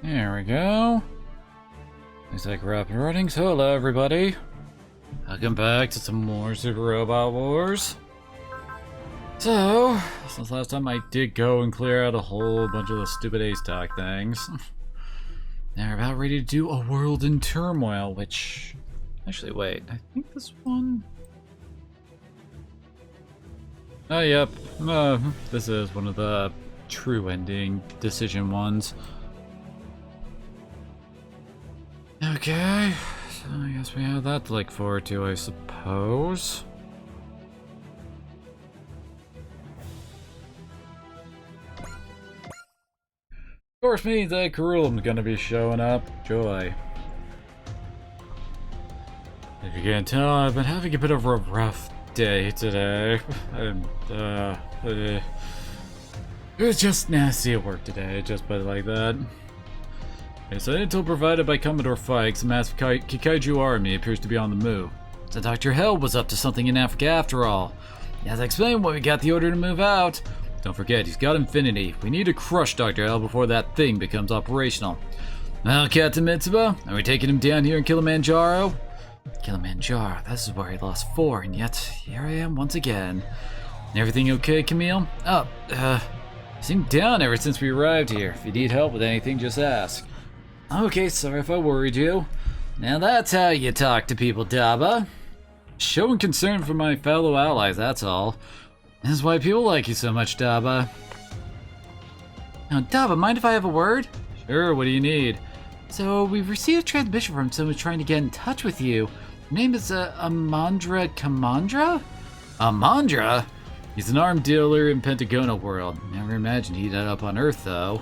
There we go. Looks like we're up and running, so hello everybody. Welcome back to some more Super Robot Wars. So, since last time I did go and clear out a whole bunch of the stupid Ace Talk things. Now we're about ready to do a world in turmoil, which... Actually, wait, I think this one... Oh, yep. This is one of the true ending decision ones. Okay, so I guess we have that to look forward to, I suppose. Of course means that Karulam's gonna be showing up. Joy. If you can't tell, I've been having a bit of a rough day today. It was just nasty at work today, just put it like that. Okay, so intel provided by Commodore Fikes, a massive Kikaiju army appears to be on the move. So Dr. Hell was up to something in Africa after all. As I explained when we got the order to move out. Don't forget, he's got Infinity. We need to crush Dr. Hell before that thing becomes operational. Well, Captain Mitsuba, are we taking him down here in Kilimanjaro? Kilimanjaro, this is where he lost 4, and yet here I am once again. Everything okay, Camille? Seemed down ever since we arrived here. If you need help with anything, just ask. Okay, sorry if I worried you. Now that's how you talk to people, Daba. Showing concern for my fellow allies, that's all. This is why people like you so much, Daba. Now, Daba, mind if I have a word? Sure, what do you need? So, we've received a transmission from someone trying to get in touch with you. Her name is, Amandra Kamandra? Amandra? He's an armed dealer in Pentagona world. Never imagined he'd end up on Earth, though.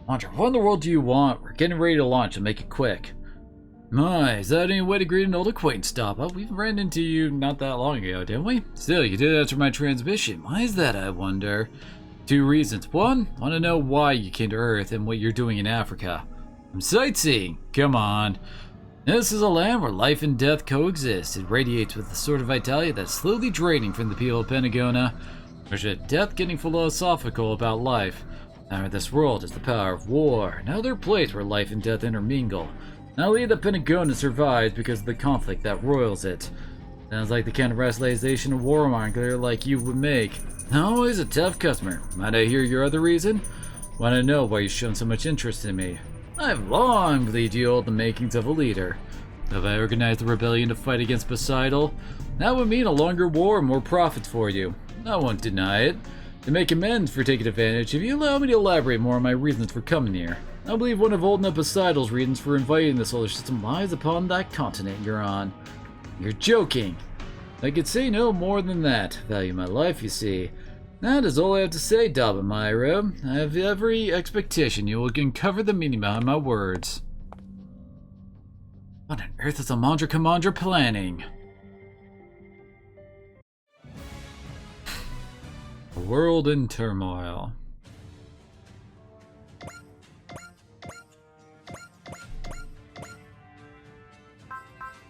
Amandra, what in the world do you want? We're getting ready to launch, and make it quick. My, is that any way to greet an old acquaintance, Daba? We ran into you not that long ago, didn't we? Still, you did answer my transmission. Why is that, I wonder? 2 reasons. 1, want to know why you came to Earth and what you're doing in Africa. I'm sightseeing. Come on. This is a land where life and death coexist. It radiates with the sort of vitality that's slowly draining from the people of Pentagona. There's a death getting philosophical about life. Now, this world is the power of war, another place where life and death intermingle. Not only that Pentagona survives because of the conflict that roils it. Sounds like the kind of rationalization a warmonger like you would make. Always a tough customer. Might I hear your other reason? Want to know why you've shown so much interest in me. I've long believed you hold the makings of a leader. If I organized the rebellion to fight against Poseidon, that would mean a longer war and more profits for you. I won't deny it. To make amends for taking advantage, if you allow me to elaborate more on my reasons for coming here. I believe one of Old Poseidon's reasons for inviting the solar system lies upon that continent you're on. You're joking. I could say no more than that. Value my life, you see. That is all I have to say, Daba Myro. I have every expectation you will uncover the meaning behind my words. What on earth is Amandra Kamandra planning? A world in turmoil.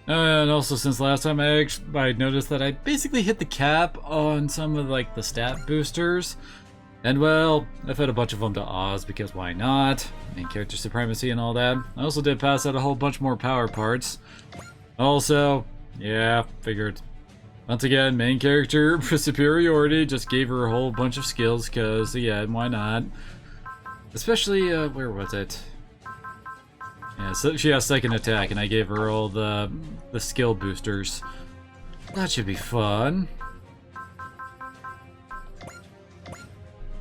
And also, since last time I noticed that I basically hit the cap on some of like the stat boosters, and well, I've had a bunch of them to Oz because why not? Main character supremacy and all that. I also did pass out a whole bunch more power parts. Also, yeah, figured. Once again, main character superiority, just gave her a whole bunch of skills because, yeah, why not? Especially, where was it? Yeah, so she has second attack, and I gave her all the skill boosters. That should be fun.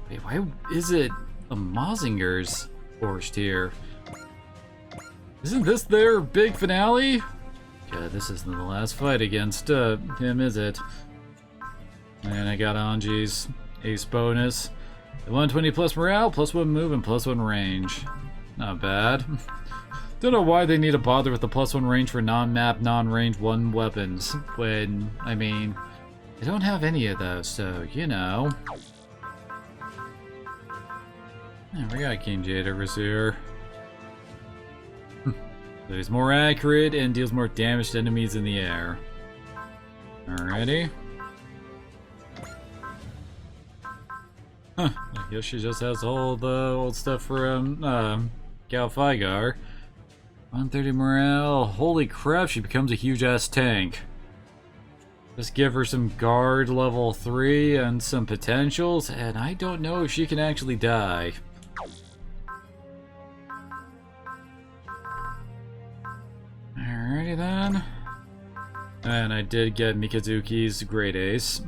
Wait, why is it a Mazinger's forced here? Isn't this their big finale? God, this isn't the last fight against him, is it? And I got Anji's ace bonus. The 120 plus morale, plus 1 move, and plus 1 range. Not bad. Don't know why they need to bother with the plus 1 range for non-map, non-range 1 weapons, when, I mean, they don't have any of those, so, you know. Yeah, we got King Jade over here. So he's more accurate and deals more damage to enemies in the air. Alrighty. Huh, I guess she just has all the old stuff from Gal Figar. 130 morale. Holy crap, she becomes a huge ass tank. Just give her some guard level 3 and some potentials, and I don't know if she can actually die. Alrighty then. And I did get Mikazuki's Great Ace.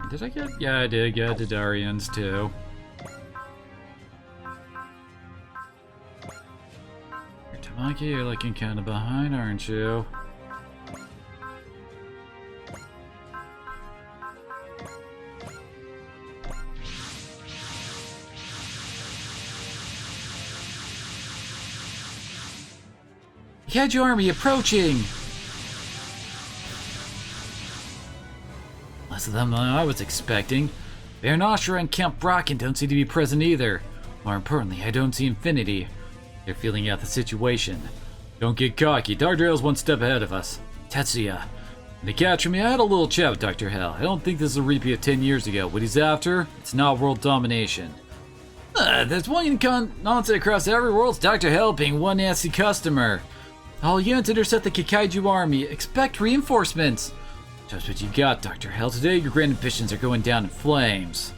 Did I get? Yeah, I did get Didarian's too. Tamaki, you're looking kind of behind, aren't you? Kaiju army approaching! Less of them than I was expecting. Baron Ashura and Count Brocken don't seem to be present either. More importantly, I don't see Infinity. They're feeling out the situation. Don't get cocky. Dr. Hell's one step ahead of us. Tetsuya. And to capture me, I had a little chat with Dr. Hell. I don't think this is a repeat of 10 years ago. What he's after, it's not world domination. There's one nonsense across every world. It's Dr. Hell being one nasty customer. All units intercept the Kikaiju army. Expect reinforcements. Just what you got, Dr. Hell. Today, your grand ambitions are going down in flames.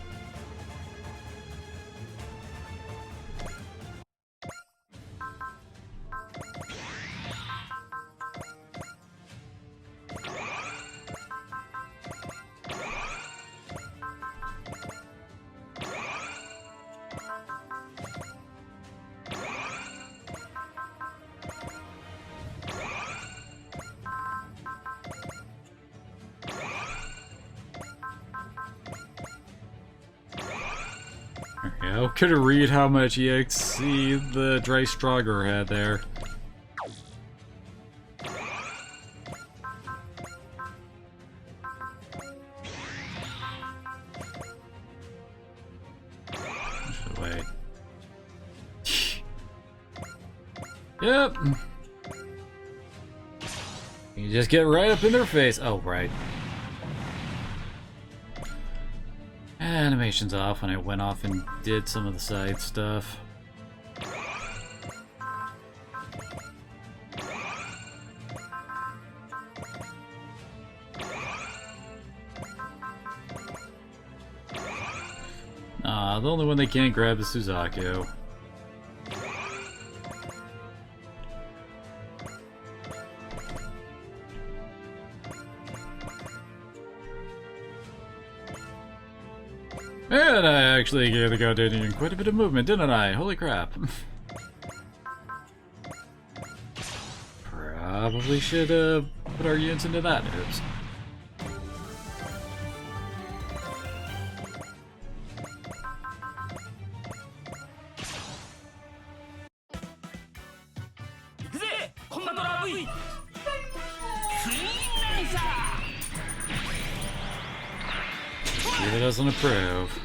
I couldn't read how much EXC the Dry Strogger had there. Wait. Yep. You just get right up in their face. Oh, right. Animation's off when I went off and did some of the side stuff. The only one they can't grab is Suzaku. And I actually gave the Gardenian quite a bit of movement, didn't I? Holy crap. Probably should have put our units into that. Oops. It doesn't approve.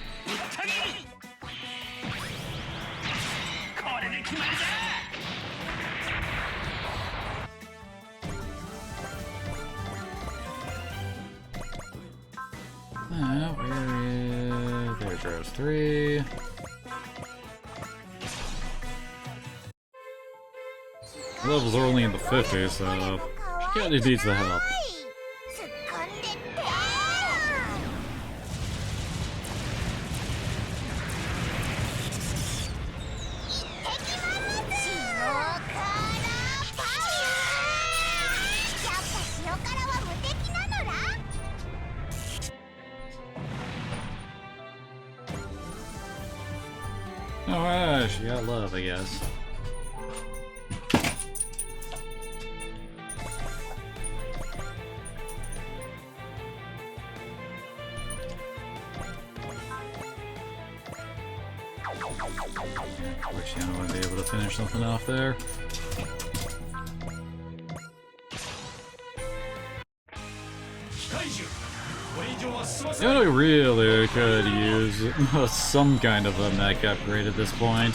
There goes 3. Levels are only in the 50s, so she kinda needs the help. Oh, she got love, I guess. Wish I would be able to finish something off there. You know, we really could use some kind of a mech upgrade at this point.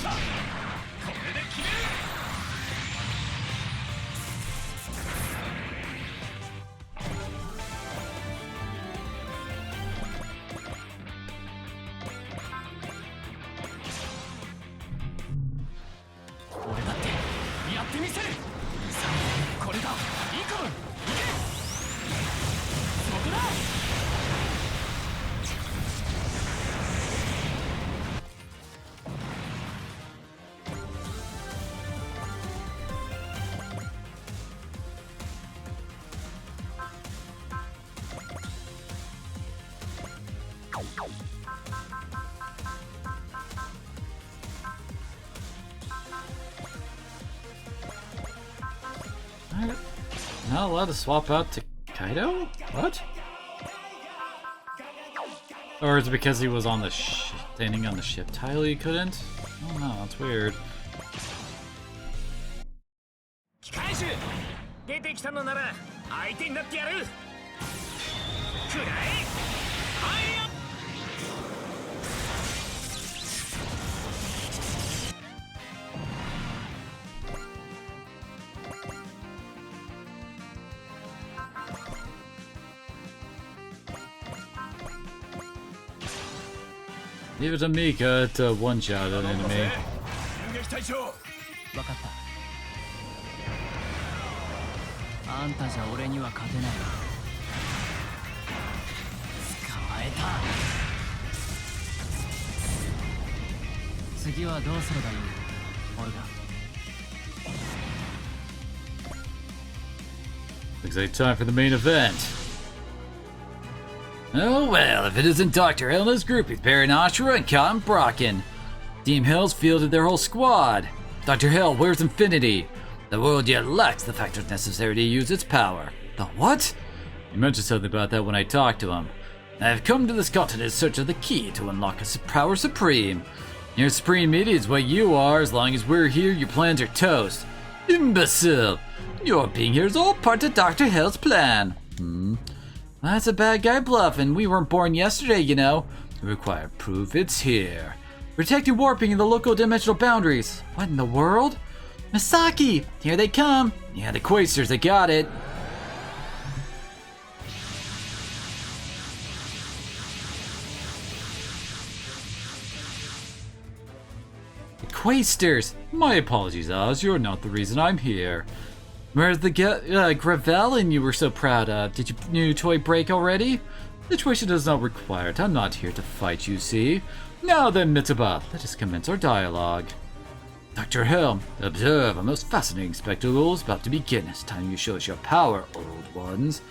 Not allowed to swap out to Kaido? What? Or is it because he was on the standing on the ship tile he couldn't? I don't know, that's weird. Leave it to Mika to one-shot an enemy. 分かった。あんたじゃ俺には勝てない。捕まえた。次はどうすればいい？オルガ。Looks like time for the main event. Oh well, if it isn't Dr. Hill and his groupies, Baron Ashura and Cotton Brocken. Team Hill's fielded their whole squad. Dr. Hill, where's Infinity? The world yet lacks the factors necessary to use its power. The what? You mentioned something about that when I talked to him. I have come to this continent in search of the key to unlock a power supreme. Your supreme media is what you are. As long as we're here, your plans are toast. Imbecile! Your being here is all part of Dr. Hill's plan. That's a bad guy bluffing. We weren't born yesterday, you know. We require proof. It's here. Protecting warping in the local dimensional boundaries. What in the world? Misaki! Here they come! Yeah, the Quasters, they got it. The Quasters! My apologies, Oz. You're not the reason I'm here. Where's the Gravelin you were so proud of? Did your new toy break already? The situation does not require it. I'm not here to fight, you see. Now then, Mitsuba, let us commence our dialogue. Dr. Hill, observe. A most fascinating spectacle is about to begin. It's time you show us your power, old ones.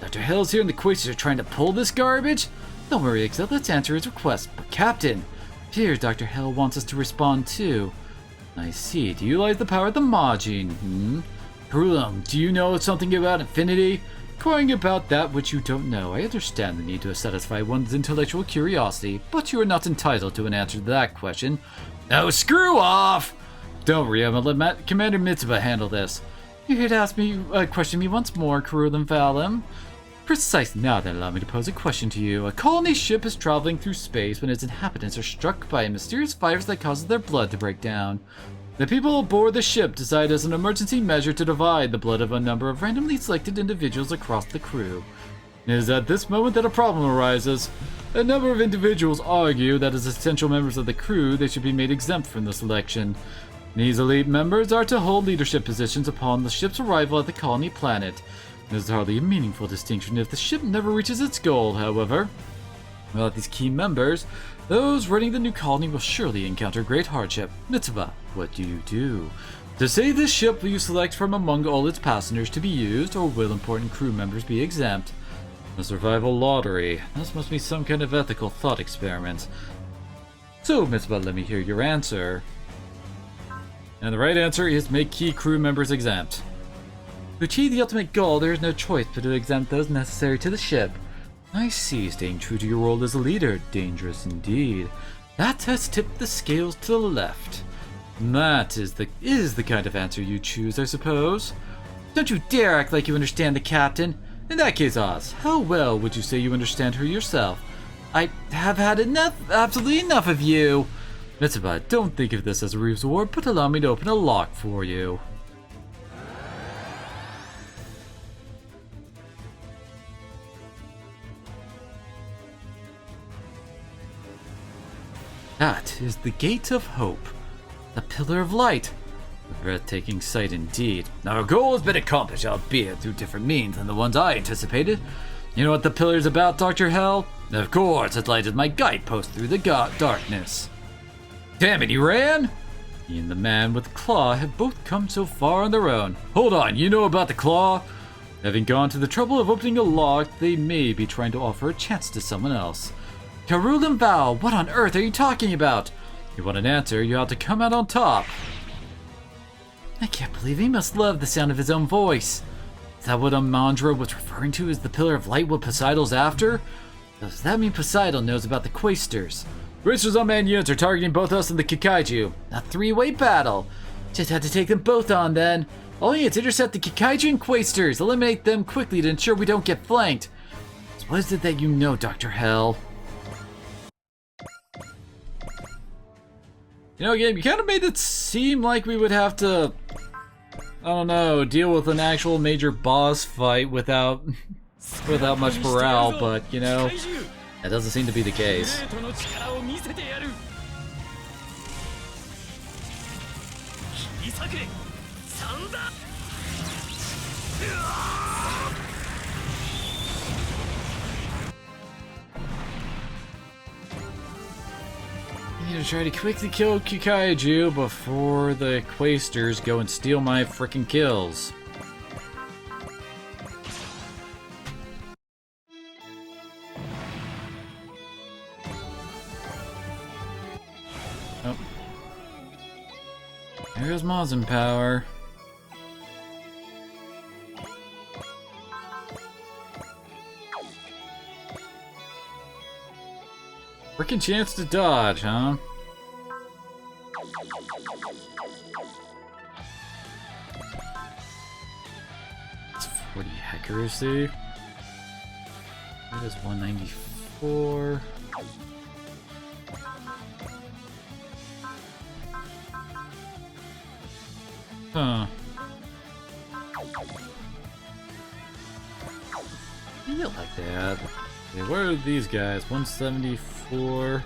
Dr. Hill's here and the Quasters are trying to pull this garbage? Don't worry, Excel. Let's answer his request. But Captain, here Dr. Hill wants us to respond too. I see. Do you like the power of the Majin? Kurulum, do you know something about Infinity? Inquiring about that which you don't know. I understand the need to satisfy one's intellectual curiosity, but you are not entitled to an answer to that question. No, screw off! Don't worry, I'm gonna let Commander Mitsuba handle this. You're here to ask me, question me once more, Kurulum Valim. Precisely. Now then, allow me to pose a question to you. A colony ship is traveling through space when its inhabitants are struck by a mysterious virus that causes their blood to break down. The people aboard the ship decide as an emergency measure to divide the blood of a number of randomly selected individuals across the crew. It is at this moment that a problem arises. A number of individuals argue that as essential members of the crew, they should be made exempt from the selection. These elite members are to hold leadership positions upon the ship's arrival at the colony planet. It is hardly a meaningful distinction if the ship never reaches its goal, however. Without these key members, those running the new colony will surely encounter great hardship. Mitsuba, what do you do? To save this ship, will you select from among all its passengers to be used, or will important crew members be exempt? A survival lottery. This must be some kind of ethical thought experiment. So, Mitsuba, let me hear your answer. And the right answer is make key crew members exempt. To achieve the ultimate goal, there is no choice but to exempt those necessary to the ship. I see, staying true to your role as a leader. Dangerous indeed. That has tipped the scales to the left. That is the kind of answer you choose, I suppose. Don't you dare act like you understand the captain. In that case, Oz, how well would you say you understand her yourself? I have had enough, absolutely enough of you. Mitsuba, don't think of this as a reward, but allow me to open a lock for you. That is the Gate of Hope, the Pillar of Light. A breathtaking sight indeed. Our goal has been accomplished, albeit through different means than the ones I anticipated. You know what the pillar's about, Dr. Hell? Of course, it lighted my guidepost through the darkness. Damn it, he ran? He and the man with the claw have both come so far on their own. Hold on, you know about the claw? Having gone to the trouble of opening a lock, they may be trying to offer a chance to someone else. Karugan Val, what on earth are you talking about? You want an answer, you have to come out on top. I can't believe he must love the sound of his own voice. Is that what Amandra was referring to as the Pillar of Light what Poseidon's after? Does that mean Poseidon knows about the Quasters? Quasters unmanned units are targeting both us and the Kikaiju. A three-way battle. Just had to take them both on then. All units intercept the Kikaiju and Quasters. Eliminate them quickly to ensure we don't get flanked. So what is it that you know, Dr. Hell? You know, game, you kind of made it seem like we would have to, I don't know, deal with an actual major boss fight without much morale, but, you know, that doesn't seem to be the case. I need to try to quickly kill Kikaiju before the Quasters go and steal my frickin' kills. Oh. There goes Mazin power. Frickin' chance to dodge, huh? It's 40 accuracy. That is 194. Huh. You get like that. Okay, where are these guys? 174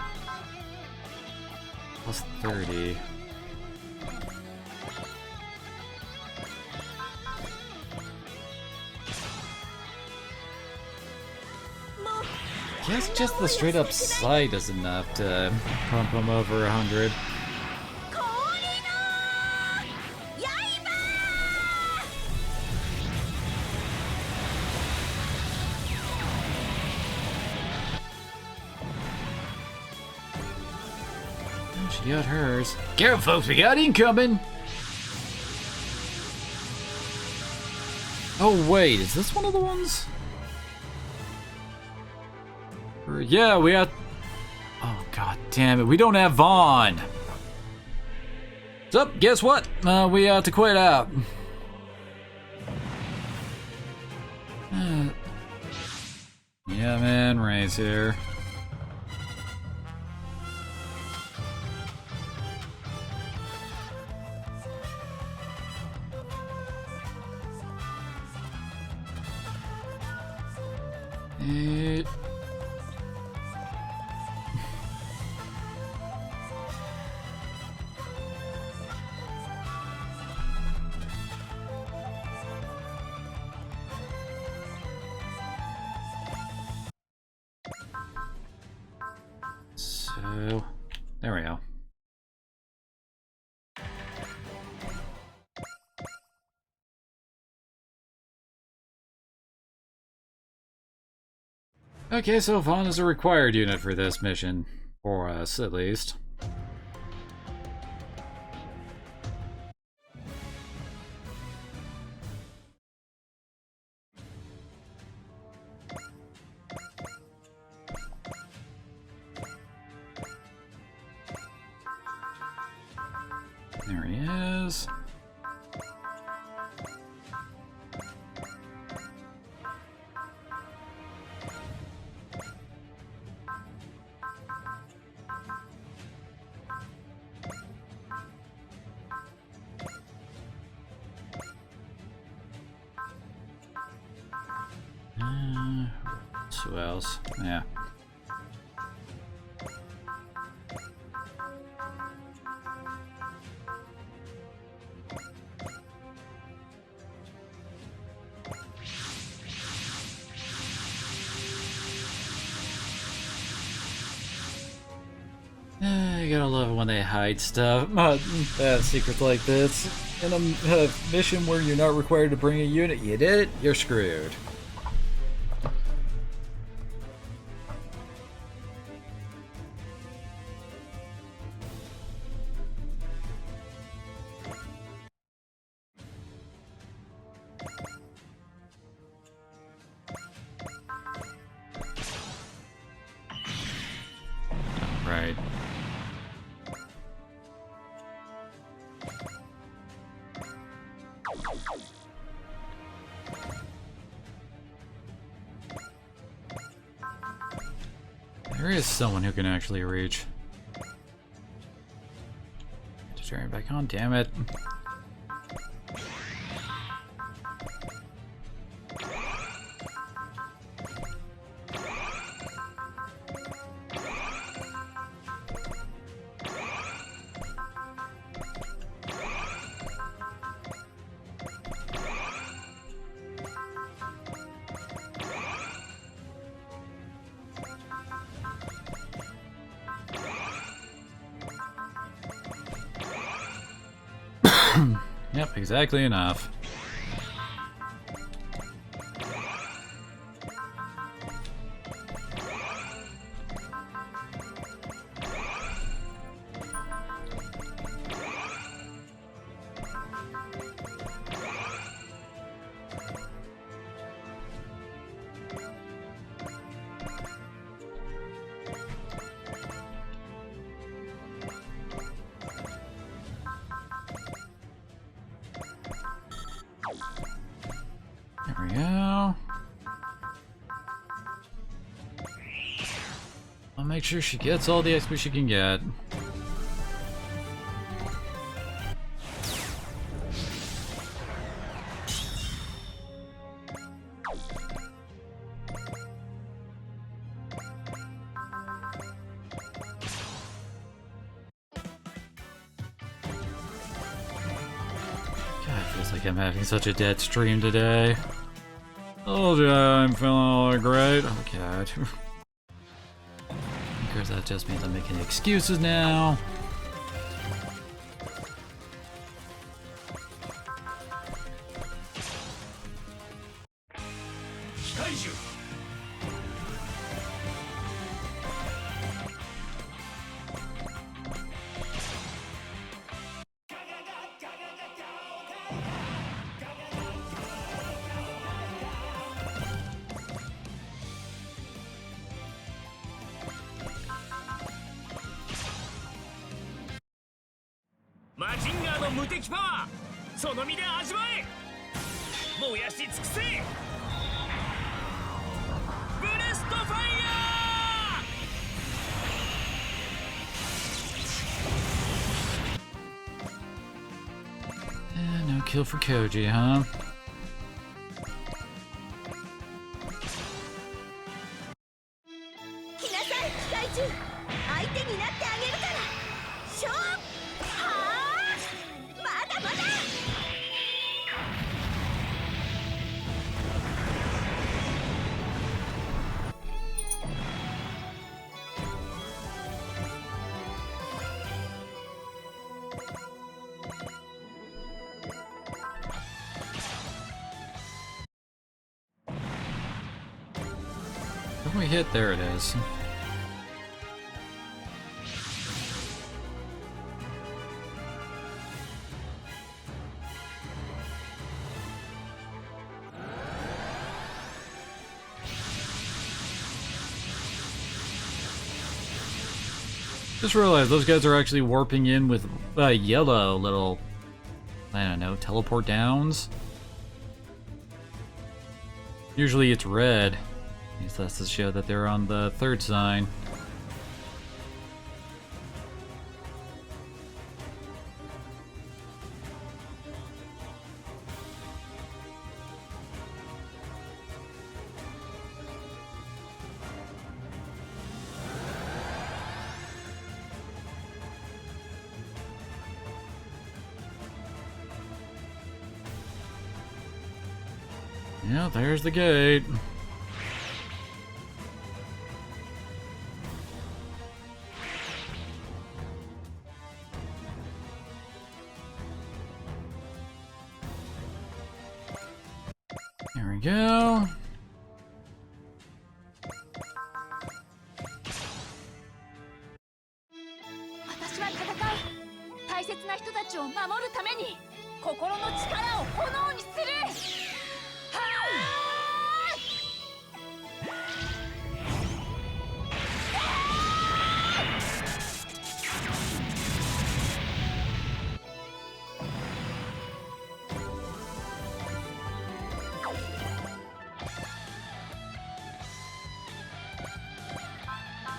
plus 30. I guess just the straight up sight is enough to pump them over 100. She got hers. Careful, folks, we got incoming! Oh, wait, is this one of the ones? Yeah, we have. Oh, god damn it, we don't have Vaughn! So, guess what? We have to quit out. Yeah, man, Ray's here. So, there we go. Okay, so Vaughn is a required unit for this mission. For us, at least. There he is. Who else? Yeah. You gotta love it when they hide stuff. Secrets like this. In a mission where you're not required to bring a unit, you did it, you're screwed. There is someone who can actually reach. Just turn it back on, damn it. Yep, exactly enough. There we go. I'll make sure she gets all the XP she can get. God, it feels like I'm having such a dead stream today. Oh yeah, I'm feeling all great. Oh god. Of course that just means I'm making excuses now. No kill for Koji, huh? 来なさい機械獣、相手になってあげるから勝負。はあ、まだまだ。When we hit, there it is. Just realized those guys are actually warping in with yellow little, I don't know, teleport downs. Usually it's red. I guess that's to show that they're on the third sign. Yeah, there's the gate. There we go. 私は戦う。大切な人たちを守るために心の力を炎にする。はあ。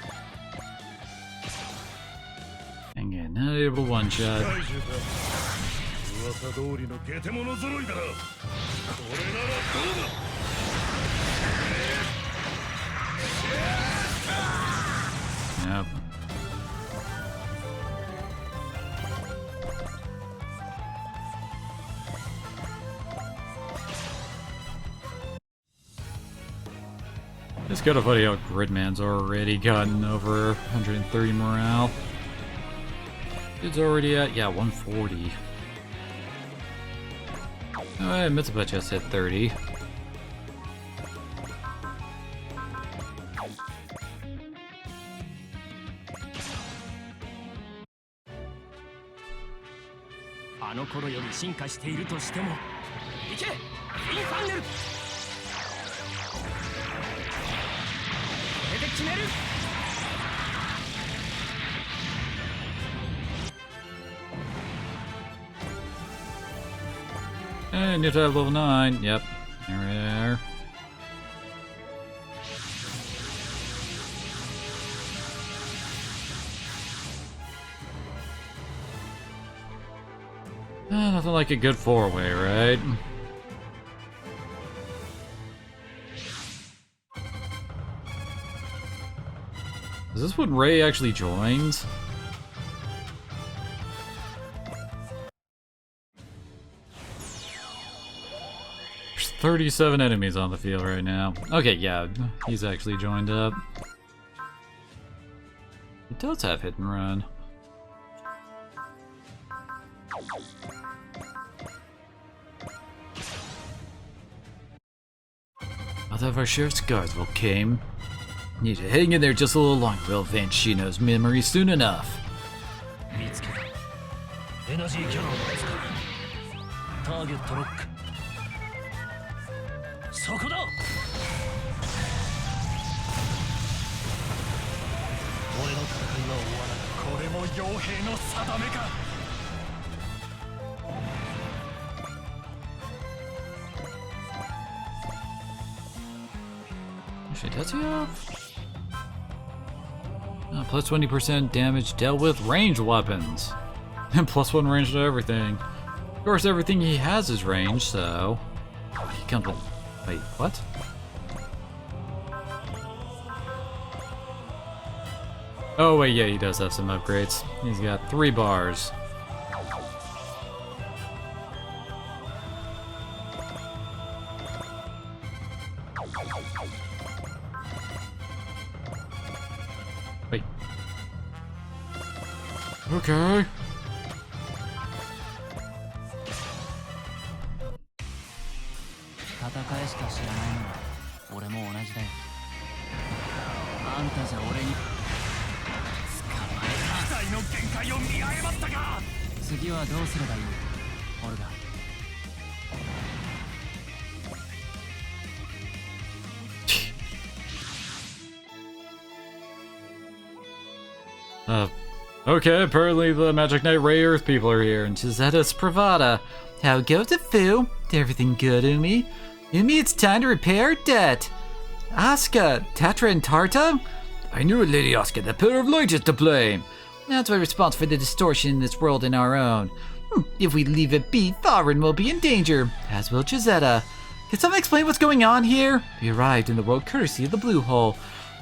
There not able to one-shot. 噂通りのゲテモノ揃いだな。これならどうだ。 Yep. It's kind of funny how Gridman's already gotten over 130 morale. It's already at, yeah, 140. Alright, Mitsuba just hit 30. And you have level 9. Yep. There. Nothing like a good four-way, right? Is this when Ray actually joins? There's 37 enemies on the field right now. Okay, yeah, he's actually joined up. He does have hit and run. Although our share of scars will came. Need to hang in there just a little longer. We'll avenge Shino's memory soon enough. Actually, does he have? Plus 20% damage dealt with ranged weapons. And plus 1 range to everything. Of course, everything he has is ranged, so... He comes with... Wait, what? Oh, wait, yeah, he does have some upgrades. He's got 3 bars. Wait. Okay. Okay, apparently the Magic Knight Ray Earth people are here, and Chizetta's Pravada. How goes it, Fu? Everything good, Umi? Umi, it's time to repair our debt. Asuka, Tatra, and Tarta? I knew it, Lady Asuka. The Pillar of Light is to blame. That's why responsible for the distortion in this world and our own. If we leave it be, Farin will be in danger, as will Chizetta. Can someone explain what's going on here? We arrived in the world courtesy of the Blue Hole,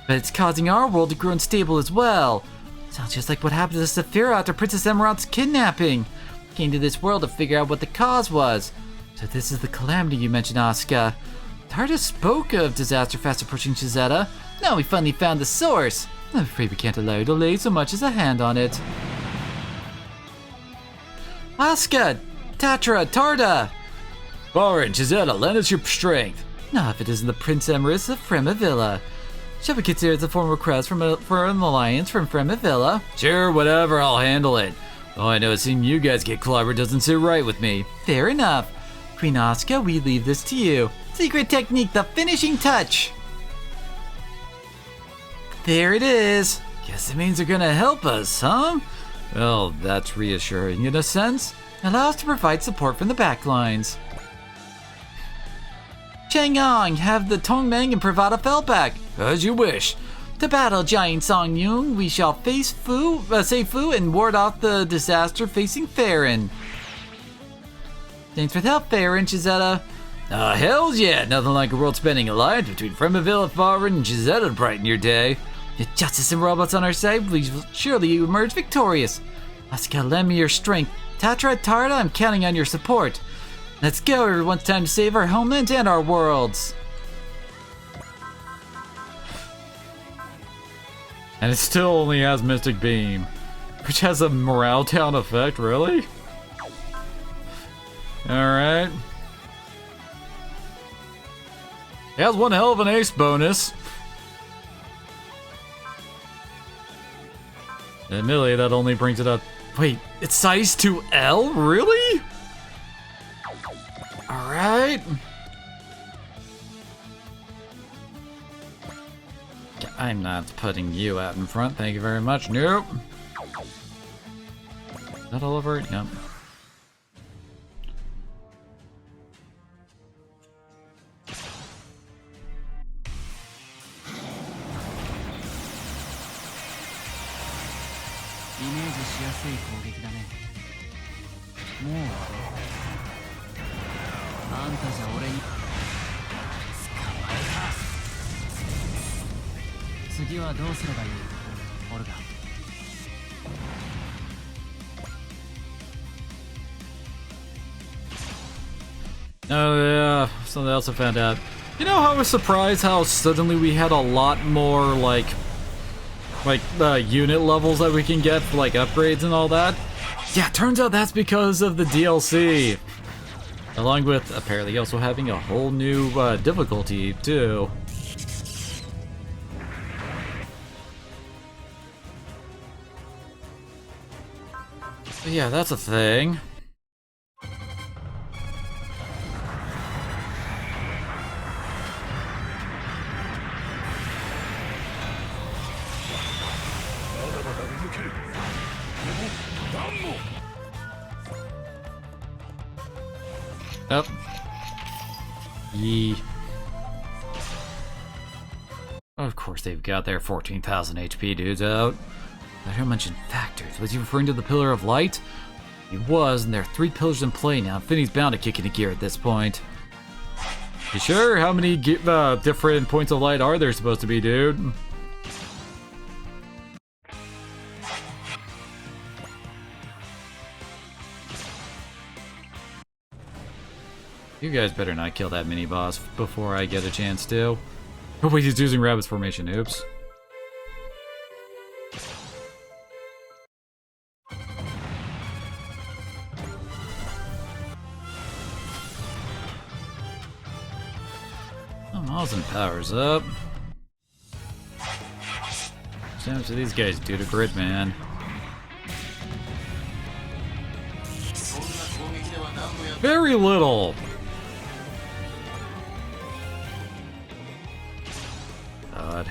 but it's causing our world to grow unstable as well. Sounds just like what happened to Saphira after Princess Emerald's kidnapping. Came to this world to figure out what the cause was. So this is the calamity you mentioned, Asuka. Tarta spoke of disaster fast approaching Chizetta. Now we finally found the source. I'm afraid we can't allow you to lay so much as a hand on it. Asuka! Tatra! Tarta! Farin, Chizetta, lend us your strength. Not if it isn't the Prince Emrys of Fremavilla. Shall we consider it a formal request for an alliance from Fremavilla? Sure, whatever, I'll handle it. All I know is seeing you guys get clobbered doesn't sit right with me. Fair enough. Queen Asuka, we leave this to you. Secret technique, the finishing touch. There it is. Guess it means they're gonna help us, huh? Well, that's reassuring in a sense. Allow us to provide support from the backlines. Chang'ong, have the Tongmeng and Pravada fell back. As you wish. To battle Giant Song Yung, we shall save Fu and ward off the disaster facing Farron. Thanks for the help, Farron, Gisetta. Hells yeah, nothing like a world-spanning alliance between Fremaville, Farron, and Gisetta to brighten your day. With justice and robots on our side, we will surely emerge victorious. Asuka, lend me your strength. Tatra, Tarda, I'm counting on your support. Let's go, everyone. It's time to save our homeland and our worlds. And it still only has Mystic Beam, which has a morale down effect, really? Alright. It has one hell of an ace bonus. Admittedly, that only brings it up. Wait, it's size 2L? Really? Alright. I'm not putting you out in front, thank you very much. Nope. Is that all over it? Yep. Oh yeah, something else I found out. You know how I was surprised how suddenly we had a lot more like unit levels that we can get for like upgrades and all that? Yeah, turns out that's because of the DLC. Along with apparently also having a whole new difficulty too. But yeah, that's a thing. Yep. Yee. Of course they've got their 14,000 HP dudes out. But how mention factors? Was he referring to the Pillar of Light? He was, and there are 3 pillars in play now. Finny's bound to kick into gear at this point. You sure? How many different points of light are there supposed to be, dude? You guys better not kill that mini-boss before I get a chance to. Oh wait, he's using Rabbit's formation, oops. Oh, Malzahn powers up. How much do these guys do to Gridman? Very little! God.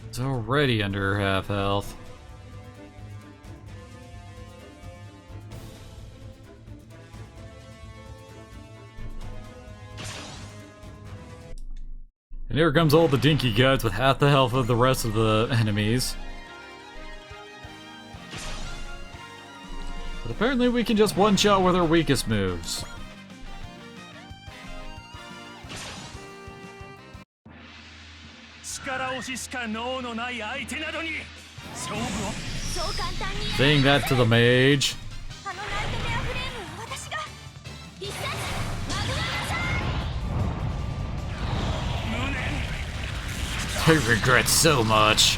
It's already under half health. And here comes all the dinky guys with half the health of the rest of the enemies. But apparently we can just one-shot with our weakest moves. Saying that to the mage. I regret so much.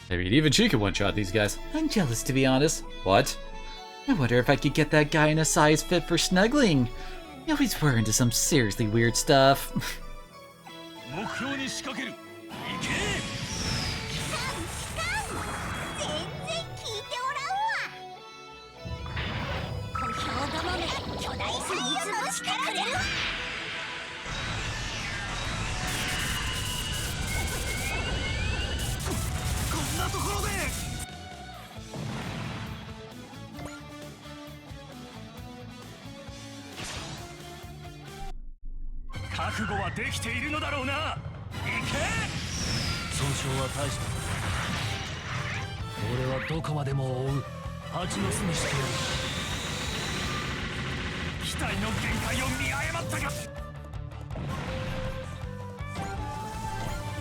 I mean, even she can one-shot these guys. I'm jealous, to be honest. What? I wonder if I could get that guy in a size fit for snuggling. You know, he's wearing into some seriously weird stuff. 大最後の力くれるわ。こんなところで覚悟はできているのだろうな。行け。損傷は大したことない。俺はどこまでも追う。蜂の巣にしてやる。機体の限界を見誤ったか。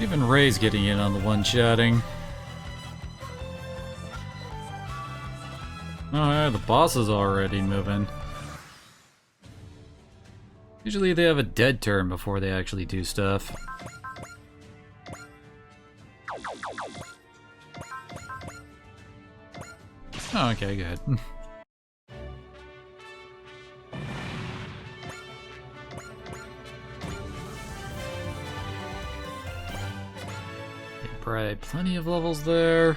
Even Ray's getting in on the one-shotting. Oh yeah, the boss is already moving. Usually they have a dead turn before they actually do stuff. Oh, okay, good. Right, plenty of levels there.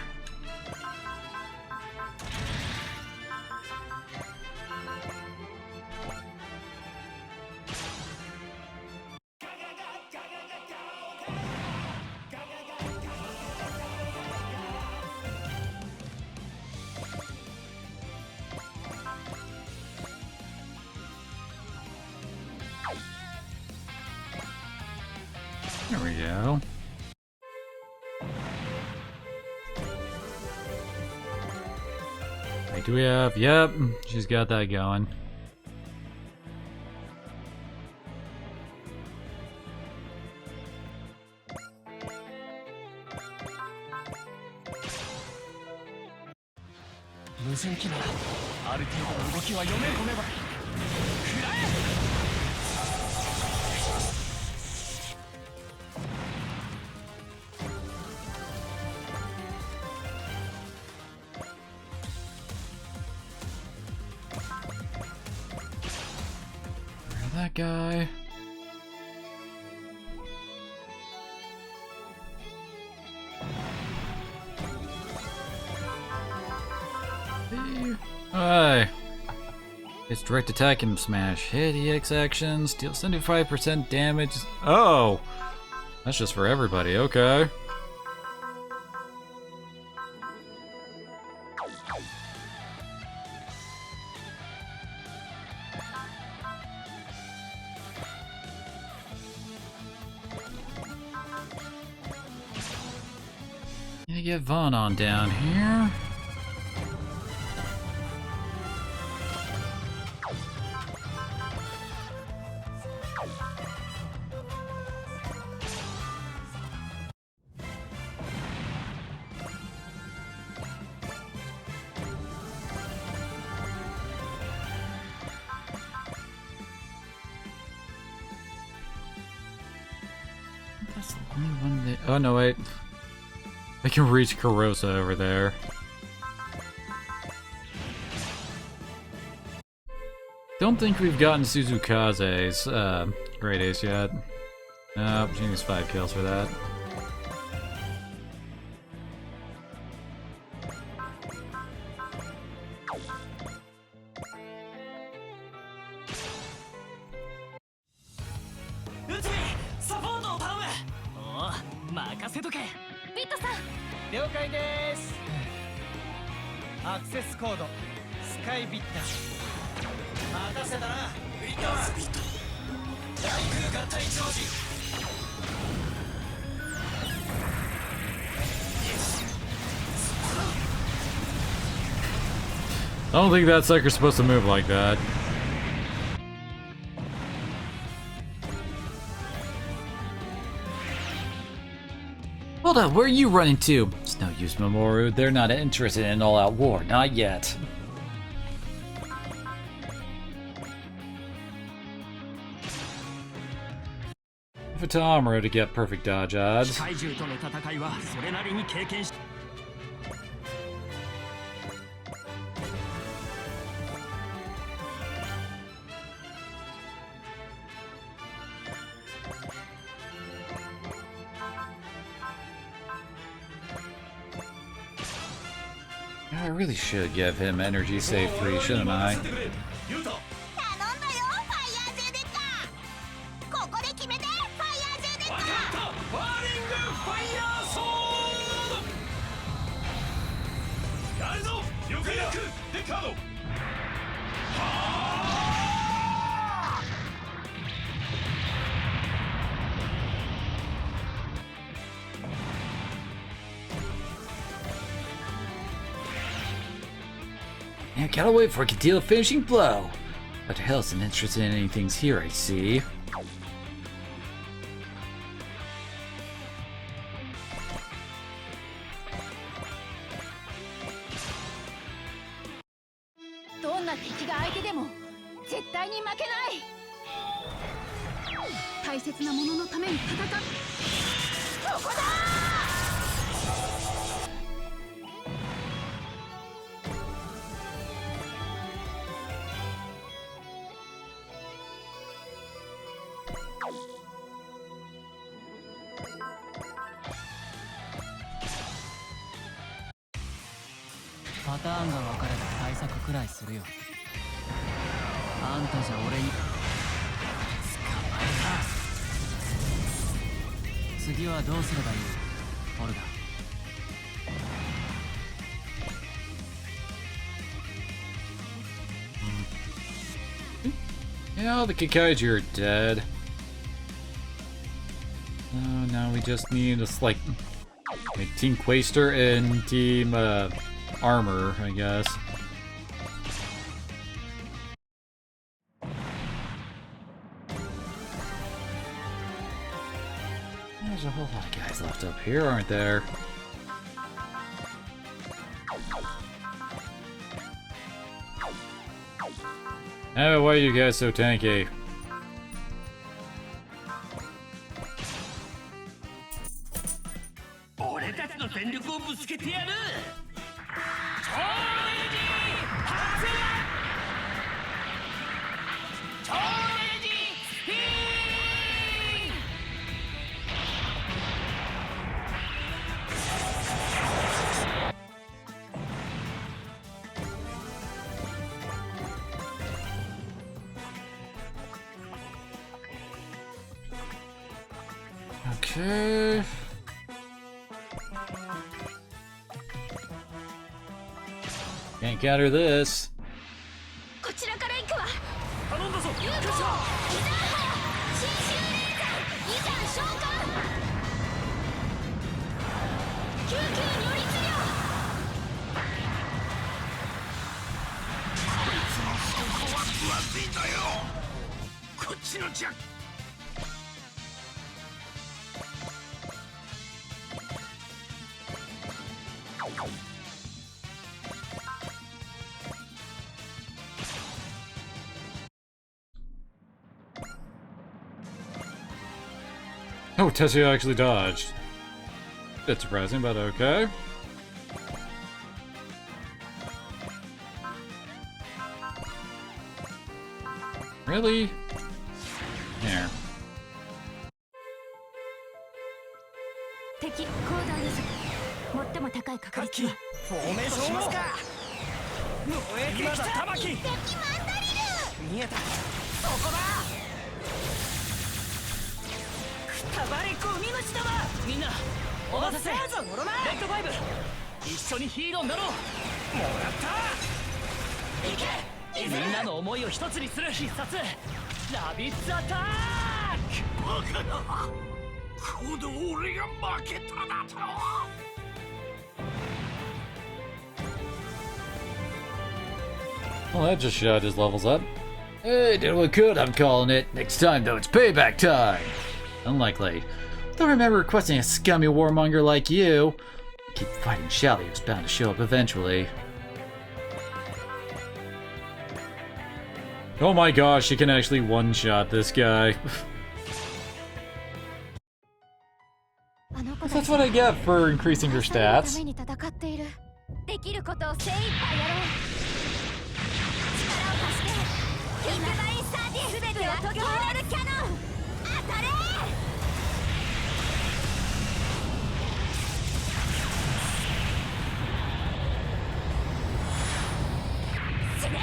There we go. Wait, do we have? Yep, she's got that going. That guy. Hey. It's direct attack and smash. Hit EX actions, deal 75% damage. Oh! That's just for everybody, okay. Gonna get Vaughn on down here. That's the only one they... Oh no, wait. I can reach Kurosa over there. Don't think we've gotten Suzukaze's Great Ace yet. Nope, she needs 5 kills for that. I don't think that sucker's supposed to move like that. Hold up, where are you running to? It's no use, Mamoru. They're not interested in an all-out war, not yet. For Tomura to get perfect dodge odds. I really should give him energy save 3, shouldn't I? Yeah, gotta wait for it to deal a finishing blow. Dr. Hell isn't interested in anything here, I see.どんな敵が相手でも絶対に負けない。大切なもののために戦う。ここだパターンが分かれば対策くらいするよ。あんたじゃ俺に捕まえた。次はどうすればいいオルガ。Yeah, the Kikaiju are dead. Oh, now we just need us like Team Quaster and Team Armor, I guess. There's a whole lot of guys left up here, aren't there? Oh, why are you guys so tanky? Okay. Can't counter this. こちらから行くわ。頼んだぞ。ユウコ、イザーハ、新種レーザー、いざ召喚。救急如律令。こいつの証拠は分厚いんだよ。こっちのじゃ。Oh, Tessia actually dodged. Bit surprising, but okay. Really? Here. 敵、高度予測。最も高い確率は。フォーメーションますか。今だ玉木。敵マンダリル。見えた。そこだ。タバリコ海虫だわ。みんなお待たせ。レッドファイブ一緒にヒーローになろう。もらった。行け。みんなの思いを一つにする必殺ラビッツアタック。バカだ。この俺が負けただと。Well, that just shot his levels up. Hey, did what we could, I'm calling it. Next time, though, it's payback time. Unlikely. Don't remember requesting a scummy warmonger like you. Keep fighting Shelly, who's bound to show up eventually. Oh my gosh, she can actually one-shot this guy. That's what I get for increasing her stats. できることを精一杯やろう。力を貸して。ヒットバインサーティ全てを解き放るキャノン。当たれ。死ね。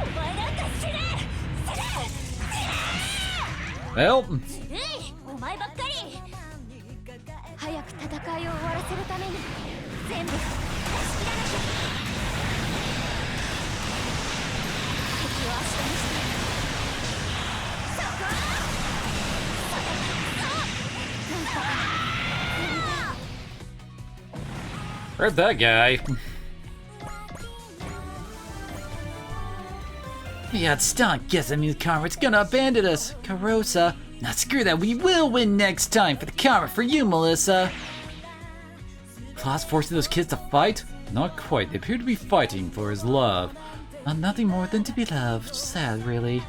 お前なんか死ね。死ね。Well. お前ばっかり。早く戦いを終わらせるために全部出し切らなきゃ。Grab that guy. We got stunned. Guess that means Conrad's gonna abandon us. Carosa. Now screw that. We will win next time. For the Conrad, for you, Melissa. Claus forcing those kids to fight? Not quite. They appear to be fighting for his love. Nothing more than to be loved. Sad, really.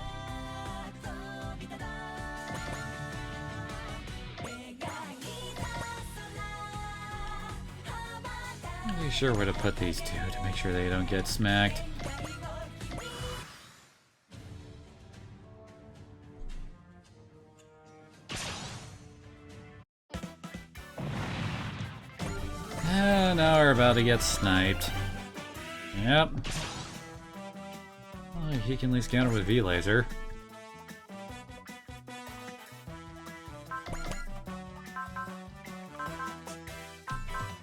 Not really sure where to put these two to make sure they don't get smacked. And now we're about to get sniped. Yep. Well, he can at least counter with V-Laser.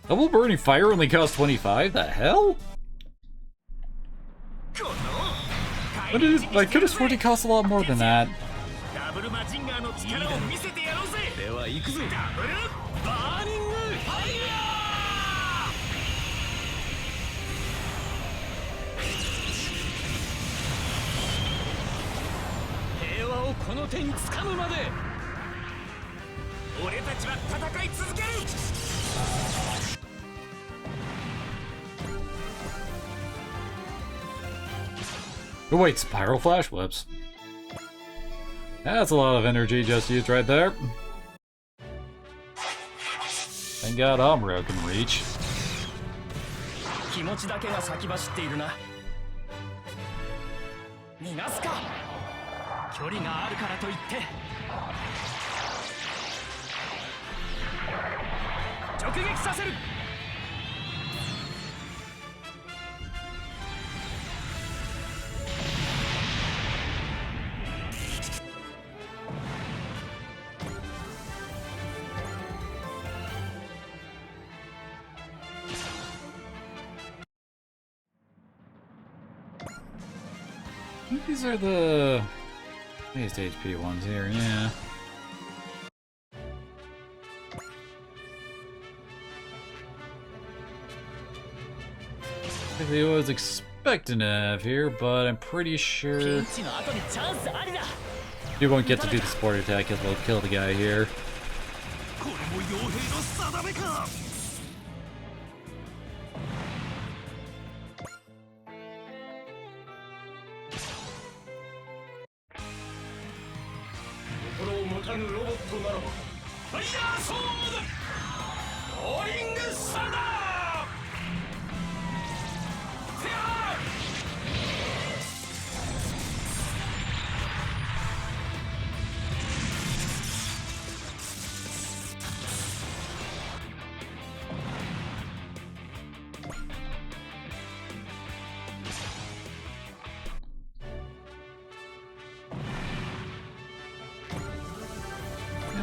Double burning fire only costs 25? The hell? What is? I could have sworn it cost a lot more than that. Oh wait, Spiral Flash Whips. That's a lot of energy just used right there. Thank God Amuro can reach. I think these are the highest HP ones here, yeah. I was expecting to have here, but I'm pretty sure you won't get to do the support attack as we'll kill the guy here.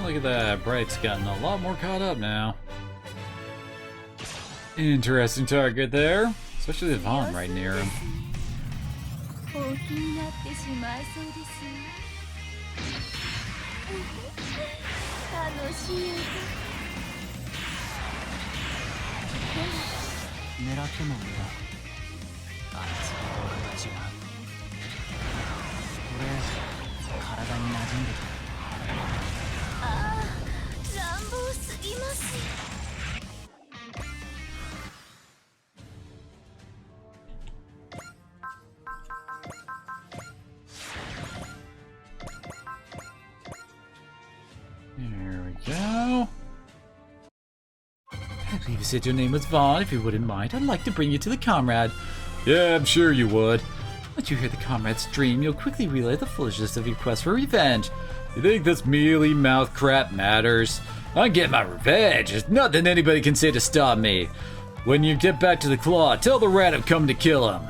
Look at that, Bright's gotten a lot more caught up now. Interesting target there, especially with Vaughn right near him. There we go. I believe you said your name was Vaughn. If you wouldn't mind, I'd like to bring you to the Comrade. Yeah, I'm sure you would. Once you hear the Comrade's dream, you'll quickly realize the foolishness of your quest for revenge. You think this mealy mouth crap matters? I'm getting my revenge. There's nothing anybody can say to stop me. When you get back to the Claw, tell the rat I've come to kill him.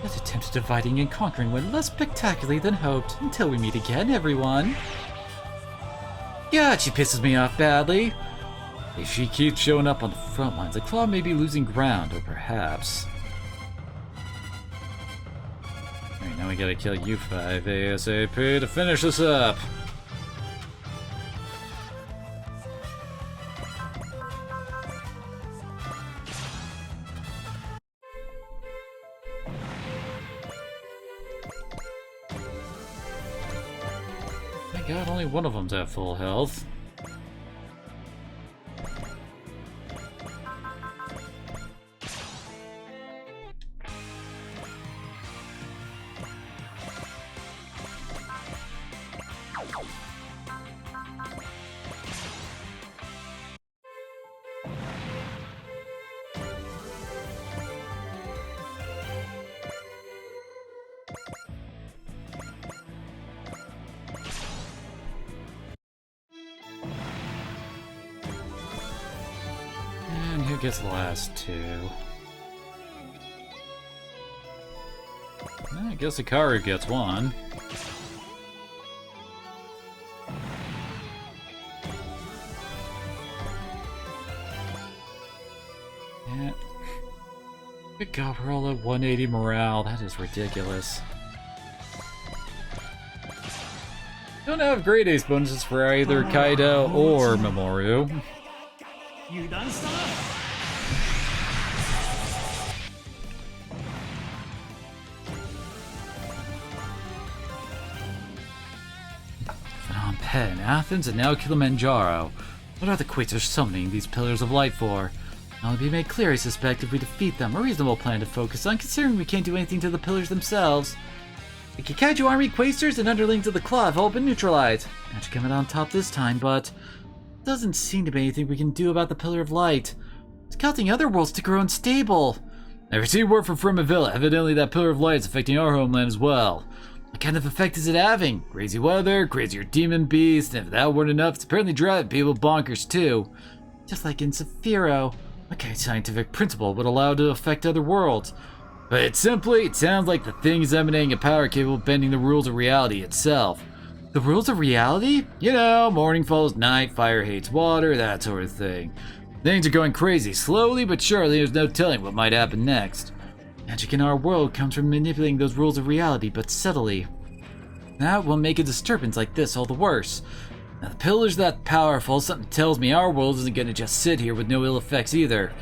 That attempt at dividing and conquering went less spectacularly than hoped. Until we meet again, everyone. God, she pisses me off badly. If she keeps showing up on the front lines, the Claw may be losing ground, or perhaps... Alright, now we gotta kill you 5 ASAP to finish this up. My god, only one of them's at full health. And who gets the last two? I guess Hikaru gets one. Yeah. Good God, we're all at 180 morale. That is ridiculous. Don't have grade ace bonuses for either Kaido or Mamoru. 油断したな Phnom Penh, Athens, and now Kilimanjaro. What are the Quasars summoning these pillars of light for? I'll be made clear, I suspect, if we defeat them. A reasonable plan to focus on, considering we can't do anything to the pillars themselves. The Kikaiju army, Quasars, and underlings of the Claw have all been neutralized. Not coming on top this time, but... doesn't seem to be anything we can do about the Pillar of Light. It's causing other worlds to grow unstable. I received word from Fremavilla. Evidently that Pillar of Light is affecting our homeland as well. What kind of effect is it having? Crazy weather, crazier demon beasts, and if that weren't enough, it's apparently driving people bonkers too. Just like in Saphiro. What kind of scientific principle would allow it to affect other worlds? But simply, it sounds like the thing is emanating a power capable of bending the rules of reality itself. The rules of reality? You know, morning follows night, fire hates water, that sort of thing. Things are going crazy, slowly but surely. There's no telling what might happen next. Magic in our world comes from manipulating those rules of reality, but subtly. That will make a disturbance like this all the worse. Now, the pillar's that powerful, something tells me our world isn't going to just sit here with no ill effects either.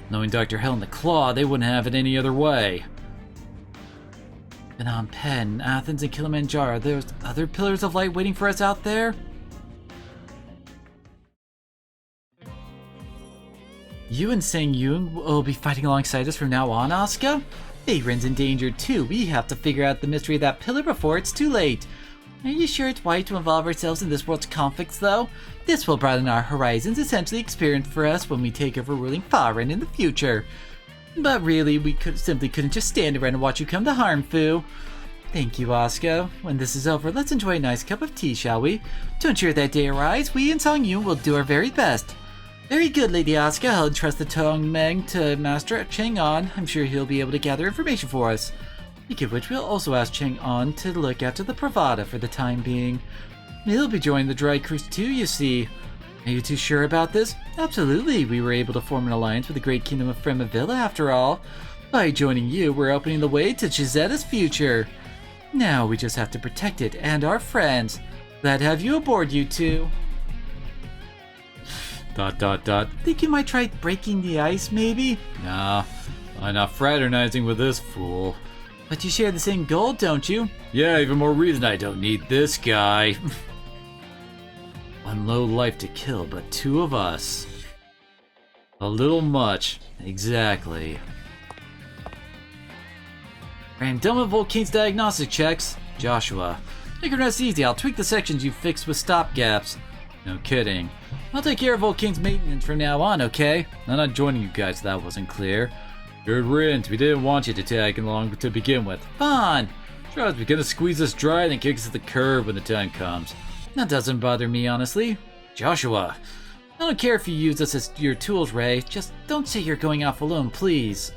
Knowing Dr. Hell and the Claw, they wouldn't have it any other way. Phnom Penh, Athens, and Kilimanjaro, there's other pillars of light waiting for us out there? You and Sang Yoon will be fighting alongside us from now on, Asuka? Beiren's endangered too. We have to figure out the mystery of that pillar before it's too late. Are you sure it's wise to involve ourselves in this world's conflicts, though? This will broaden our horizons, essentially experience for us when we take over ruling Fahren in the future. But really, we simply couldn't just stand around and watch you come to harm, Fu. Thank you, Asuka. When this is over, let's enjoy a nice cup of tea, shall we? To ensure that day arrives, we and Song Yoon will do our very best. Very good, Lady Asuka. I'll entrust the Tong Meng to Master Chang'an. I'm sure he'll be able to gather information for us. Speaking of which, we'll also ask Chang'an to look after the Pravada for the time being. He'll be joining the Dry Cruise too, you see. Are you too sure about this? Absolutely. We were able to form an alliance with the great kingdom of Fremavilla after all. By joining you, we're opening the way to Chisetta's future. Now we just have to protect it and our friends. Glad to have you aboard, you two. ... Think you might try breaking the ice, maybe? Nah, I'm not fraternizing with this fool. But you share the same goal, don't you? Yeah, even more reason I don't need this guy. One low life to kill, but two of us. A little much. Exactly. I'm done with Volcane's diagnostic checks. Joshua. Make her rest easy. I'll tweak the sections you fixed with stopgaps. No kidding. I'll take care of Volcane's maintenance from now on, okay? I'm not joining you guys, that wasn't clear. Good riddance. We didn't want you to tag along to begin with. Fun! Sure, we're gonna squeeze us dry and then kick us to the curb when the time comes. That doesn't bother me, honestly. Joshua. I don't care if you use us as your tools, Ray. Just don't say you're going off alone, please.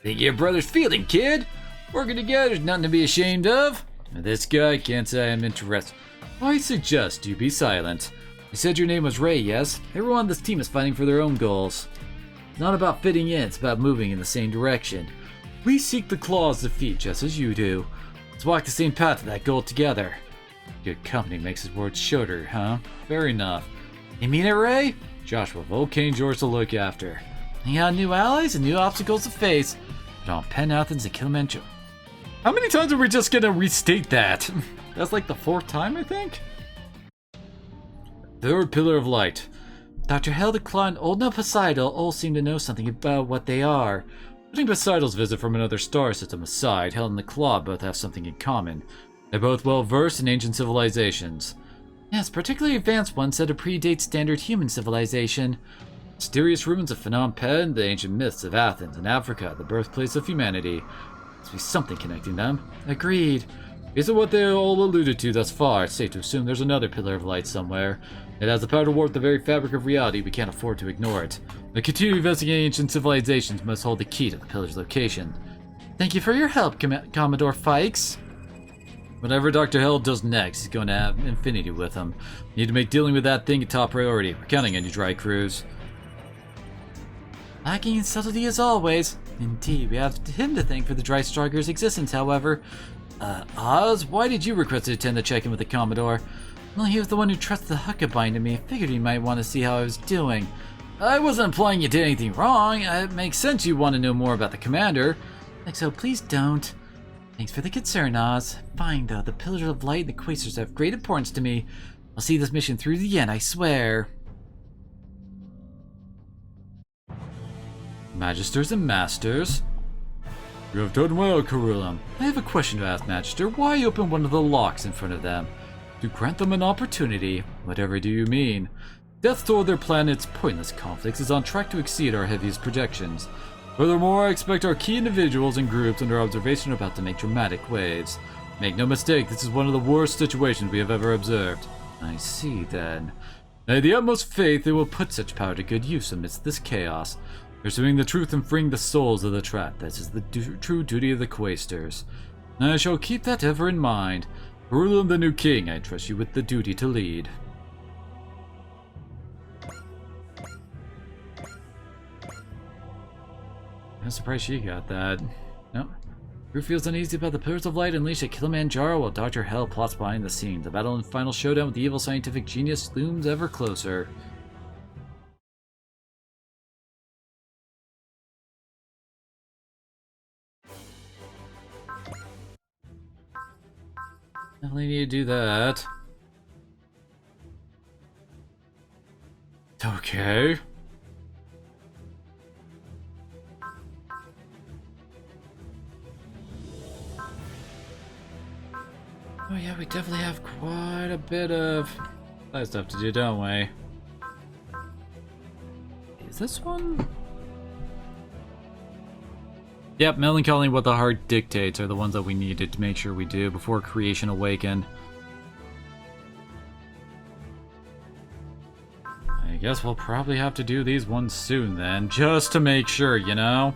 Think your brother's feeling, kid? Working together is nothing to be ashamed of. This guy can't say I'm interested. I suggest you be silent. You said your name was Ray, yes? Everyone on this team is fighting for their own goals. It's not about fitting in, it's about moving in the same direction. We seek the Claw's defeat just as you do. Let's walk the same path to that goal together. Good company makes his words shorter, huh? Fair enough. You mean it, Ray? Joshua Volcane's yours to look after. You got new allies and new obstacles to face. But on Penn Athens and Kilimanjaro. How many times are we just gonna restate that? That's like the 4th time, I think? Third Pillar of Light. Dr. Heldeclaw and Old Poseidon all seem to know something about what they are. Putting Poseidon's visit from another star system aside, Held and the Claw both have something in common. They're both well versed in ancient civilizations. Yes, particularly advanced ones said to predate standard human civilization. Mysterious ruins of Phnom Penh, the ancient myths of Athens and Africa, the birthplace of humanity. Must be something connecting them. Agreed. Based on what they all alluded to thus far, it's safe to assume there's another Pillar of Light somewhere. It has the power to warp the very fabric of reality. We can't afford to ignore it. The continued investigating ancient civilizations must hold the key to the Pillar's location. Thank you for your help, Commodore Fikes. Whatever Dr. Held does next, he's going to have Infinity with him. You need to make dealing with that thing a top priority. We're counting on you, Dry Cruise. Lacking in subtlety as always. Indeed, we have him to thank for the Dry Striker's existence, however. Oz, why did you request to attend the check-in with the Commodore? Well, he was the one who trusted the Huckabine to me. Figured he might want to see how I was doing. I wasn't implying you did anything wrong. It makes sense you want to know more about the Commander. Like so, please don't. Thanks for the concern, Oz. Fine, though. The Pillars of Light and the Quasars have great importance to me. I'll see this mission through the end, I swear. Magisters and Masters. You have done well, Carulam. I have a question to ask, Magister. Why open one of the locks in front of them? To grant them an opportunity. Whatever do you mean? Death toll of their planet's pointless conflicts is on track to exceed our heaviest projections. Furthermore, I expect our key individuals and groups under observation are about to make dramatic waves. Make no mistake, this is one of the worst situations we have ever observed. I see, then. I have the utmost faith they will put such power to good use amidst this chaos. Pursuing the truth and freeing the souls of the trapped, that is the true duty of the Quasters. I shall keep that ever in mind. Carulam the new king, I trust you with the duty to lead. I'm surprised she got that. Nope. Crew feels uneasy about the Pillars of Light unleashed at Kilimanjaro while Dr. Hell plots behind the scenes. The battle and final showdown with the evil scientific genius looms ever closer. Definitely need to do that. Okay. Oh yeah, we definitely have quite a bit of side stuff to do, don't we? Is this one? Yep, Melancholy What the Heart Dictates are the ones that we needed to make sure we do before Creation Awakened. I guess we'll probably have to do these ones soon then, just to make sure, you know?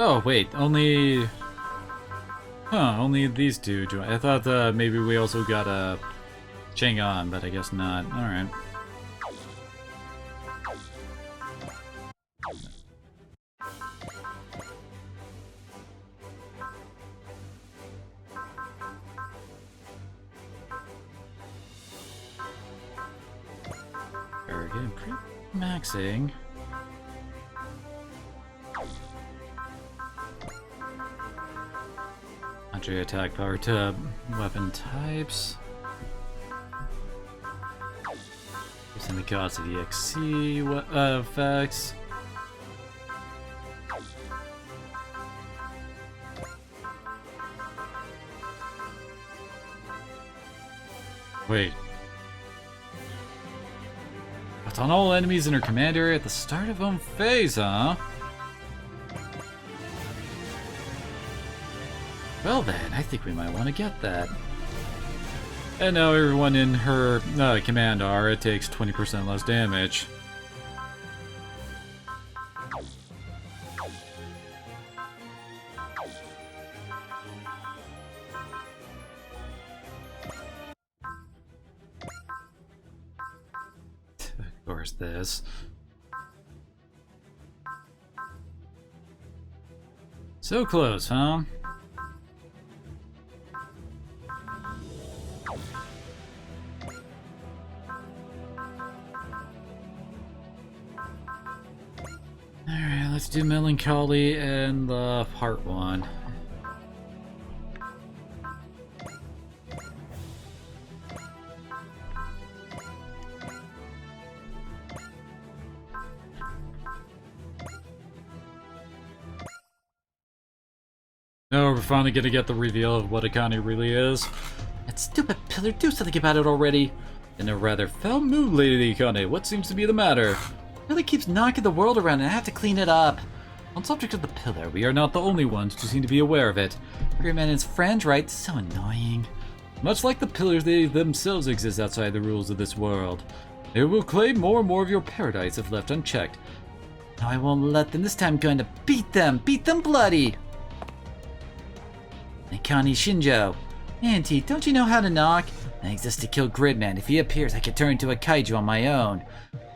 Oh, wait, only... Huh, only these two join. I thought maybe we also got a Chang'an, but I guess not. Alright. We're getting pretty maxing. Entry attack power to weapon types. Using the cost of EXC effects. Wait. But on all enemies in her command area at the start of own phase, huh? Well then, I think we might want to get that. And now everyone in her command area takes 20% less damage. Of course, this. So close, huh? Alright, let's do Melancholy and the Heart one. No, we're finally gonna get the reveal of what Akane really is. That stupid pillar, do something about it already! In a rather foul mood, Lady Akane, what seems to be the matter? Really keeps knocking the world around and I have to clean it up. On subject of the pillar, we are not the only ones who seem to be aware of it. Gridman and his friends, right? So annoying. Much like the pillars, they themselves exist outside the rules of this world. They will claim more and more of your paradise if left unchecked. No, I won't let them. This time I'm going to beat them bloody! Akane Shinjo. Auntie, don't you know how to knock? I exist to kill Gridman. If he appears, I could turn into a kaiju on my own.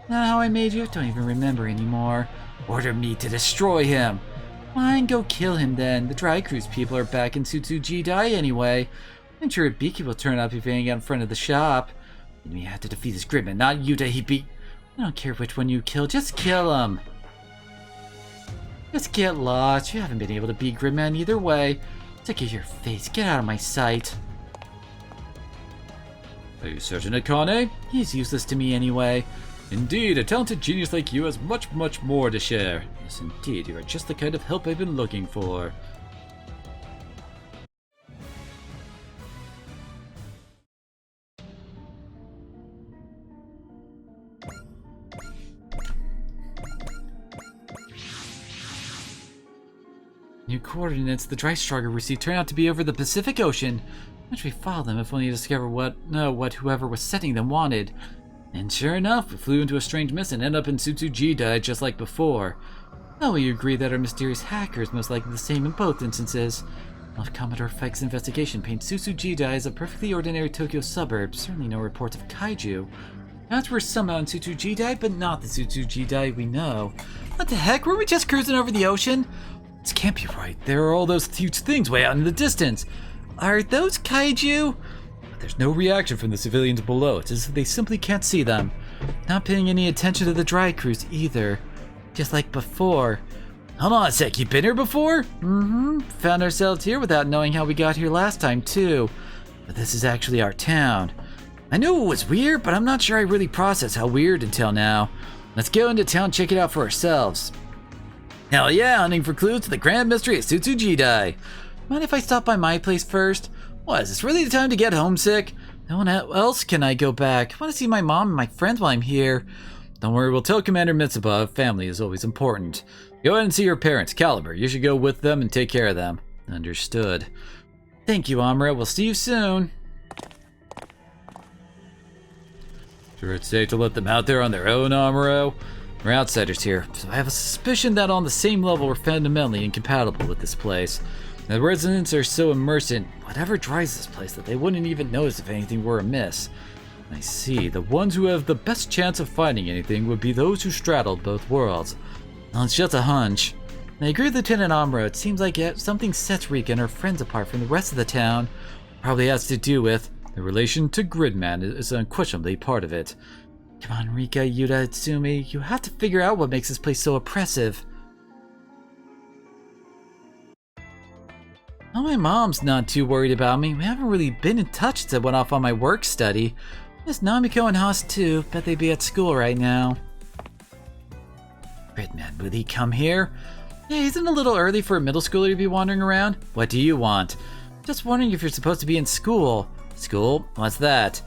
Not how I made you? Don't even remember anymore. Order me to destroy him. Fine, go kill him then. The Dry Cruise people are back in Tsutsuji-dai anyway. I'm sure Ibiki will turn up if you hang out in front of the shop. And we have to defeat this Gridman, not Yuta Hibi. I don't care which one you kill, just kill him. Just get lost. You haven't been able to beat Gridman either way. Look at your face. Get out of my sight. Are you certain, Akane? He's useless to me anyway. Indeed, a talented genius like you has much, much more to share. Yes, indeed, you are just the kind of help I've been looking for. New coordinates the Dry Strider received turn out to be over the Pacific Ocean. Why should we follow them if only to discover what whoever was sending them wanted? And sure enough, we flew into a strange mist and ended up in Tsutsuji-dai just like before. Well, we agree that our mysterious hacker is most likely the same in both instances. While Commodore Fike's investigation paints Tsutsuji-dai as a perfectly ordinary Tokyo suburb, certainly no reports of kaiju. Perhaps we're somehow in Tsutsuji-dai, but not the Tsutsuji-dai we know. What the heck, were we just cruising over the ocean? This can't be right. There are all those huge things way out in the distance. Are those kaiju? But there's no reaction from the civilians below. It's as if they simply can't see them. Not paying any attention to the Dry Cruise either. Just like before. Hold on a sec, you been here before? Mm-hmm. Found ourselves here without knowing how we got here last time too. But this is actually our town. I knew it was weird, but I'm not sure I really processed how weird until now. Let's go into town and check it out for ourselves. Hell yeah, hunting for clues to the grand mystery of Tsutsuji-dai. Mind if I stop by my place first? What, is this really the time to get homesick? No one else can I go back. I want to see my mom and my friends while I'm here. Don't worry, we'll tell Commander Mitsuba. Family is always important. Go ahead and see your parents, Caliber. You should go with them and take care of them. Understood. Thank you, Amuro. We'll see you soon. Sure it's safe to let them out there on their own, Amuro? We're outsiders here, so I have a suspicion that on the same level we're fundamentally incompatible with this place. The residents are so immersed in whatever drives this place that they wouldn't even notice if anything were amiss. I see. The ones who have the best chance of finding anything would be those who straddled both worlds. Well, it's just a hunch. I agree with Lieutenant Amuro. It seems like something sets Rika and her friends apart from the rest of the town. Probably has to do with the relation to Gridman is unquestionably part of it. Come on, Rika, Yuta, Itsumi. You have to figure out what makes this place so oppressive. Well, my mom's not too worried about me. We haven't really been in touch since I went off on my work study. There's Namiko and Haas too. Bet they'd be at school right now. Gridman, will he come here? Yeah, isn't it a little early for a middle schooler to be wandering around? What do you want? Just wondering if you're supposed to be in school. School? What's that?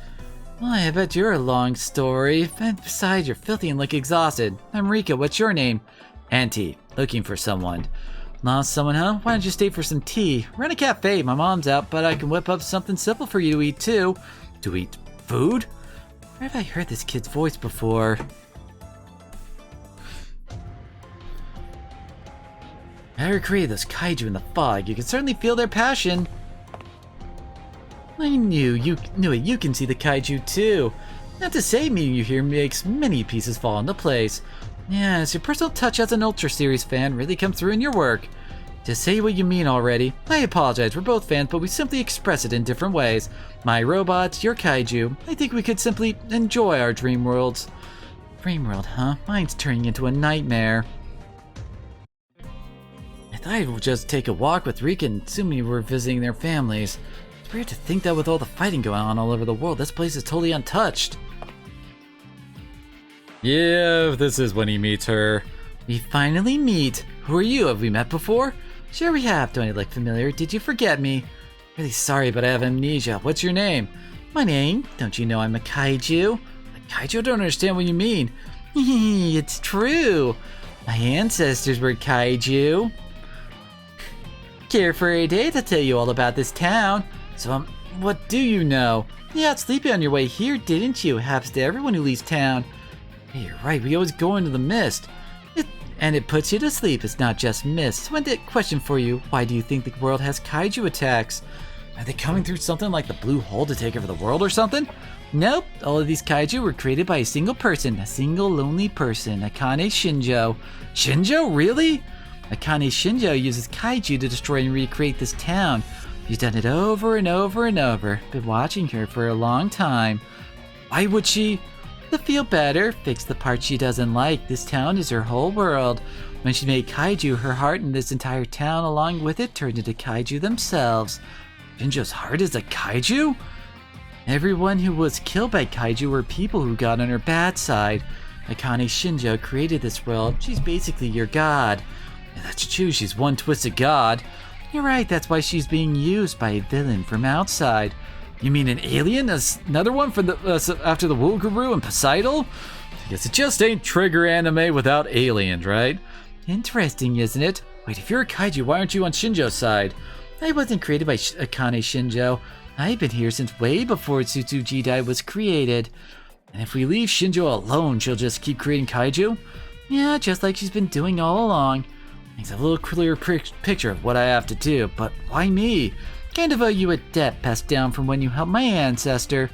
Why, I bet you're a long story. And besides, you're filthy and look exhausted. I'm Rika, what's your name? Auntie, looking for someone. Lost someone, huh? Why don't you stay for some tea? We're in a cafe, my mom's out, but I can whip up something simple for you to eat too. To eat food? Where have I heard this kid's voice before? I recreated those kaiju in the fog. You can certainly feel their passion. I knew it. You can see the kaiju too. Not to say meeting you here makes many pieces fall into place. Yes, your personal touch as an Ultra Series fan really comes through in your work. Just say what you mean already. I apologize, we're both fans, but we simply express it in different ways. My robots, your kaiju. I think we could simply enjoy our dream worlds. Dream world, huh? Mine's turning into a nightmare. I thought I would just take a walk with Rika and assume we were visiting their families. It's weird to think that with all the fighting going on all over the world, this place is totally untouched. Yeah, this is when he meets her. We finally meet. Who are you? Have we met before? Sure we have. Don't I look familiar? Did you forget me? Really sorry, but I have amnesia. What's your name? My name? Don't you know I'm a kaiju? A kaiju? I don't understand what you mean. It's true. My ancestors were kaiju. Care for a day to tell you all about this town. So, what do you know? You got sleepy on your way here, didn't you? Happens to everyone who leaves town. Hey, you're right, we always go into the mist. It puts you to sleep, it's not just mist. So, a question for you. Why do you think the world has kaiju attacks? Are they coming through something like the blue hole to take over the world or something? Nope, all of these kaiju were created by a single person, a single lonely person, Akane Shinjo. Shinjo, really? Akane Shinjo uses kaiju to destroy and recreate this town. She's done it over and over and over. Been watching her for a long time. Why would she? To feel better, fix the parts she doesn't like. This town is her whole world. When she made kaiju, her heart and this entire town along with it turned into kaiju themselves. Shinjo's heart is a kaiju? Everyone who was killed by kaiju were people who got on her bad side. Akane Shinjo created this world. She's basically your god. Yeah, that's true, she's one twisted god. You're right, that's why she's being used by a villain from outside. You mean an alien? Another one from the after the Woogaroo and Poseidon? I guess it just ain't Trigger anime without aliens, right? Interesting, isn't it? Wait, if you're a kaiju, why aren't you on Shinjo's side? I wasn't created by Akane Shinjo. I've been here since way before Tsutsuji was created. And if we leave Shinjo alone, she'll just keep creating kaiju? Yeah, just like she's been doing all along. Makes a little clearer picture of what I have to do, but why me? Kind of owe you a debt passed down from when you helped my ancestor.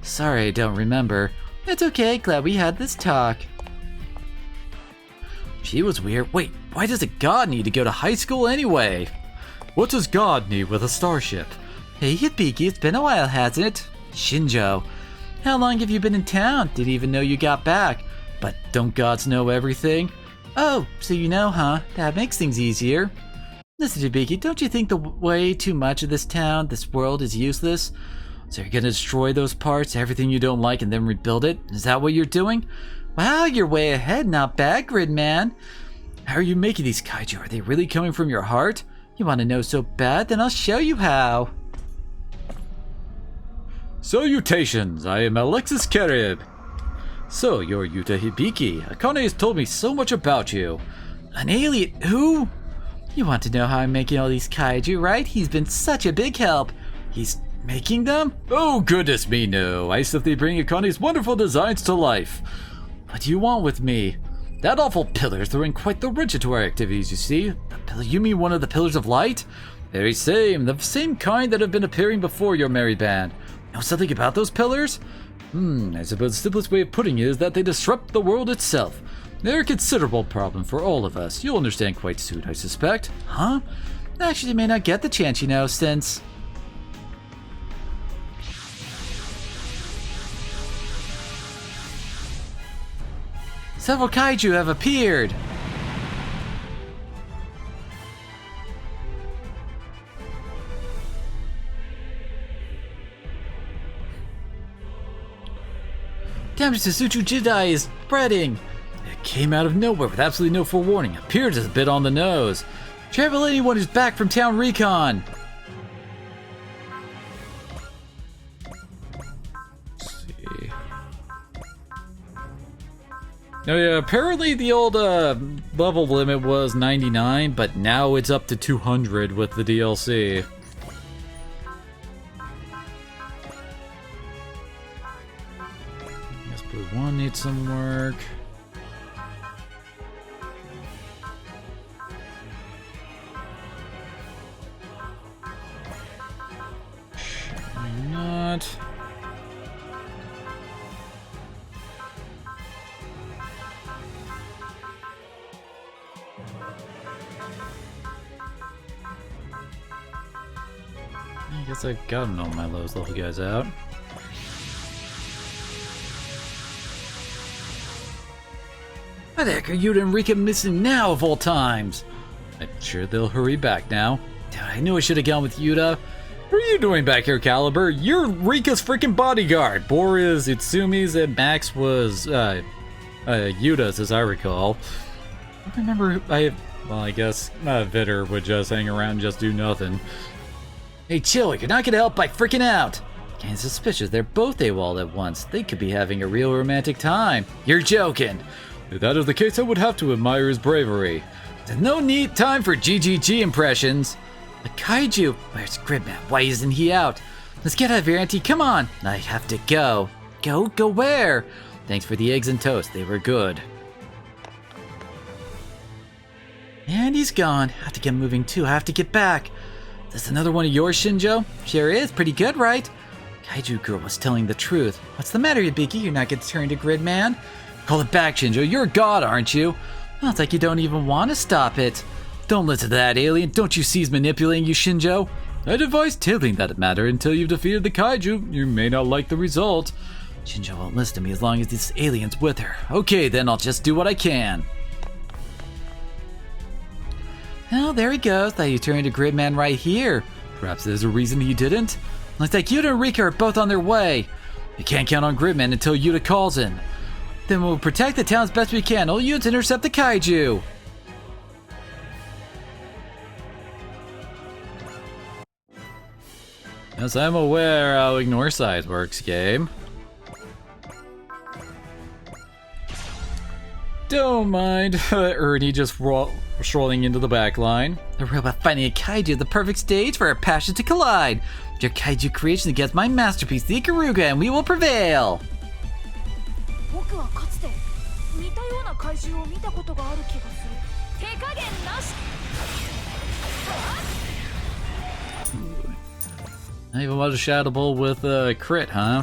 Sorry, I don't remember. It's okay, glad we had this talk. She was weird. Wait, why does a god need to go to high school anyway? What does God need with a starship? Hey, Hibiki, it's been a while, hasn't it? Shinjo, how long have you been in town? Didn't even know you got back. But don't gods know everything? Oh, so you know, huh? That makes things easier. Listen, Hibiki, don't you think the way too much of this town, this world, is useless? So you're gonna destroy those parts, everything you don't like, and then rebuild it? Is that what you're doing? Wow, you're way ahead, not bad, Gridman. How are you making these kaiju? Are they really coming from your heart? You want to know so bad? Then I'll show you how. Salutations, I am Alexis Carib. So, you're Yuta Hibiki. Akane has told me so much about you. An alien? Who? You want to know how I'm making all these kaiju, right? He's been such a big help. He's making them? Oh, goodness me, no. I simply bring Akane's wonderful designs to life. What do you want with me? That awful pillar is throwing quite the wrench into our activities, you see. The pillar? You mean one of the pillars of light? Very same. The same kind that have been appearing before your merry band. Know something about those pillars? I suppose the simplest way of putting it is that they disrupt the world itself. They're a considerable problem for all of us. You'll understand quite soon, I suspect. Huh? Actually, you may not get the chance, you know, since... Several kaiju have appeared! Damage to Tsutsuji is spreading! It came out of nowhere with absolutely no forewarning. Appeared as a bit on the nose. Travel anyone who's back from town recon! Oh yeah, apparently the old level limit was 99, but now it's up to 200 with the DLC. Guess Blue 1 needs some work. Why not? I guess I gotta know my lowest level guys out. Why the heck are Yuta and Rika missing now of all times? I'm sure they'll hurry back now. Dude, I knew I should have gone with Yuta. What are you doing back here, Caliber? You're Rika's freaking bodyguard. Bor is Itsumi's and Max was Yuta's, as I recall. I remember I guess Vitter would just hang around and just do nothing. Hey, chill, you're not gonna help by freaking out. Kinda suspicious they're both AWOL at once. They could be having a real romantic time. You're joking. If that is the case, I would have to admire his bravery. There's no need time for GGG impressions. The kaiju, where's Gridman? Why isn't he out? Let's get out of here, Auntie, come on. I have to go. Go where? Thanks for the eggs and toast, they were good. And he's gone. Have to get moving too, I have to get back. This another one of yours, Shinjo? Sure is, pretty good, right? Kaiju girl was telling the truth. What's the matter, Hibiki? You're not gonna turn to Gridman? Call it back, Shinjo. You're a god, aren't you? Well, it's like you don't even want to stop it. Don't listen to that alien. Don't you see he's manipulating you, Shinjo? I'd advise tabling that matter until you've defeated the kaiju. You may not like the result. Shinjo won't listen to me as long as this alien's with her. Okay, then I'll just do what I can. Well, there he goes. Thought you turned to Gridman right here. Perhaps there's a reason he didn't. Looks like Yuta and Rika are both on their way. You can't count on Gridman until Yuta calls in. Then we'll protect the town as best we can. All units intercept the kaiju. Yes, I'm aware how ignore size works, game. Don't mind Ernie just strolling into the back line. The robot fighting a kaiju is the perfect stage for our passions to collide. Your kaiju creation against my masterpiece, the Ikaruga, and we will prevail. Not even much shoutable with a crit, huh?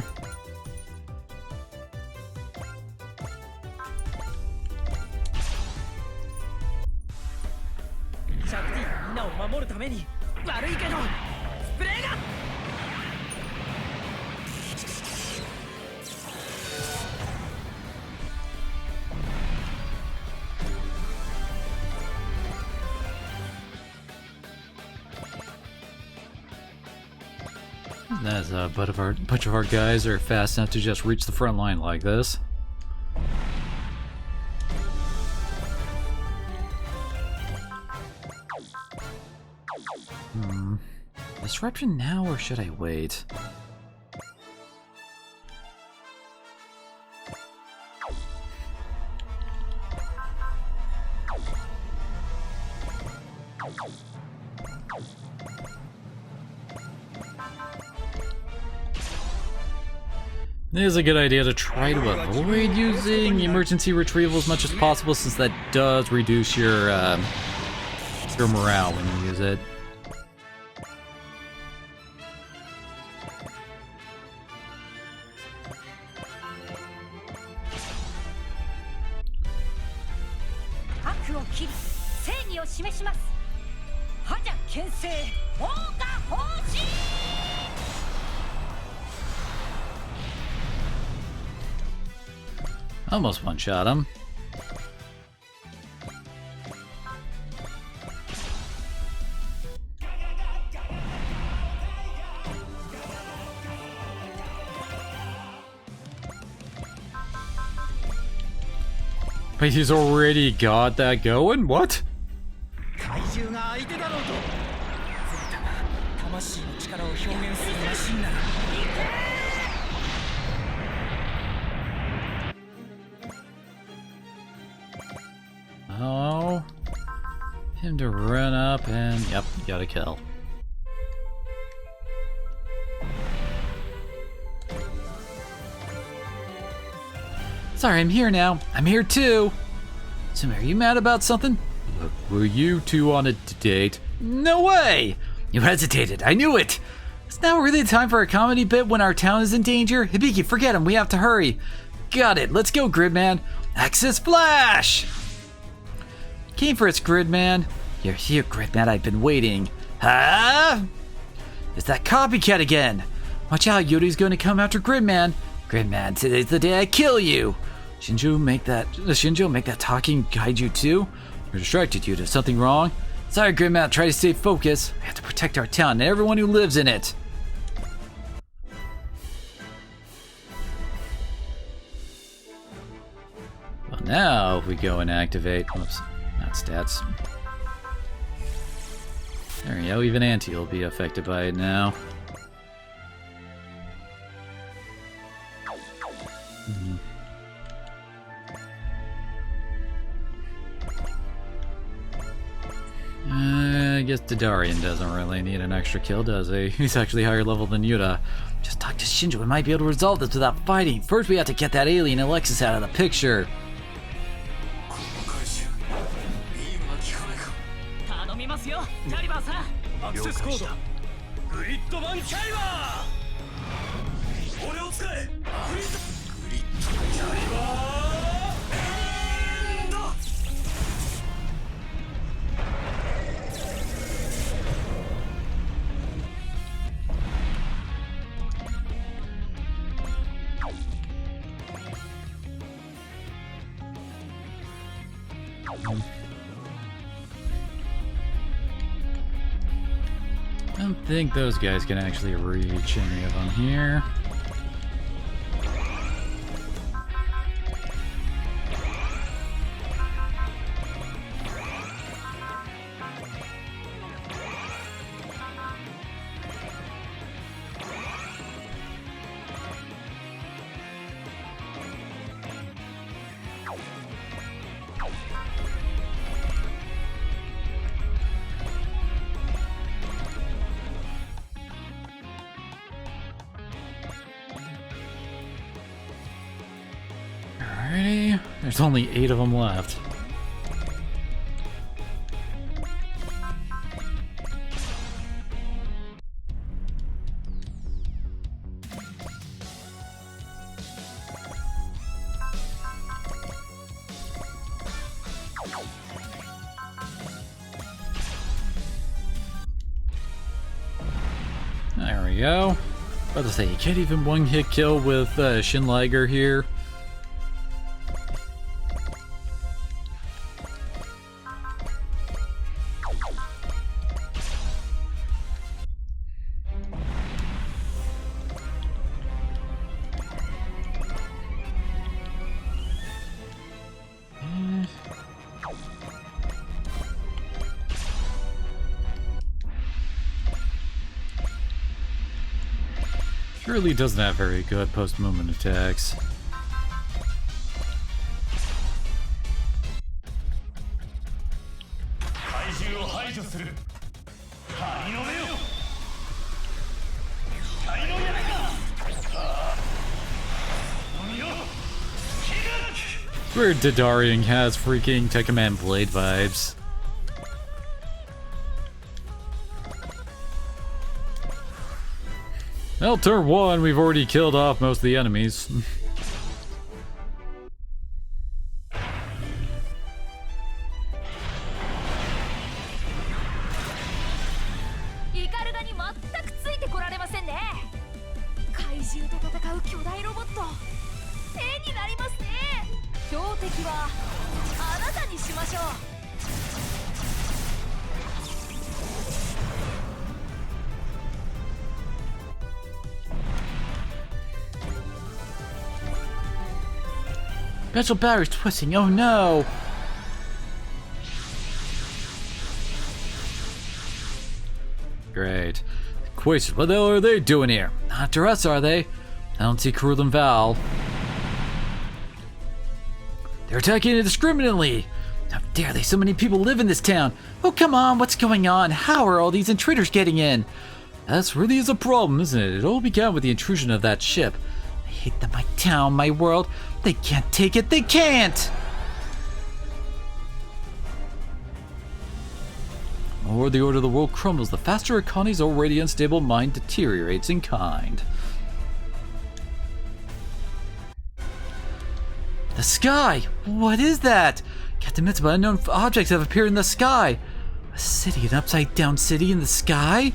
That's a bunch of our guys are fast enough to just reach the front line like this. Disruption now, or should I wait? It is a good idea to try to avoid using emergency retrieval as much as possible, since that does reduce your morale when you use it. Almost one-shot him. But he's already got that going? What? Oh. Him to run up and, yep, got a kill. Sorry, I'm here now. I'm here too. Sumi, are you mad about something? Look, were you two on a date? No way! You hesitated. I knew it. It's now really the time for a comedy bit when our town is in danger. Hibiki, forget him. We have to hurry. Got it. Let's go, Gridman. Access Flash! Came for us, Gridman. You're here, Gridman. I've been waiting. Huh? It's that copycat again. Watch out, Yuri's going to come after Gridman. Gridman, today's the day I kill you. Shinjo make that talking kaiju too? You're distracted, Yuta. Something wrong? Sorry, Gridman. Try to stay focused. We have to protect our town and everyone who lives in it. Well, now if we go and activate. Oops, not stats. There we go. Even Auntie will be affected by it now. I guess Didarian doesn't really need an extra kill, does he? He's actually higher level than Yuta. Just talk to Shinjo. We might be able to resolve this without fighting. First, we have to get that alien Alexis out of the picture. 頼みますよ、キャリバーさん。アクセスコード。グリッドマンキャリバー。俺を使え。グリッドキャリバー。エンド。I don't think those guys can actually reach any of them here. Alrighty, there's only 8 of them left. There we go. About to say, you can't even one-hit kill with Shin Liger here. Surely doesn't have very good post-movement attacks. Where Didarian has freaking Tekkaman Blade vibes. Well, turn 1, we've already killed off most of the enemies. Special battery's twisting, oh no! Great. Question, what the hell are they doing here? Not after us, are they? I don't see Krul and Val. They're attacking indiscriminately! How dare they? So many people live in this town. Oh, come on. What's going on? How are all these intruders getting in? That really is a problem, isn't it? It all began with the intrusion of that ship. I hate them. My town, my world. They can't take it. They can't! The more the order of the world crumbles, the faster Akani's already unstable mind deteriorates in kind. The sky! What is that? Captain Mitsuba, unknown objects have appeared in the sky. A city, an upside-down city in the sky?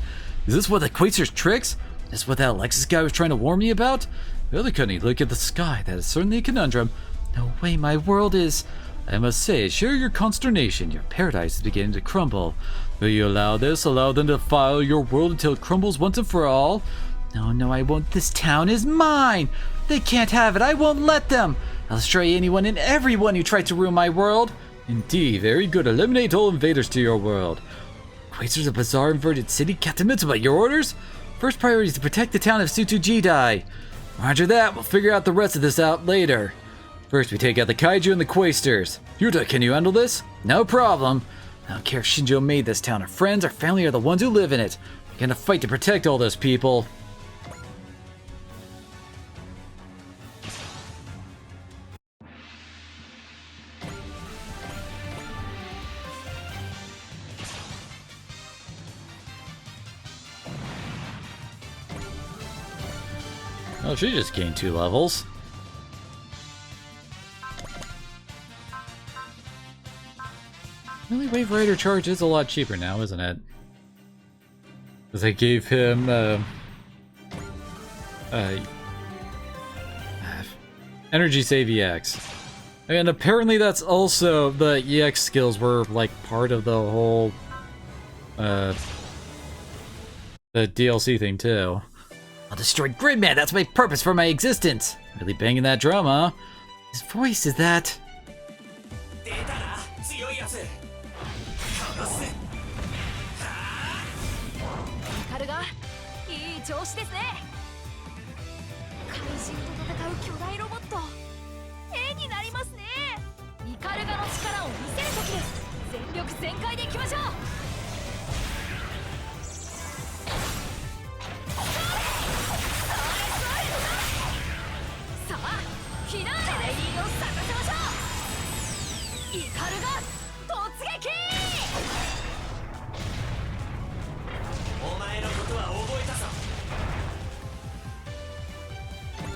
Is this what the Quacer's tricks? Is this what that Alexis guy was trying to warn me about? Really couldn't look at the sky. That is certainly a conundrum. No way, my world is... I must say, share your consternation. Your paradise is beginning to crumble. Will you allow this? Allow them to defile your world until it crumbles once and for all? No, no, I won't. This town is mine. They can't have it. I won't let them. I'll destroy anyone and everyone who tried to ruin my world. Indeed, very good. Eliminate all invaders to your world. Quacer's a bizarre inverted city. Captain Mitsuba, your orders? First priority is to protect the town of Tsutujidai. Roger that. We'll figure out the rest of this out later. First, we take out the kaiju and the Quasters. Yuta, can you handle this? No problem. I don't care if Shinjo made this town. Our friends, our family are the ones who live in it. We're gonna fight to protect all those people. Oh, she just gained 2 levels. Really, Wave Rider charge is a lot cheaper now, isn't it? Because I gave him, Energy Save EX. And apparently that's also, the EX skills were, like, part of the whole, the DLC thing, too. I'll destroy Gridman, that's my purpose for my existence! Really banging that drum, huh? His voice is that... 調子ですね。怪人と戦う巨大ロボット、絵になりますね。イカルガの力を見せる時です。全力全開でいきましょう。さあ、フィナーレでリードを咲かせましょう。イカルガ突撃。お前のことは覚えたぞ。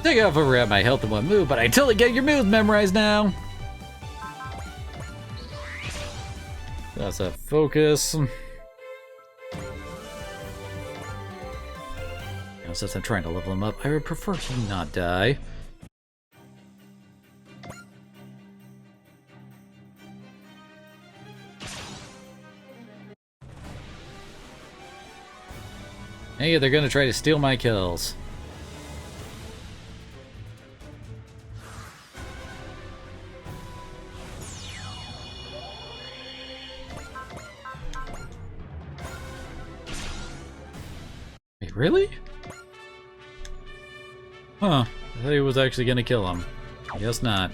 Take off over at my health in one move, but I totally get your moves memorized now. That's a focus. You know, since I'm trying to level him up, I would prefer he not die. Hey, they're gonna try to steal my kills. Wait, really? Huh. I thought he was actually gonna kill him. I guess not.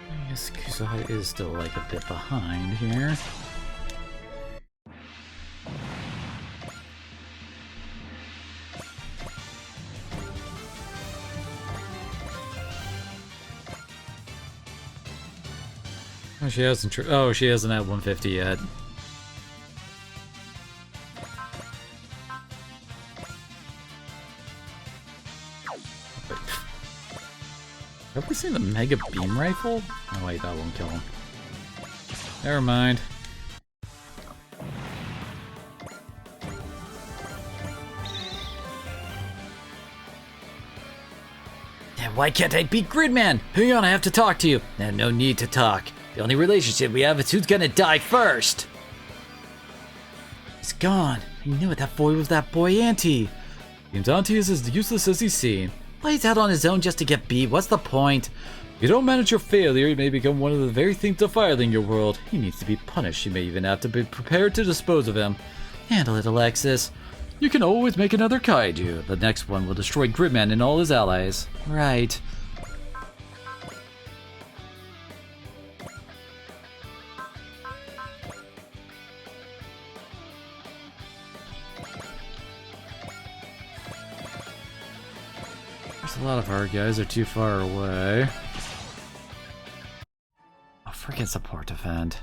I guess Kusaha is still like a bit behind here. Oh, she hasn't. Oh, she hasn't had 150 yet. Have we seen the Mega Beam Rifle? Oh wait, that won't kill him. Never mind. Damn, why can't I beat Gridman? Hang on, I have to talk to you. No need to talk. The only relationship we have is who's gonna die first. He's gone. I knew it. That boy was that boy Auntie. Seems Auntie is as useless as he's seen. Plays out on his own just to get beat. What's the point? If you don't manage your failure, you may become one of the very things defiling your world. He needs to be punished. You may even have to be prepared to dispose of him. Handle it, Alexis. You can always make another kaiju. The next one will destroy Gridman and all his allies. Right. There's a lot of our guys are too far away. Oh, freaking support defend.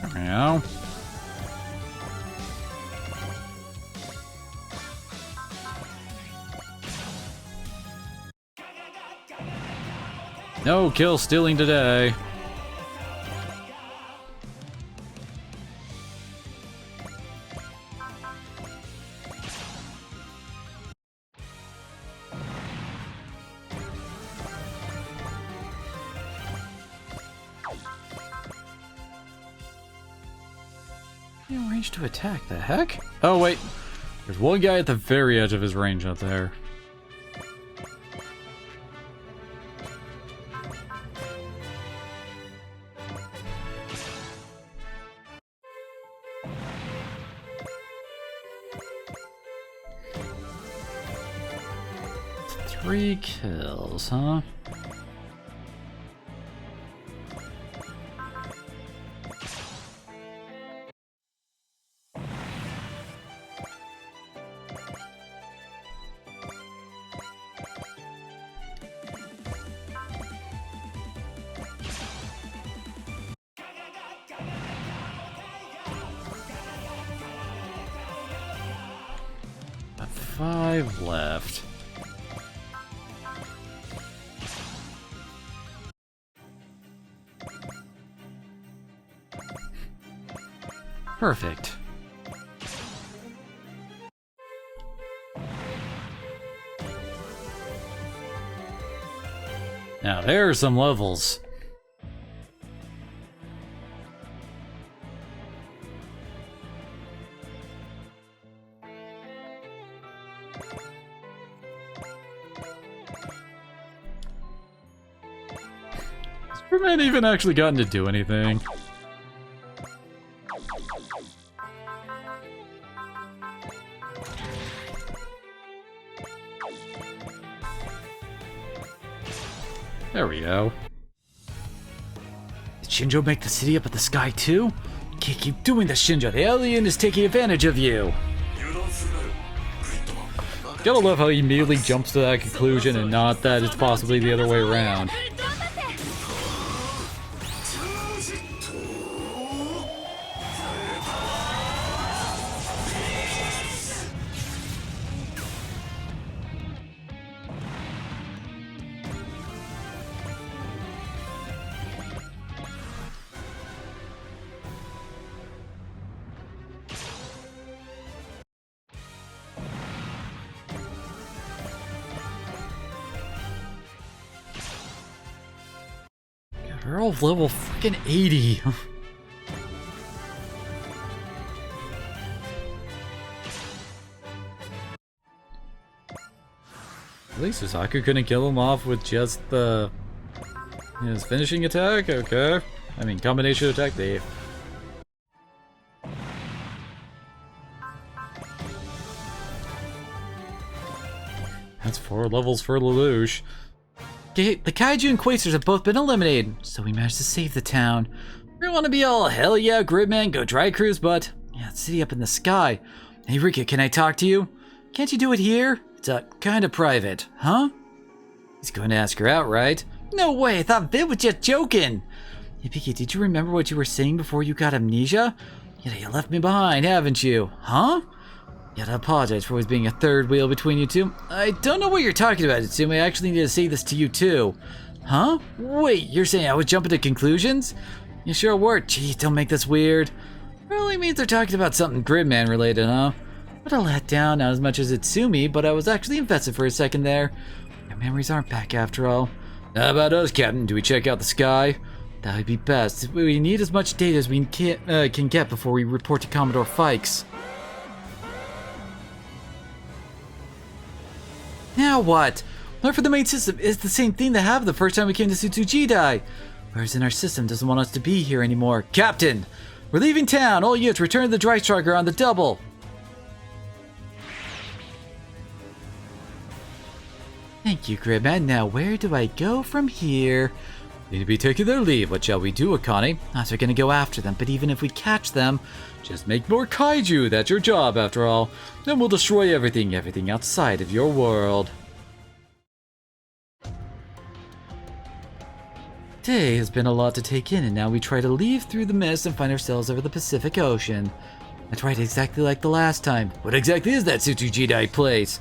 There we go. No kill stealing today. No range to attack, the heck? Oh wait, there's one guy at the very edge of his range up there. Three kills, huh? Got 5 left. Perfect. Now there are some levels. Has Superman even actually gotten to do anything? There we go. Did Shinjo make the city up at the sky too? You can't keep doing this, Shinjo. The alien is taking advantage of you. Gotta love how he immediately jumps to that conclusion and not that it's possibly the other way around. They're all level freaking 80. At least Suzaku couldn't kill him off with just the his finishing attack. Okay, I mean combination attack. They. That's 4 levels for Lelouch. Okay, the Kaiju and Quasars have both been eliminated, so we managed to save the town. We want to be all, hell yeah, Gridman, go dry cruise, but yeah, it's city up in the sky. Hey Rika, can I talk to you? Can't you do it here? It's kind of private, huh? He's going to ask her out, right? No way, I thought Viv was just joking. Hey Piki, did you remember what you were saying before you got amnesia? Yeah, you left me behind, haven't you? Huh? Yeah, I apologize for always being a third wheel between you two. I don't know what you're talking about, Itsumi. I actually need to say this to you too. Huh? Wait, you're saying I was jumping to conclusions? You sure were. Geez, don't make this weird. Really means they're talking about something Gridman related, huh? What a letdown, not as much as Itsumi, but I was actually invested for a second there. Your memories aren't back after all. How about us, Captain? Do we check out the sky? That would be best. We need as much data as we can get before we report to Commodore Fikes. Now what? Learn for the main system is the same thing that happened the first time we came to Tsujidai. Whereas in our system doesn't want us to be here anymore. Captain! We're leaving town! All units return to the Dry Striker on the double! Thank you, Gridman. Now where do I go from here? Need to be taking their leave. What shall we do, Akane? We're gonna go after them, but even if we catch them, just make more kaiju. That's your job, after all. Then we'll destroy everything outside of your world. Day has been a lot to take in, and now we try to leave through the mist and find ourselves over the Pacific Ocean. That's right, exactly like the last time. What exactly is that Tsujidai place?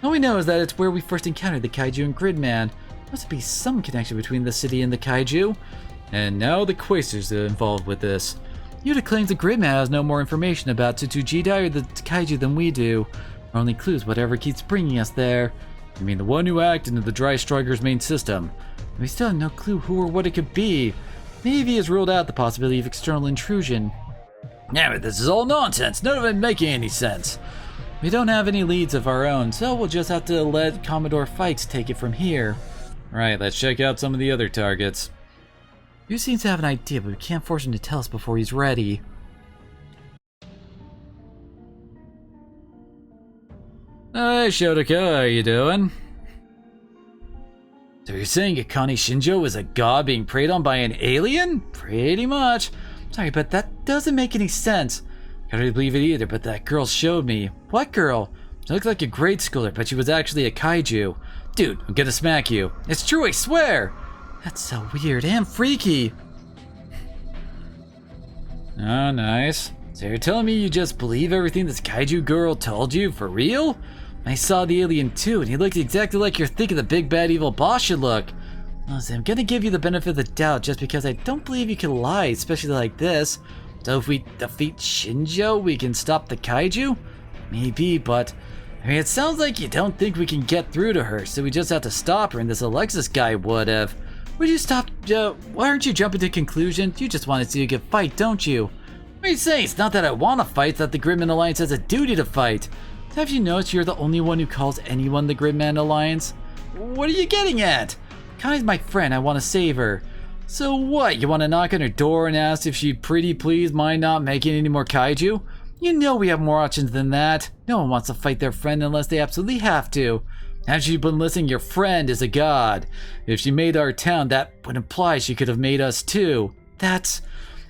All we know is that it's where we first encountered the kaiju and Gridman. Must be some connection between the city and the kaiju. And now the Quasters are involved with this. Yuta claims the Gridman has no more information about Tsujidai or the kaiju than we do. Our only clue is whatever keeps bringing us there. I mean the one who hacked into the Dry Striker's main system. We still have no clue who or what it could be. Maybe he has ruled out the possibility of external intrusion. Yeah, but this is all nonsense. None of it making any sense. We don't have any leads of our own, so we'll just have to let Commodore Fikes take it from here. Alright, let's check out some of the other targets. You seem to have an idea, but we can't force him to tell us before he's ready. Hi, Shotaka, how you doing? So you're saying Akane Shinjo is a god being preyed on by an alien? Pretty much. Sorry, but that doesn't make any sense. I don't believe it either, but that girl showed me. What girl? She looked like a grade schooler, but she was actually a kaiju. Dude, I'm gonna smack you. It's true, I swear! That's so weird and freaky. Oh, nice. So you're telling me you just believe everything this kaiju girl told you, for real? I saw the alien too, and he looked exactly like you're thinking the big bad evil boss should look. Listen, I'm gonna give you the benefit of the doubt just because I don't believe you can lie, especially like this. So if we defeat Shinjo, we can stop the kaiju? Maybe, but I mean, it sounds like you don't think we can get through to her, so we just have to stop her, and this Alexis guy would have. Would you stop? Why aren't you jumping to conclusions? You just want to see a good fight, don't you? What are you saying? It's not that I want to fight, it's that the Gridman Alliance has a duty to fight. Have you noticed you're the only one who calls anyone the Gridman Alliance? What are you getting at? Kai's my friend, I want to save her. So what, you want to knock on her door and ask if she'd pretty please mind not making any more kaiju? You know we have more options than that. No one wants to fight their friend unless they absolutely have to. As you've been listening, your friend is a god. If she made our town, that would imply she could have made us too. That's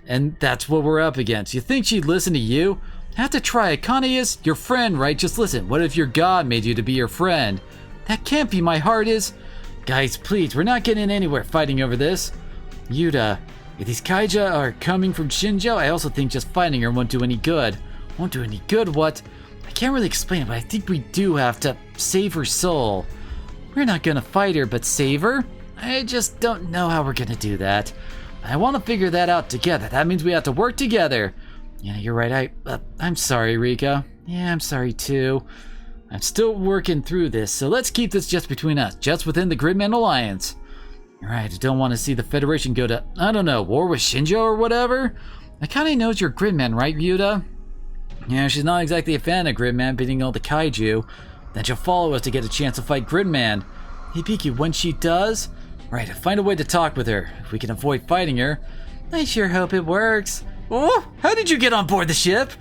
what we're up against. You think she'd listen to you? Have to try it. Akane is your friend, right? Just listen. What if your god made you to be your friend? That can't be. My heart is. Guys, please, we're not getting anywhere fighting over this. Yuta, if these kaiju are coming from Shinjo, I also think just fighting her won't do any good. Won't do any good? What? I can't really explain it, but I think we do have to save her soul. We're not gonna fight her, but save her? I just don't know how we're gonna do that. I want to figure that out together. That means we have to work together. Yeah, you're right. I'm sorry, Rika. Yeah, I'm sorry too. I'm still working through this, so let's keep this just between us, just within the Gridman Alliance. Alright, I don't want to see the Federation go to, I don't know, war with Shinjo or whatever. Akane knows you're Gridman, right, Yuta? Yeah, she's not exactly a fan of Gridman beating all the kaiju. Then she'll follow us to get a chance to fight Gridman. Hey, Piki, when she does, right, find a way to talk with her. If we can avoid fighting her, I sure hope it works. Oh, how did you get on board the ship?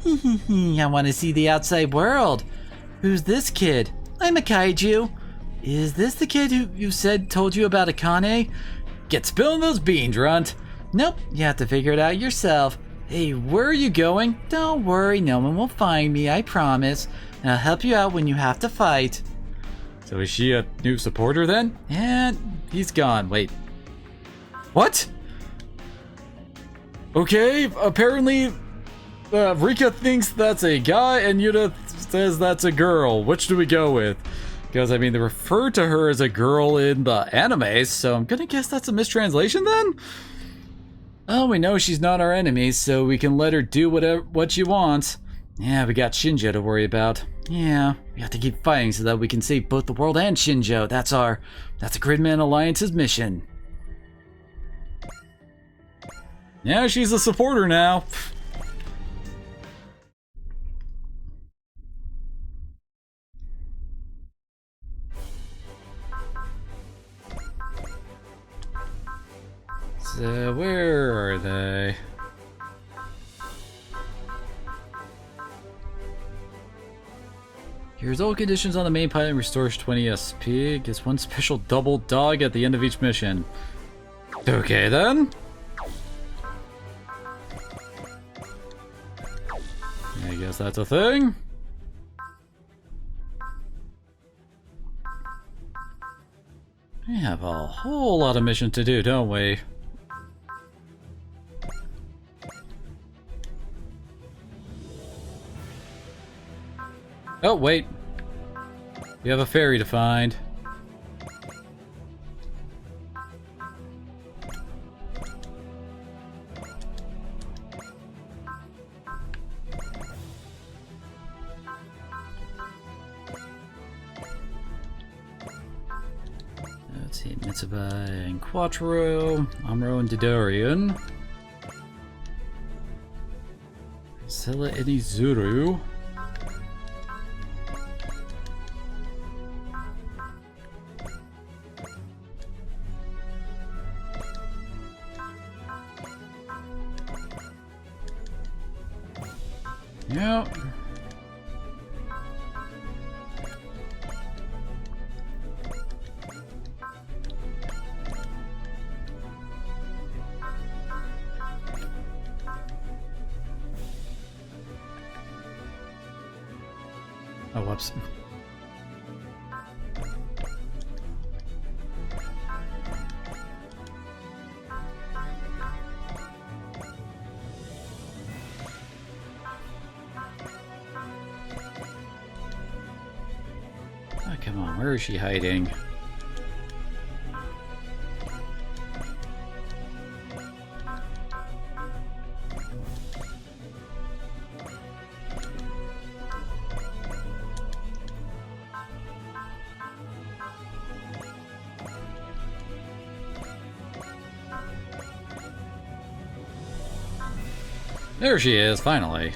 I want to see the outside world. Who's this kid? I'm a kaiju. Is this the kid who you said told you about Akane? Get spilling those beans, Runt. Nope, you have to figure it out yourself. Hey, where are you going? Don't worry, no one will find me, I promise. And I'll help you out when you have to fight. So is she a new supporter then? And he's gone. Wait. What? Okay, apparently Rika thinks that's a guy and Yuta says that's a girl. Which do we go with? Because, I mean, they refer to her as a girl in the anime, so I'm gonna guess that's a mistranslation then? Oh, we know she's not our enemy, so we can let her do what she wants. Yeah, we got Shinjo to worry about. Yeah, we have to keep fighting so that we can save both the world and Shinjo. That's the Gridman Alliance's mission. Yeah, she's a supporter now. So, where are they? Here's all conditions on the main pilot and restores 20 SP. Gets one special double dog at the end of each mission. Okay then. I guess that's a thing. We have a whole lot of missions to do, don't we? Oh, wait. We have a ferry to find. Let's see, Mitsubai and Quattro, Amuro and Didorian. Sela and Izuru. Yep. Oh, whoops. Oh, come on, where is she hiding? There she is, finally.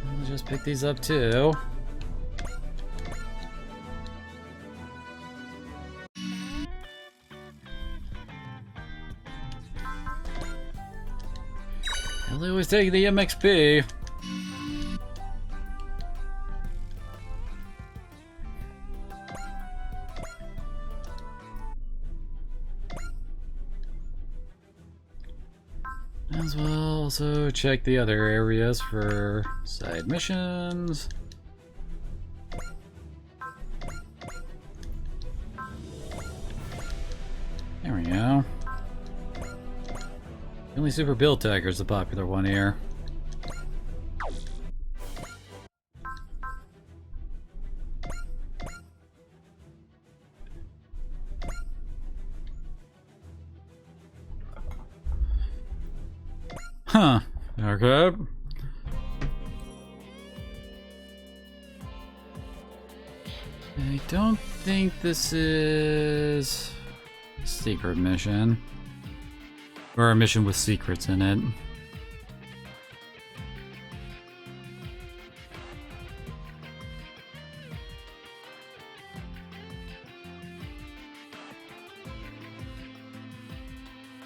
I'll just pick these up too. I'll always take the MXP. As well, also check the other areas for side missions. There we go. Only Super Build Tiger is the popular one here. Huh. Okay. I don't think this is a secret mission. Or a mission with secrets in it.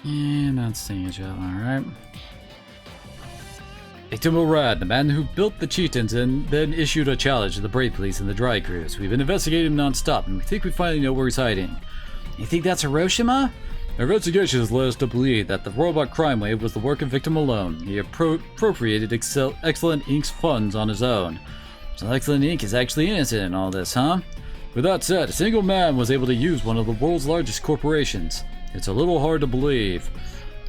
Yeah, not seeing each other, alright. Itumo Rad, the man who built the Chieftains and then issued a challenge to the Brave Police and the Dry Crews. We've been investigating him non-stop, and we think we finally know where he's hiding. You think that's Hiroshima? Our investigation has led us to believe that the robot crime wave was the work of Victim alone. He appropriated Excellent Inc.'s funds on his own. So Excellent Inc. is actually innocent in all this, huh? With that said, a single man was able to use one of the world's largest corporations. It's a little hard to believe.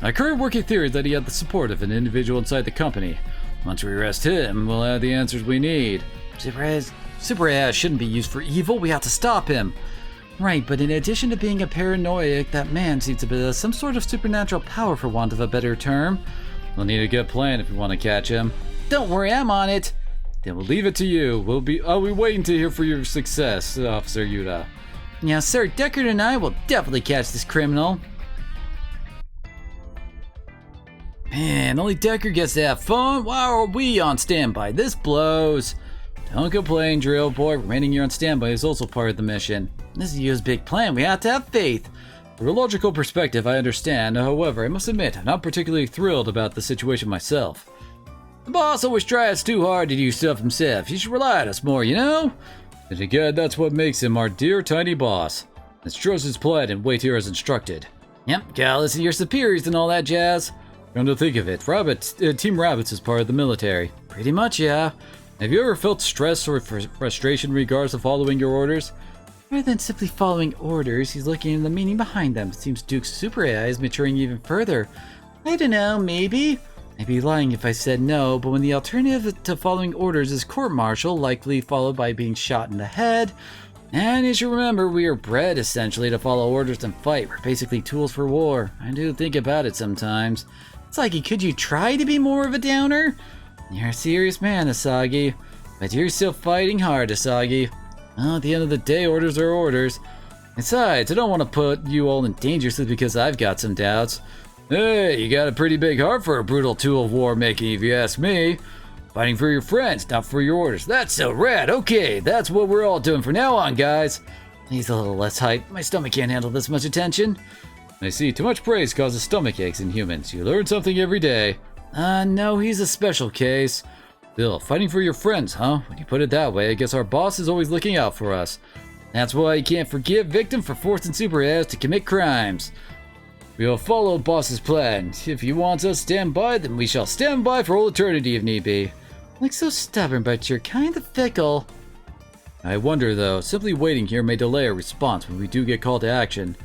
My current working theory is that he had the support of an individual inside the company. Once we arrest him, we'll have the answers we need. Super Ass shouldn't be used for evil. We have to stop him. Right, but in addition to being a paranoiac, that man seems to possess some sort of supernatural power, for want of a better term. We'll need a good plan if we want to catch him. Don't worry, I'm on it. Then we'll leave it to you. I'll be waiting to hear for your success, Officer Yuta. Yeah, Sir Deckard and I will definitely catch this criminal. Man, only Deckard gets to have fun. Why are we on standby? This blows. Don't complain, Drill Boy. Remaining here on standby is also part of the mission. This is Yu's big plan. We have to have faith. From a logical perspective, I understand. However, I must admit, I'm not particularly thrilled about the situation myself. The boss always tries too hard to do stuff himself. He should rely on us more, you know? And again, that's what makes him our dear tiny boss. Let's trust his plan and wait here as instructed. Yep, gotta listen to your superiors and all that jazz. Come to think of it, Team Rabbits is part of the military. Pretty much, yeah. Have you ever felt stress or frustration in regards to following your orders? Rather than simply following orders, he's looking into the meaning behind them. It seems Duke's super AI is maturing even further. I don't know, maybe? I'd be lying if I said no, but when the alternative to following orders is court-martial, likely followed by being shot in the head, and you should remember, we are bred essentially to follow orders and fight. We're basically tools for war. I do think about it sometimes. It's like, could you try to be more of a downer? You're a serious man, Asagi, but you're still fighting hard, Asagi. Well, at the end of the day, orders are orders. Besides, I don't want to put you all in danger simply because I've got some doubts. Hey, you got a pretty big heart for a brutal tool of war making, if you ask me. Fighting for your friends, not for your orders. That's so rad. Okay, that's what we're all doing from now on, guys. He's a little less hype. My stomach can't handle this much attention. I see, too much praise causes stomach aches in humans. You learn something every day. No, he's a special case. Bill, fighting for your friends, huh? When you put it that way, I guess our boss is always looking out for us. That's why you can't forgive victim for forcing super airs to commit crimes. We'll follow boss's plan. If he wants us to stand by, then we shall stand by for all eternity if need be. Like so stubborn, but you're kind of fickle. I wonder though, simply waiting here may delay a response when we do get called to action.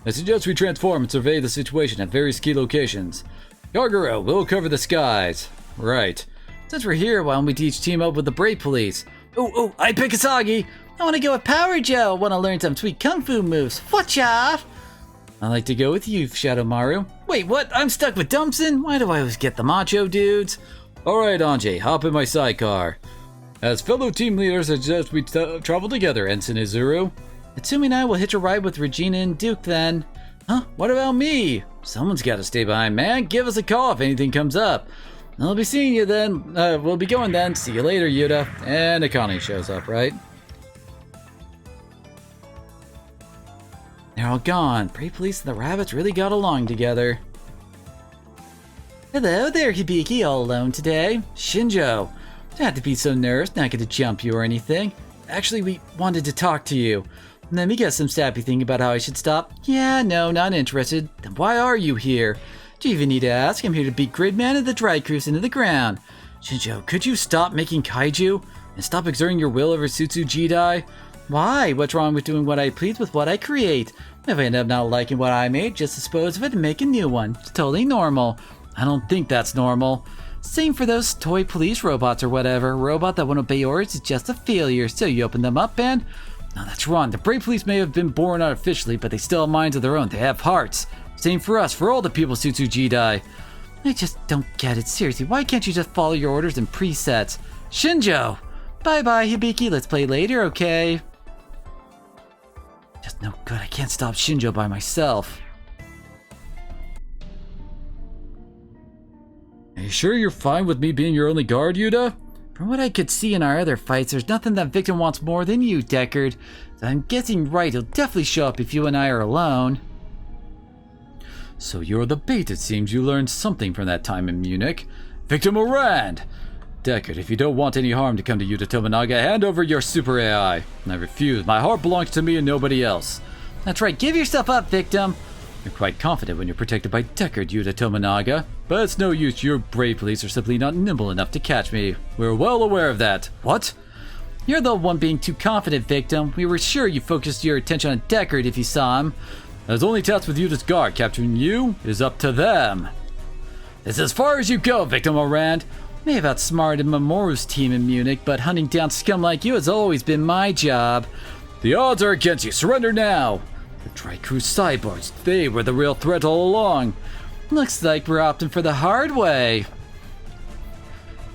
I suggest we transform and survey the situation at various key locations. Gargaro, we'll cover the skies. Right. Since we're here, why don't we each team up with the Brave Police? Oh, I pick Asagi! I want to go with Power Joe! Want to learn some sweet kung fu moves! Whatcha? I like to go with you, Shadow Maru. Wait, what? I'm stuck with Dumpson? Why do I always get the macho dudes? Alright, Anjay, hop in my sidecar. As fellow team leaders, I suggest we travel together, Ensign Izuru. Assuming I will hitch a ride with Regina and Duke then. Huh? What about me? Someone's got to stay behind, man. Give us a call if anything comes up. I'll be seeing you then. We'll be going then. See you later, Yuta. And Akane shows up, right? They're all gone. Brave Police and the rabbits really got along together. Hello there, Hibiki, all alone today. Shinjo. Don't have to be so nervous, not gonna jump you or anything. Actually, we wanted to talk to you. Let me get some sappy thing about how I should stop. Yeah, no, not interested. Then why are you here? Do you even need to ask? I'm here to beat Gridman and the Dry Cruise into the ground. Shinjo, could you stop making kaiju? And stop exerting your will over Sutsu Jidai? Why? What's wrong with doing what I please with what I create? If I end up not liking what I made, just dispose of it and make a new one. It's totally normal. I don't think that's normal. Same for those toy police robots or whatever. A robot that won't obey orders is just a failure, so you open them up and... No, that's wrong. The Brave Police may have been born artificially, but they still have minds of their own. They have hearts. Same for us, for all the people Sutsu Jidai. I just don't get it. Seriously, why can't you just follow your orders and presets? Shinjo! Bye-bye, Hibiki. Let's play later, okay? Just no good. I can't stop Shinjo by myself. Are you sure you're fine with me being your only guard, Yuta? From what I could see in our other fights, there's nothing that Victim wants more than you, Deckard. So I'm guessing right, he'll definitely show up if you and I are alone. So you're the bait, it seems. You learned something from that time in Munich. Victim Orand! Deckard, if you don't want any harm to come to Yuta Tominaga, hand over your super AI. I refuse. My heart belongs to me and nobody else. That's right, give yourself up, Victim. You're quite confident when you're protected by Deckard, Yuta Tominaga. But it's no use, your Brave Police are simply not nimble enough to catch me. We're well aware of that. What? You're the one being too confident, Victim. We were sure you focused your attention on Deckard if you saw him. I was only tasked with Yuta's guard. Capturing you is up to them. It's as far as you go, Victim Orand. May have outsmarted Mamoru's team in Munich, but hunting down scum like you has always been my job. The odds are against you. Surrender now. The Dry Cruise cyborgs, they were the real threat all along. Looks like we're opting for the hard way.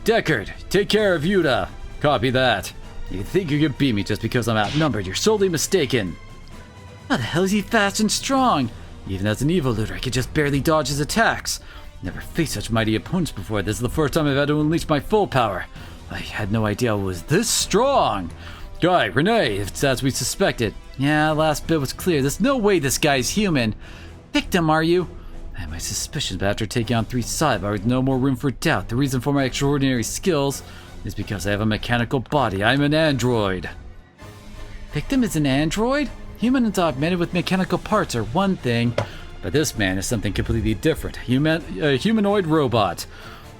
Deckard, take care of Yuta. Copy that. You think you can beat me just because I'm outnumbered? You're sorely mistaken. How the hell is he fast and strong? Even as an evoluter, I could just barely dodge his attacks. Never faced such mighty opponents before. This is the first time I've had to unleash my full power. I had no idea I was this strong. Guy, Renee, if it's as we suspected. Yeah, last bit was clear. There's no way this guy's human. Victim, are you? I had my suspicions, but after taking on 3 cyborgs, no more room for doubt. The reason for my extraordinary skills is because I have a mechanical body. I'm an android. Victim is an android? Humans augmented with mechanical parts are one thing, but this man is something completely different. A humanoid robot.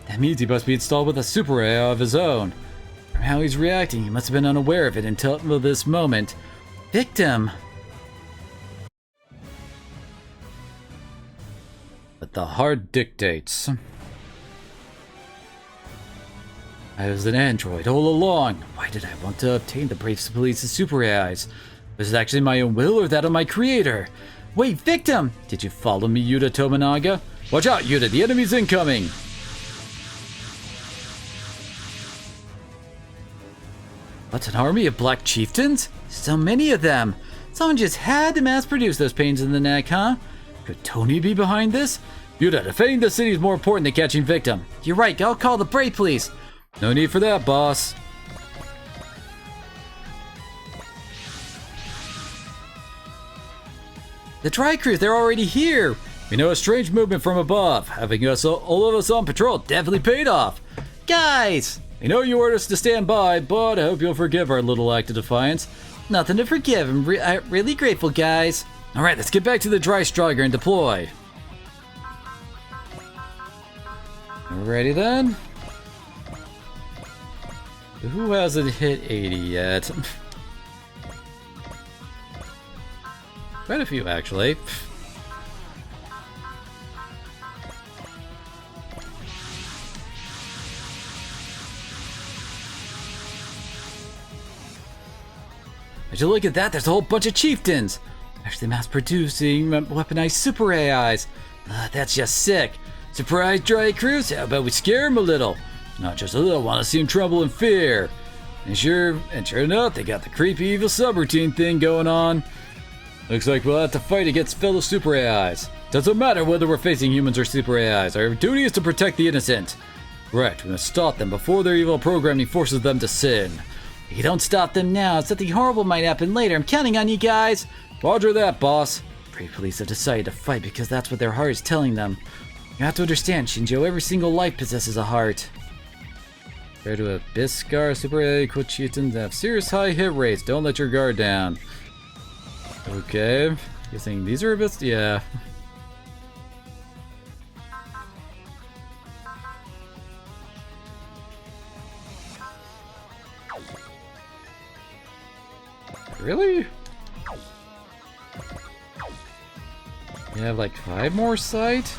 That means he must be installed with a super AI of his own. From how he's reacting, he must have been unaware of it until this moment. Victim! But the heart dictates. I was an android all along. Why did I want to obtain the Brave Police's super AIs? Was it actually my own will or that of my creator? Wait, Victim! Did you follow me, Yuta Tominaga? Watch out, Yuta, the enemy's incoming! What's an army of black chieftains? So many of them! Someone just had to mass-produce those pains in the neck, huh? Could Tony be behind this? Yuta, defending the city is more important than catching Victim. You're right, I'll call the Brave Police. No need for that, boss. The Dry Crew, they're already here. We know a strange movement from above. Having all of us on patrol definitely paid off. Guys! I know you ordered us to stand by, but I hope you'll forgive our little act of defiance. Nothing to forgive. I'm really grateful, guys. Alright, let's get back to the Dry Striker and deploy. Alrighty then. Who hasn't hit 80 yet? Quite a few, actually. Would you look at that? There's a whole bunch of chieftains! Actually mass-producing weaponized super AIs. That's just sick. Surprise, Dry Crews? How about we scare them a little? Not just a little, want to see them tremble in fear. And sure enough, they got the creepy evil subroutine thing going on. Looks like we'll have to fight against fellow super AIs. Doesn't matter whether we're facing humans or super AIs. Our duty is to protect the innocent. Correct, we must stop them before their evil programming forces them to sin. If you don't stop them now, something horrible might happen later. I'm counting on you guys. Roger that, boss. Brave Police have decided to fight because that's what their heart is telling them. You have to understand, Shinjo, every single life possesses a heart. Compared to a Biscar, super AI chieftains have serious high hit rates. Don't let your guard down. Okay. Guessing these are a bit... yeah. Really? You have like 5 more sight?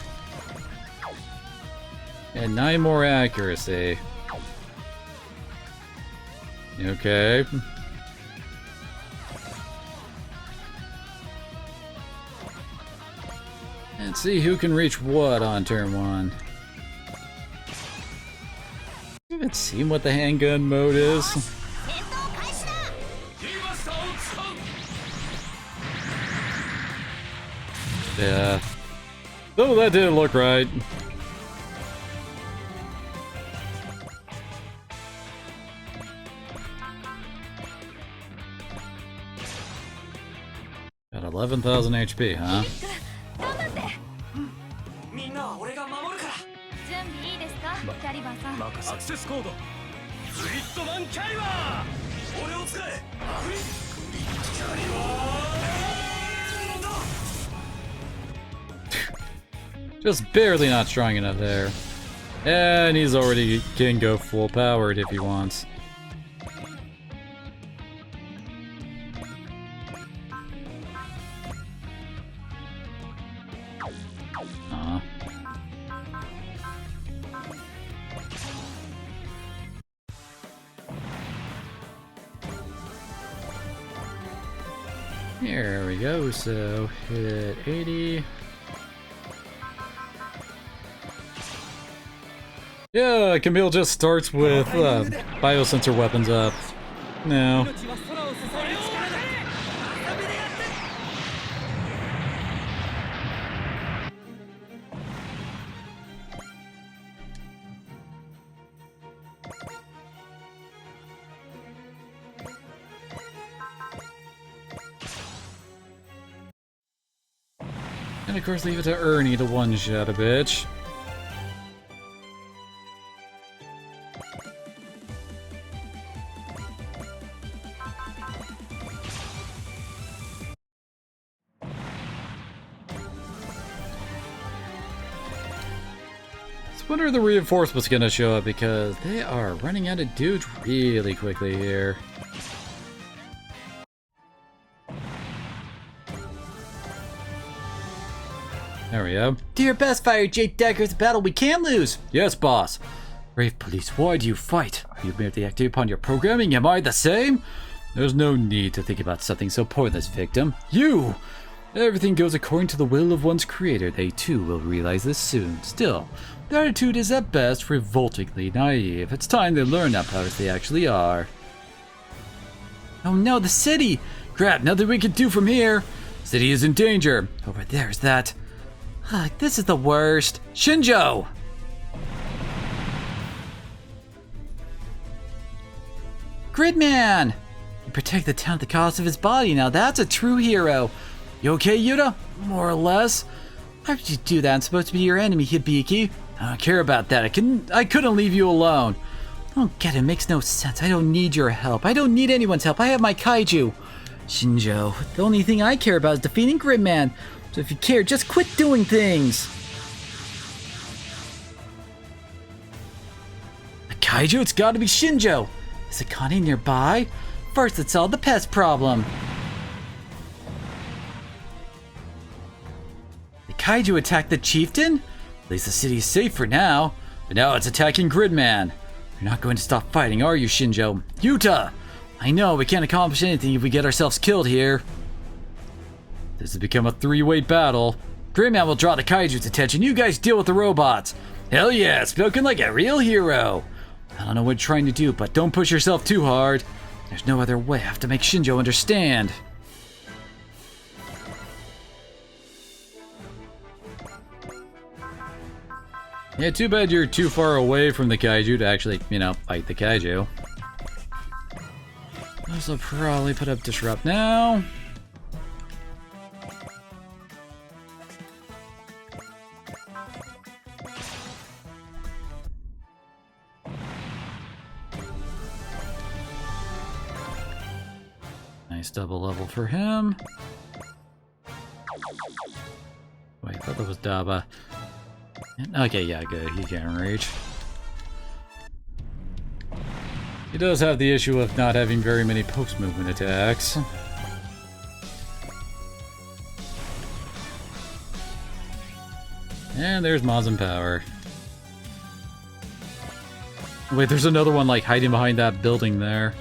And 9 more accuracy. Okay. And see who can reach what on turn 1. You haven't seen what the handgun mode is? Yeah. Oh, that didn't look right. Got 11,000 HP, huh? みんなは俺が守るから。準備いいですか、キャリバーさん。アクセスコードフリットマンキャリバー。俺を使え。フリッキャリバー。 Just barely not strong enough there. And he's already can go full powered if he wants. Here we go, so hit 80. Yeah, Camille just starts with biosensor weapons up. No. And of course leave it to Ernie to one-shot a bitch. When are the reinforcements gonna show up? Because they are running out of dudes really quickly here. There we go. Do your best, Fire Jake Decker. It's a battle we can't lose. Yes, boss. Brave police, why do you fight? Are you merely acting upon your programming? Am I the same? There's no need to think about something so pointless, victim. You! Everything goes according to the will of one's creator. They too will realize this soon. Still, their attitude is at best revoltingly naive. It's time they learn how powerless they actually are. Oh no, the city! Crap, nothing we can do from here. City is in danger. Over there's that. This is the worst. Shinjo! Gridman! You protect the town at the cost of his body. Now that's a true hero. You okay, Yuta? More or less. How could you do that? I'm supposed to be your enemy, Hibiki. I don't care about that. I couldn't leave you alone. I don't get it. It makes no sense. I don't need your help. I don't need anyone's help. I have my kaiju. Shinjo, the only thing I care about is defeating Gridman. So if you care, just quit doing things. A kaiju? It's gotta be Shinjo. Is Akane nearby? First, let's solve the pest problem. The kaiju attacked the chieftain? At least the city is safe for now. But now it's attacking Gridman. You're not going to stop fighting, are you, Shinjo? Yuta! I know, we can't accomplish anything if we get ourselves killed here. This has become a three-way battle. Gridman will draw the kaiju's attention. You guys deal with the robots. Hell yeah, spoken like a real hero. I don't know what you're trying to do, but don't push yourself too hard. There's no other way. I have to make Shinjo understand. Yeah, too bad you're too far away from the kaiju to actually, fight the kaiju. This will probably put up Disrupt now. Nice double level for him. Wait, I thought that was Daba. Okay, yeah, good. He can reach. He does have the issue of not having very many post-movement attacks. And there's Mazin Power. Wait, there's another one like hiding behind that building there.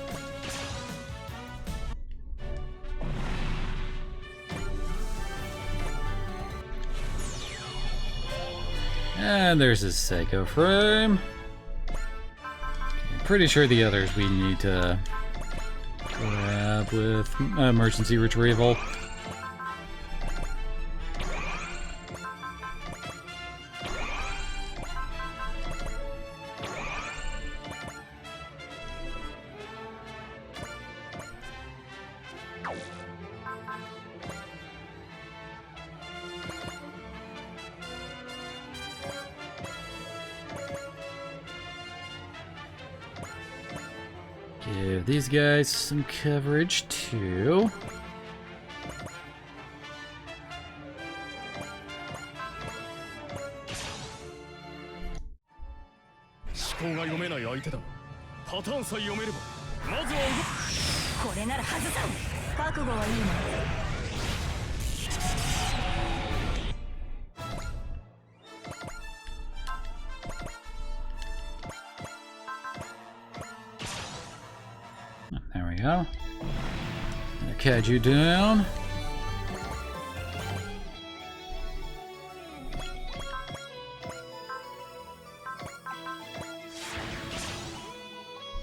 And there's his Seiko frame. I'm pretty sure the others we need to grab with emergency retrieval. Give these guys some coverage too. There we go. Another kaiju down.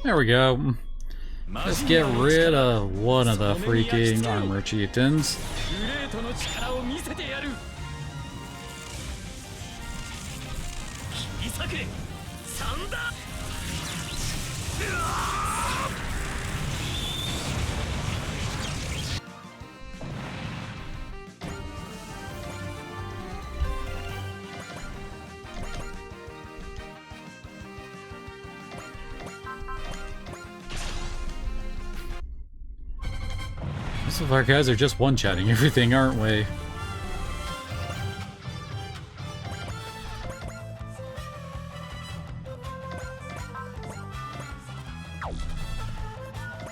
There we go. Let's get rid of one of the freaking armor chieftains. Most of our guys are just one-shotting everything, aren't we?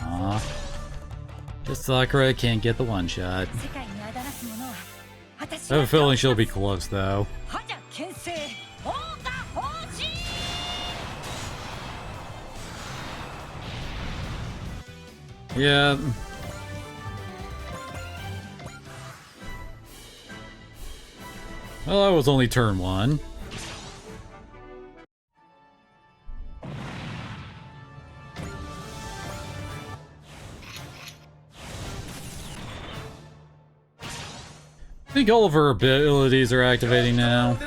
Aw. Just Sakura can't get the one-shot. 世界にあだなす者は私 I は have a feeling she'll be close, though. 覇者牽制王座放置 Yeah. Well, that was only turn 1. I think all of her abilities are activating now. 見て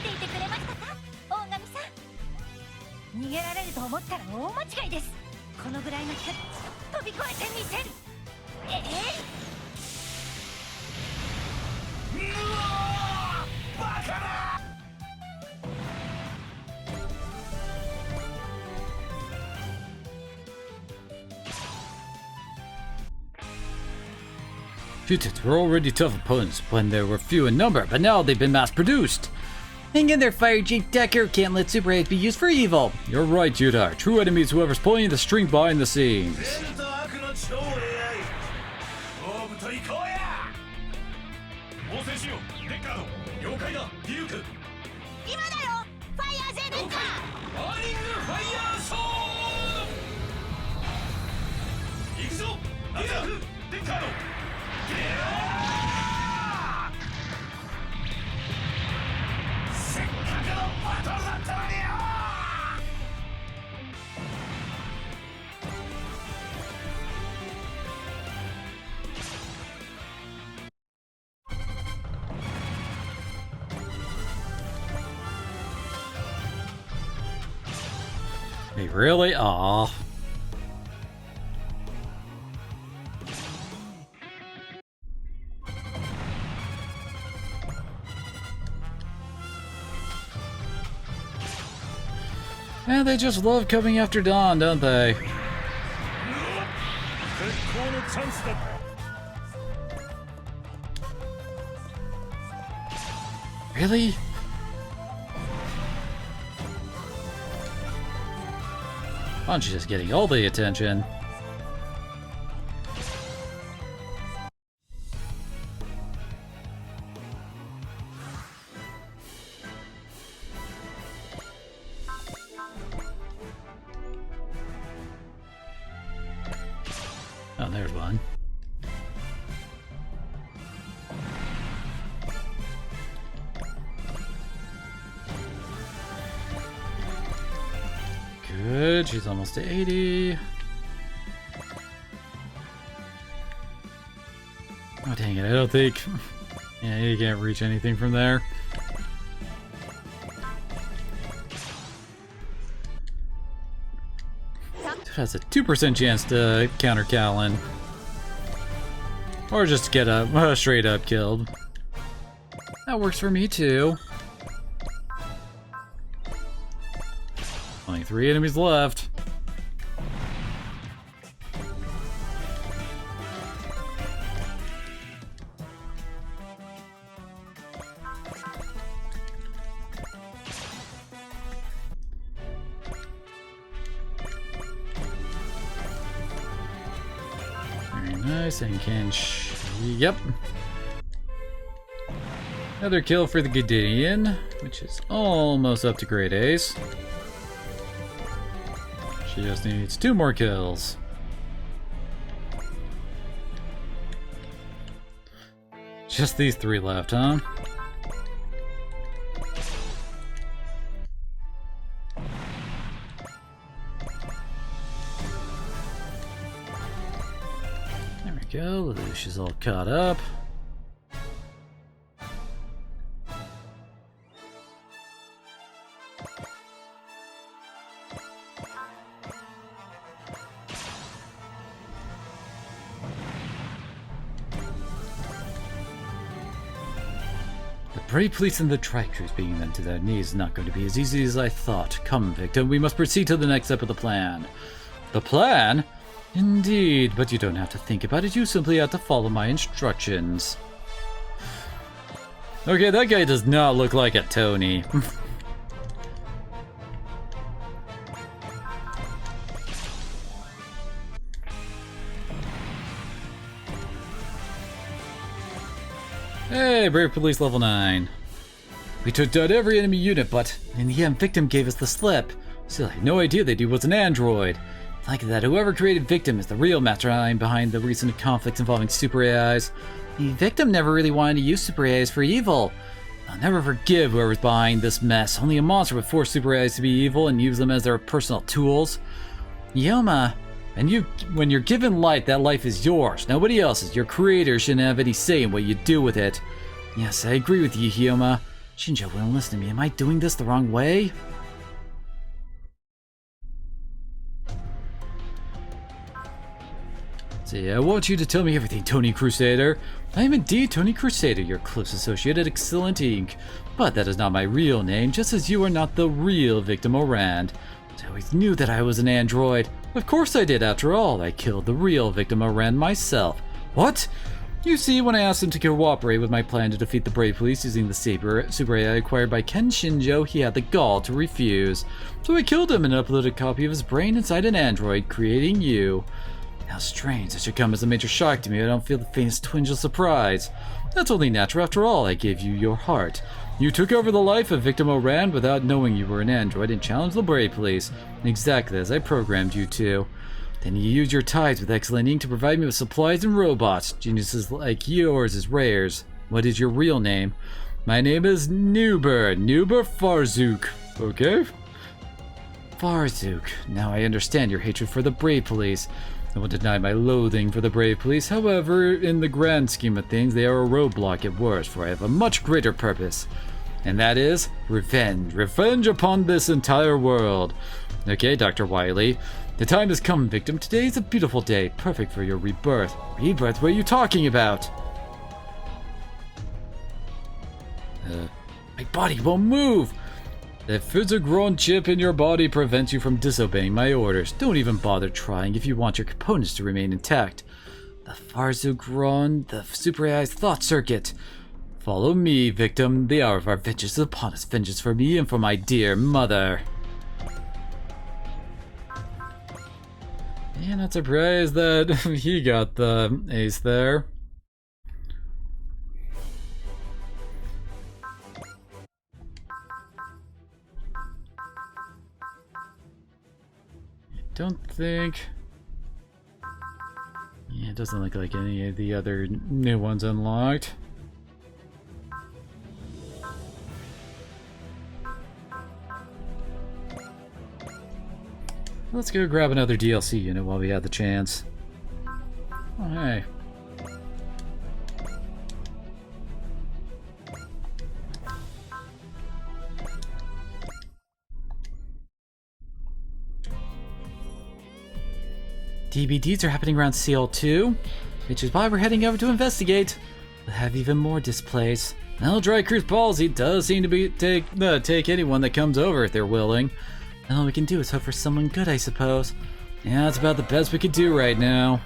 いてくれましたか大神さん逃げられると思ったら大間違いです。このぐらいの距離飛び越えてみせる。Mutants were already tough opponents when they were few in number, but now they've been mass-produced. Hang in there, Fire Chief Decker. Can't let Super Age be used for evil. You're right, Judar. True enemy is whoever's pulling the string behind the scenes. 今だよファイヤーゼーデンカHey, really? Aw. Yeah, they just love coming after Dawn, don't they? Really? Bunch just getting all the attention. Oh, there's one. Good, she's almost to 80. Oh, dang it, I don't think... Yeah, you can't reach anything from there. Dude has a 2% chance to counter Callan. Or just get straight up killed. That works for me too. Only 3 enemies left. Very nice, and yep. Another kill for the Gideon, which is almost up to grade Ace. She just needs 2 more kills. Just these 3 left, huh? There we go, Lelouch all caught up. Brave police and the Tri-Crews being them to their knees is not going to be as easy as I thought. Come, victim, we must proceed to the next step of the plan. The plan? Indeed, but you don't have to think about it. You simply have to follow my instructions. Okay, that guy does not look like a Tony. Hey, Brave Police level 9. We took down every enemy unit, but in the end, Victim gave us the slip. Still, I had no idea that he was an android. Like that, whoever created Victim is the real mastermind behind the recent conflicts involving super AIs. The Victim never really wanted to use super AIs for evil. I'll never forgive whoever's behind this mess. Only a monster would force super AIs to be evil and use them as their personal tools. Yoma, when you're given life, that life is yours, nobody else's. Your creator shouldn't have any say in what you do with it. Yes, I agree with you, Hyoma. Shinjo wouldn't listen to me. Am I doing this the wrong way? See, I want you to tell me everything, Tony Crusader. I am indeed Tony Crusader, your close associate at Excellent Inc. But that is not my real name, just as you are not the real Victim Orand. I always knew that I was an android. Of course I did, after all. I killed the real Victim Orand myself. What? You see, when I asked him to cooperate with my plan to defeat the Brave Police using the Super AI acquired by Ken Shinjo, he had the gall to refuse. So I killed him and uploaded a copy of his brain inside an android, creating you. How strange, this should come as a major shock to me. I don't feel the faintest twinge of surprise. That's only natural, after all. I gave you your heart. You took over the life of Victim Orand without knowing you were an android and challenged the Brave Police, exactly as I programmed you to. Then you used your ties with Excellent Inc. to provide me with supplies and robots. Geniuses like yours is rares. What is your real name? My name is Nuber Farzuk. Okay? Farzuk. Now I understand your hatred for the Brave Police. I won't deny my loathing for the Brave Police. However, in the grand scheme of things, they are a roadblock at worst, for I have a much greater purpose. And that is revenge. Revenge upon this entire world. Okay, Dr. Wily. The time has come, Victim. Today is a beautiful day, perfect for your rebirth. Rebirth? What are you talking about? My body won't move! The Fuzagron chip in your body prevents you from disobeying my orders. Don't even bother trying if you want your components to remain intact. The Farzugron, the Super AI's thought circuit. Follow me, Victim. The hour of our vengeance is upon us. Vengeance for me and for my dear mother. Yeah, not surprised that he got the ace there. Don't think... Yeah, it doesn't look like any of the other new ones unlocked. Let's go grab another DLC unit while we have the chance. Oh, hey. DBDs are happening around CL2, which is why we're heading over to investigate. We'll have even more displays. Well, Dry Cruise Palsy does seem to be take anyone that comes over if they're willing. And all we can do is hope for someone good, I suppose. Yeah, that's about the best we could do right now.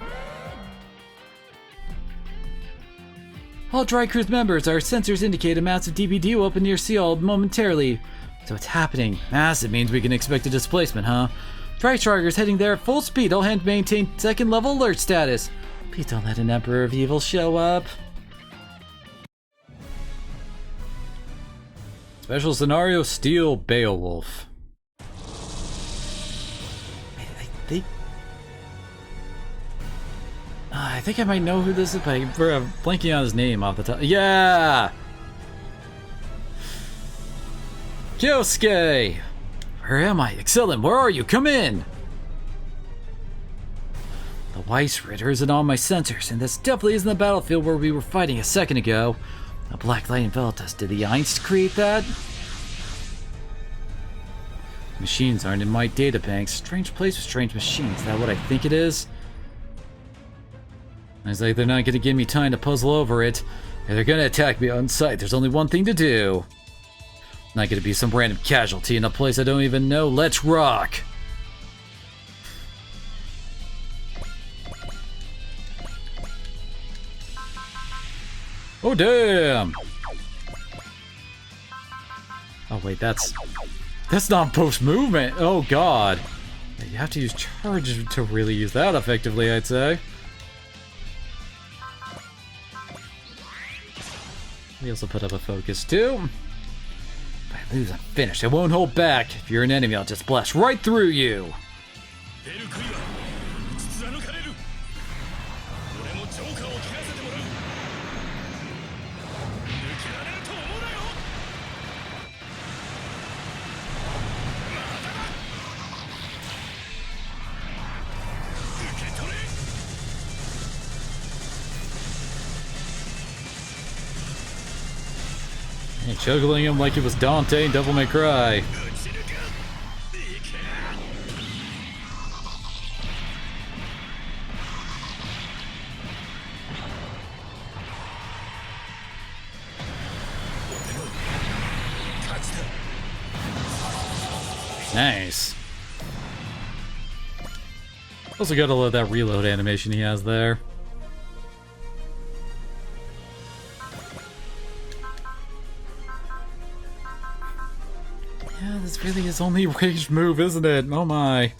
All Dry Cruise members, our sensors indicate a massive DBD will open near CL momentarily. So it's happening. Massive means we can expect a displacement, huh? Dry Striker's heading there at full speed. All hands maintain second level alert status. Please don't let an Emperor of Evil show up. Special scenario, Steel Beowulf. I think I might know who this is, but I'm blanking on his name off the top. Yeah! Kyosuke! Where am I? Excellent, where are you? Come in! The Weiss Ritter isn't on my sensors, and this definitely isn't the battlefield where we were fighting a second ago. A black light enveloped us. Did the Einst create that? Machines aren't in my data banks. Strange place with strange machines. Is that what I think it is? It's like they're not going to give me time to puzzle over it. If they're gonna attack me on sight, there's only one thing to do. Not gonna be some random casualty in a place I don't even know. Let's rock! Oh, damn! Oh, wait, that's not post-movement! Oh, God! You have to use charge to really use that effectively, I'd say. We also put up a focus, too. If I lose, I'm finished. I won't hold back. If you're an enemy, I'll just blast right through you! And juggling him like it was Dante and Devil May Cry. Nice. Also gotta love that reload animation he has there. Yeah, this really is only ranged move, isn't it? Oh my.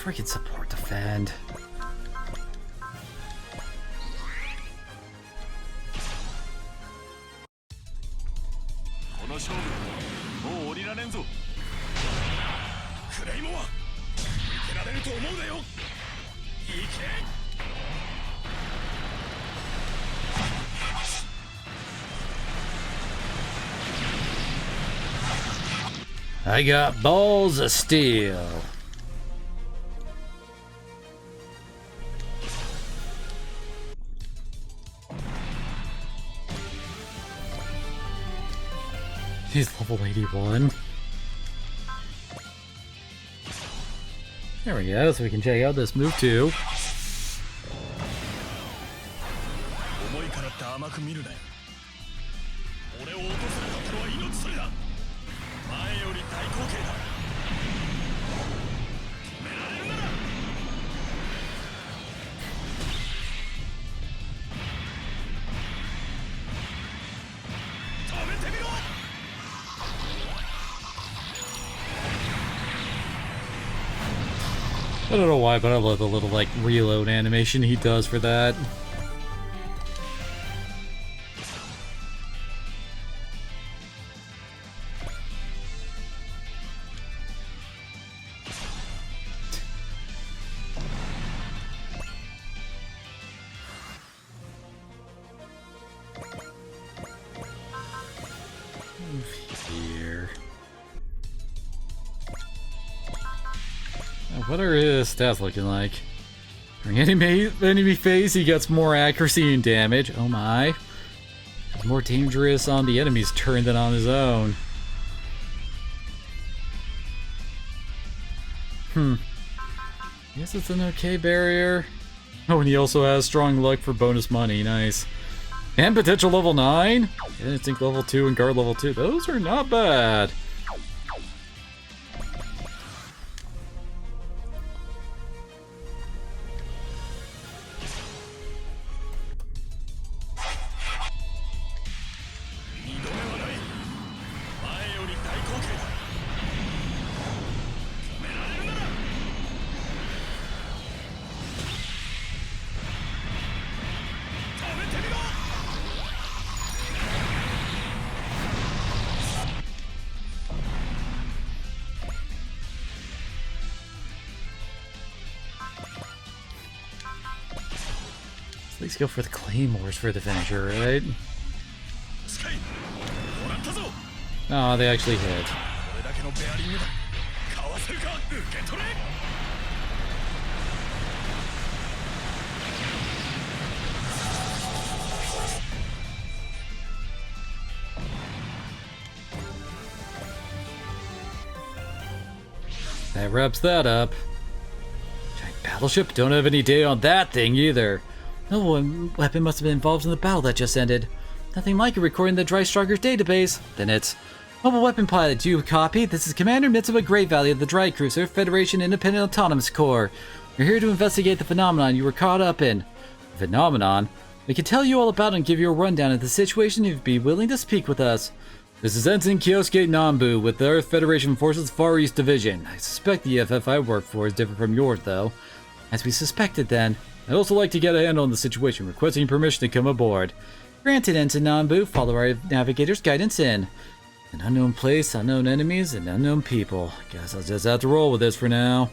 Freaking support defend. I got balls of steel. He's level 81. There we go, so we can check out this move too. I don't know why, but I love the little, like, reload animation he does for that. Move here. What are his stats looking like? During enemy phase, he gets more accuracy and damage. Oh my. He's more dangerous on the enemy's turn than on his own. Guess it's an okay barrier. Oh, and he also has strong luck for bonus money. Nice. And potential level 9? And instinct level 2 and guard level 2. Those are not bad. Let's go for the claymores for the finisher, right? Oh, they actually hit. これだけのベアリングだかわせるか受け取れ That wraps that up. Giant battleship? Don't have any data on that thing either. No weapon must have been involved in the battle that just ended. Nothing like it recording the Dry Strikers database. Then it's... Mobile weapon pilot, do you copy? This is Commander Mitsuba Great Valley of the Dry Cruiser, Federation Independent Autonomous Corps. We're here to investigate the phenomenon you were caught up in. Phenomenon? We can tell you all about it and give you a rundown of the situation if you'd be willing to speak with us. This is Ensign Kyosuke Nambu with the Earth Federation Forces Far East Division. I suspect the EFF I work for is different from yours, though. As we suspected then, I'd also like to get a handle on the situation, requesting permission to come aboard. Granted, Ensign Nambu, follow our navigator's guidance in. An unknown place, unknown enemies, and unknown people. Guess I'll just have to roll with this for now.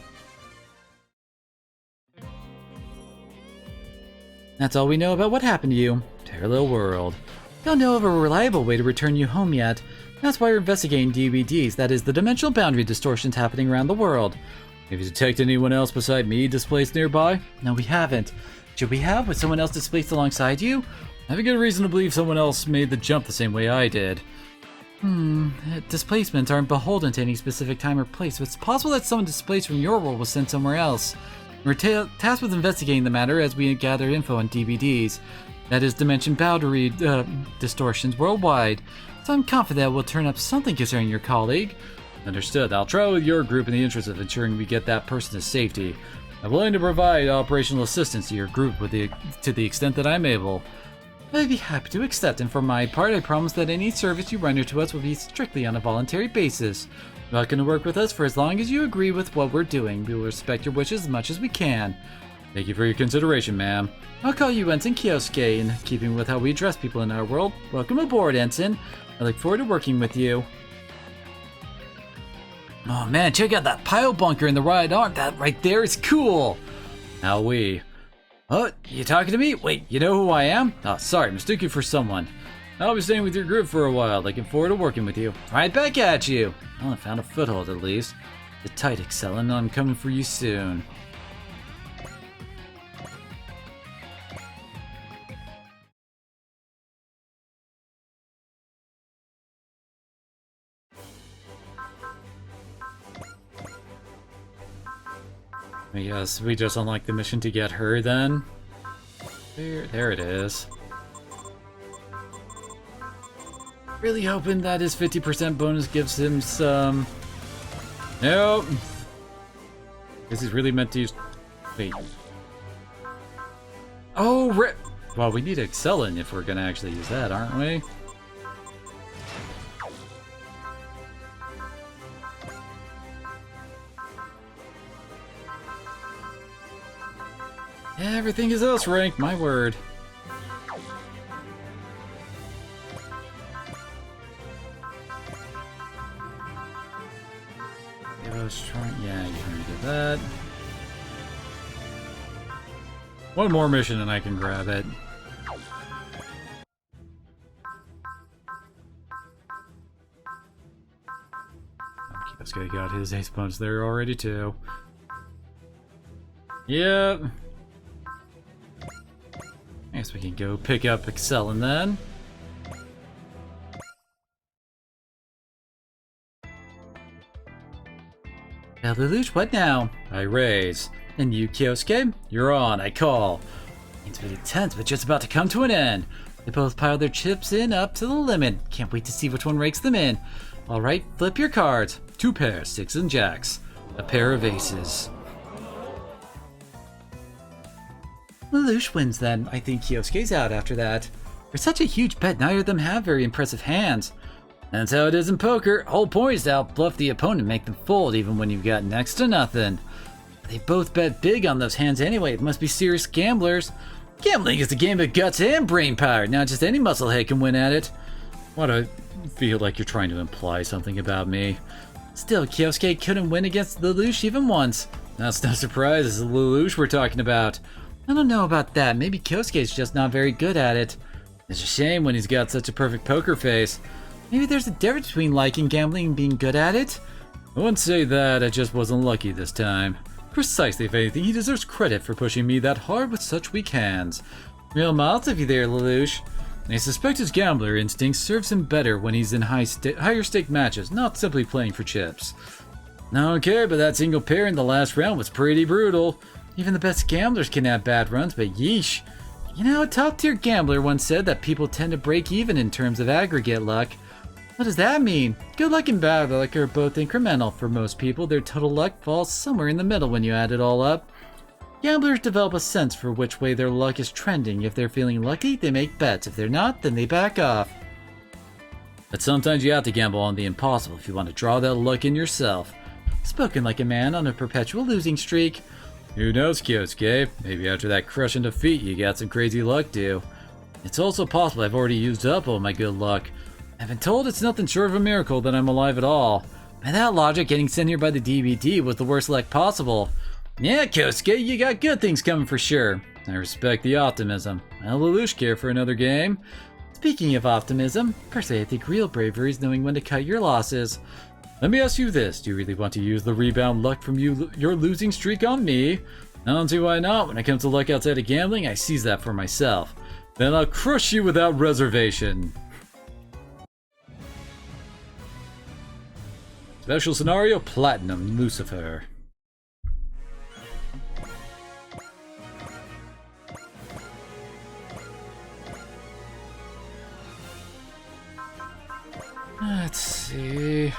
That's all we know about what happened to you. Parallel world. Don't know of a reliable way to return you home yet. That's why we're investigating DVDs, that is, the dimensional boundary distortions happening around the world. Have you detected anyone else beside me displaced nearby? No, we haven't. Should we have? Was someone else displaced alongside you? I have a good reason to believe someone else made the jump the same way I did. Displacements aren't beholden to any specific time or place, so it's possible that someone displaced from your world was sent somewhere else. We're tasked with investigating the matter as we gather info on DVDs. That is, dimension boundary distortions worldwide. So I'm confident we'll turn up something concerning your colleague. Understood. I'll travel with your group in the interest of ensuring we get that person to safety. I'm willing to provide operational assistance to your group to the extent that I'm able. I'd be happy to accept, and for my part, I promise that any service you render to us will be strictly on a voluntary basis. You're not going to work with us for as long as you agree with what we're doing. We will respect your wishes as much as we can. Thank you for your consideration, ma'am. I'll call you Ensign Kyosuke, in keeping with how we address people in our world. Welcome aboard, Ensign. I look forward to working with you. Oh man, check out that pile bunker in the right arm. That right there is cool. Now Oh, you talking to me? Wait, you know who I am? Oh, sorry, mistook you for someone. I'll be staying with your group for a while. Looking forward to working with you. Right back at you. Well, I found a foothold at least. Sit tight, Excellent. I'm coming for you soon. I guess we just unlocked the mission to get her then. There it is. Really hoping that his 50% bonus gives him some... Nope. This is really meant to use... Wait. Oh, rip! Well, we need Excellent if we're gonna actually use that, aren't we? Everything is else ranked, my word. Yeah, you can do that. One more mission and I can grab it. This guy got his ace punch there already too. Yep. I guess we can go pick up Excellent then. Now, Lelouch, what now? I raise. And you, Kyosuke? You're on, I call. It's really tense, but just about to come to an end. They both pile their chips in up to the limit. Can't wait to see which one rakes them in. Alright, flip your cards. 2 pairs, 6 and jacks. A pair of aces. Lelouch wins then. I think Kyosuke's out after that. For such a huge bet, neither of them have very impressive hands. That's how it is in poker. Whole point is to outbluff the opponent, make them fold even when you've got next to nothing. They both bet big on those hands anyway. It must be serious gamblers. Gambling is a game of guts and brain power. Not just any musclehead can win at it. Why do I feel like you're trying to imply something about me? Still, Kyosuke couldn't win against Lelouch even once. That's no surprise, it's Lelouch we're talking about. I don't know about that. Maybe Kyosuke's just not very good at it. It's a shame when he's got such a perfect poker face. Maybe there's a difference between liking gambling and being good at it? I wouldn't say that, I just wasn't lucky this time. Precisely, if anything, he deserves credit for pushing me that hard with such weak hands. Real mouth of you there, Lelouch. I suspect his gambler instinct serves him better when he's in higher stake matches, not simply playing for chips. Okay, but that single pair in the last round was pretty brutal. Even the best gamblers can have bad runs, but yeesh. You know, a top-tier gambler once said that people tend to break even in terms of aggregate luck. What does that mean? Good luck and bad luck are both incremental. For most people, their total luck falls somewhere in the middle when you add it all up. Gamblers develop a sense for which way their luck is trending. If they're feeling lucky, they make bets. If they're not, then they back off. But sometimes you have to gamble on the impossible if you want to draw that luck in yourself. Spoken like a man on a perpetual losing streak. Who knows, Kyosuke? Maybe after that crushing defeat, you got some crazy luck too. It's also possible I've already used up all my good luck. I've been told it's nothing short of a miracle that I'm alive at all. By that logic, getting sent here by the DVD was the worst luck possible. Yeah, Kyosuke, you got good things coming for sure. I respect the optimism. I'll Lelouch care for another game. Speaking of optimism, personally I think real bravery is knowing when to cut your losses. Let me ask you this, do you really want to use the rebound luck from your losing streak on me? I don't see why not. When it comes to luck outside of gambling, I seize that for myself. Then I'll crush you without reservation. Special scenario, Platinum Lucifer. Let's see.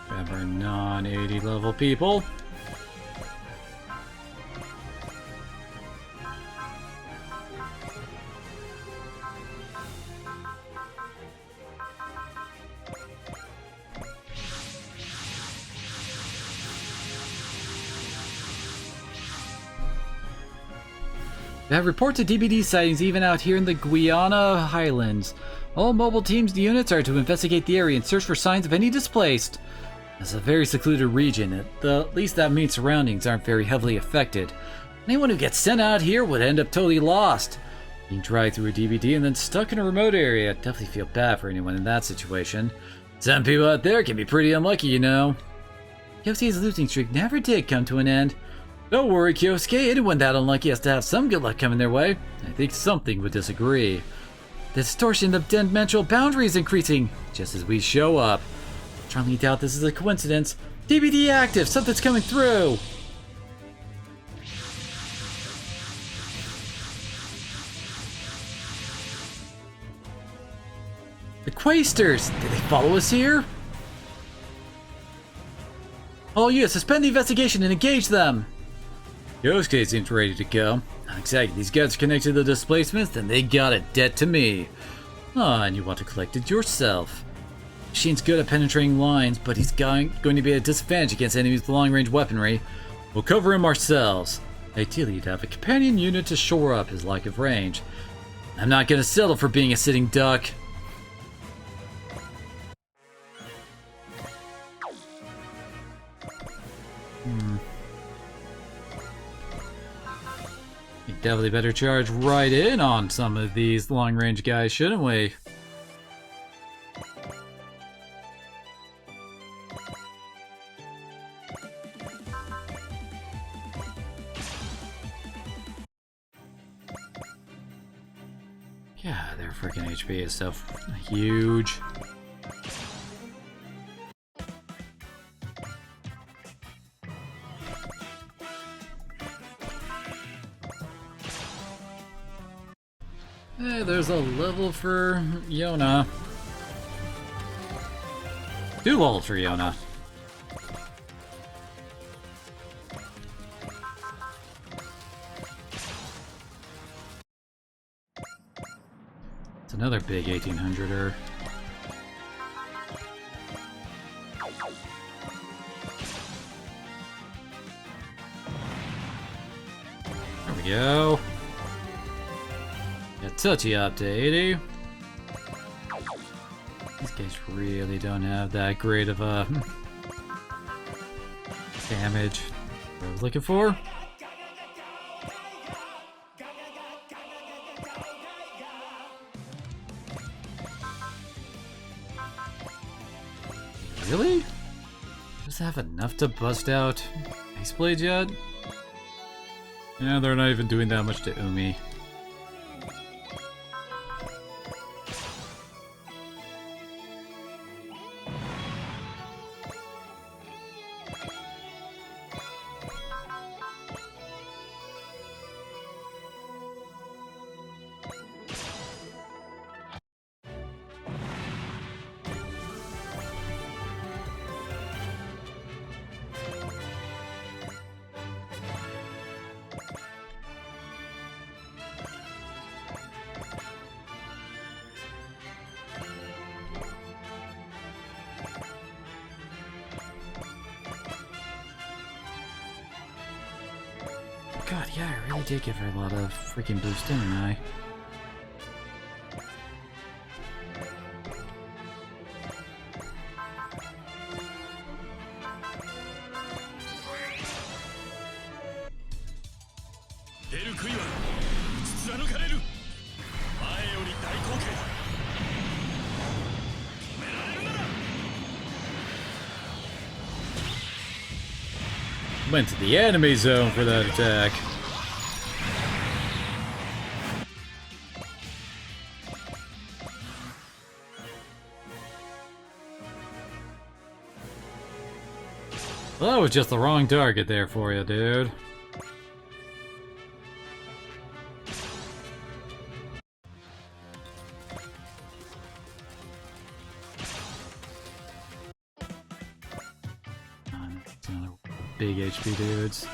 Grab our non-80 level people. They have reports of DBD sightings even out here in the Guyana Highlands. All mobile teams units are to investigate the area and search for signs of any displaced. It's a very secluded region. At least that means surroundings aren't very heavily affected. Anyone who gets sent out here would end up totally lost. Being dragged through a DVD and then stuck in a remote area. Definitely feel bad for anyone in that situation. Some people out there can be pretty unlucky, you know. Kyosuke's losing streak never did come to an end. Don't worry, Kyosuke. Anyone that unlucky has to have some good luck coming their way. I think something would disagree. The distortion of dimensional boundary is increasing, just as we show up. Strongly doubt this is a coincidence. DVD active! Something's coming through! The Quasters! Did they follow us here? All you, suspend the investigation and engage them! Yosuke seems ready to go. Not exactly. These guys are connected to the displacements, then they got a debt to me. Ah, and you want to collect it yourself. Machine's good at penetrating lines, but he's going to be at a disadvantage against enemies with long-range weaponry. We'll cover him ourselves. Ideally, you'd have a companion unit to shore up his lack of range. I'm not going to settle for being a sitting duck. We definitely better charge right in on some of these long-range guys, shouldn't we? Yeah, their freaking HP is so huge. Hey, there's a level for Yona. 2 levels for Yona. It's another big 1800er. There we go. Touchy up to 80. These guys really don't have that great of a damage I was looking for. Does it have enough to bust out Ice Blade yet? Yeah, they're not even doing that much to Umi. God, yeah, I really did give her a lot of freaking boost, didn't I? Went to the enemy zone for that attack. Well, that was just the wrong target there for you, dude. Big HP dudes.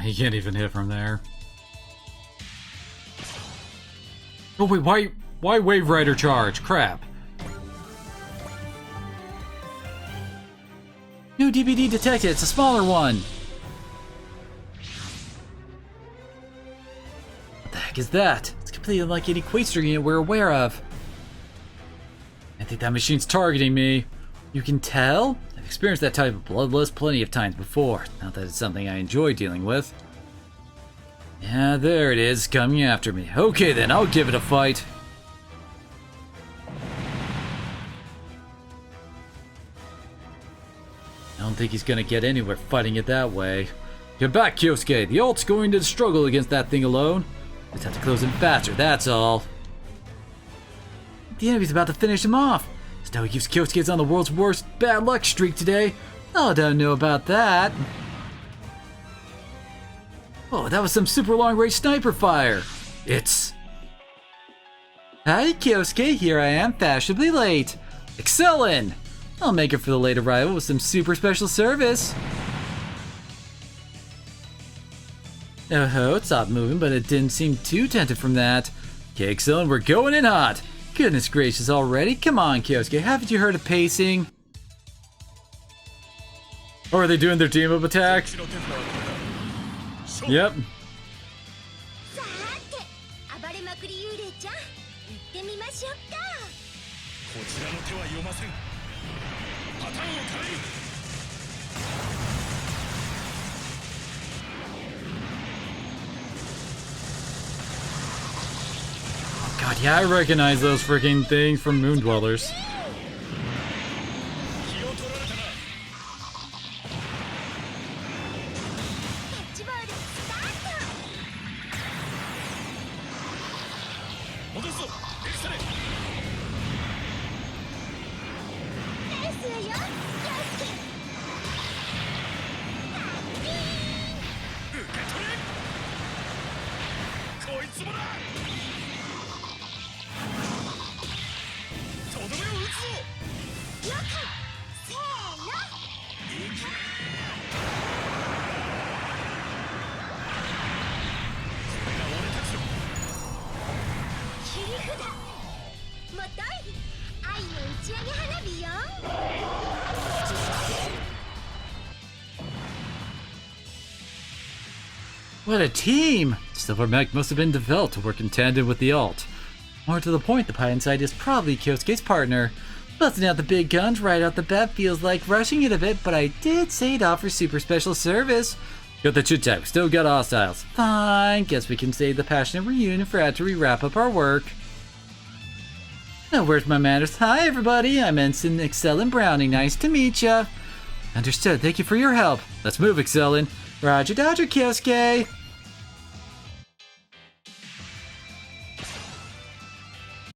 He can't even hit from there. Oh wait, why Wave Rider charge? Crap. New DBD detected, it's a smaller one. What the heck is that? It's completely unlike any Quaster unit we're aware of. I think that machine's targeting me. You can tell? I've experienced that type of bloodlust plenty of times before. Not that it's something I enjoy dealing with. Yeah, there it is, coming after me. Okay then, I'll give it a fight. I don't think he's gonna get anywhere fighting it that way. Get back, Kyosuke. The ult's going to struggle against that thing alone. Just have to close him faster, that's all. The enemy's about to finish him off. Snowy keeps Kyosuke's on the world's worst bad luck streak today. Oh, don't know about that. Oh, that was some super long-range sniper fire. It's... Hi, Kyosuke. Here I am, fashionably late. Excellent! I'll make it for the late arrival with some super special service. Oh, it stopped moving, but it didn't seem too tempted from that. Okay, excellent. We're going in hot. Goodness gracious already. Come on, Kyosuke. Haven't you heard of pacing? Or are they doing their team-up attack? Yep. God, yeah, I recognize those freaking things from Moon Dwellers. What a team! Silver Mech must have been developed to work in tandem with the alt. More to the point, the pie inside is probably Kyosuke's partner. Busting out the big guns right out the bat feels like rushing it a bit, but I did say it offers super special service. Got the chit chat. We still got hostiles. Fine. Guess we can save the passionate reunion for after we wrap up our work. Oh, where's my manners? Hi, everybody. I'm Ensign Excellent Browning. Nice to meet ya. Understood. Thank you for your help. Let's move, Excellent. Roger, Dodger, Kyosuke.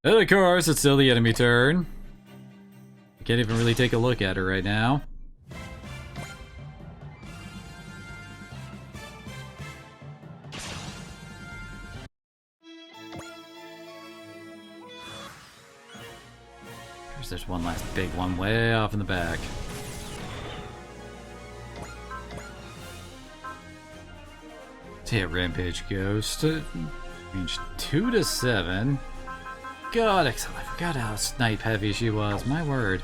And of course, it's still the enemy turn. I can't even really take a look at her right now. There's one last big one way off in the back. Yeah, Rampage Ghost. Range 2 to 7. God, I forgot how snipe heavy she was. My word.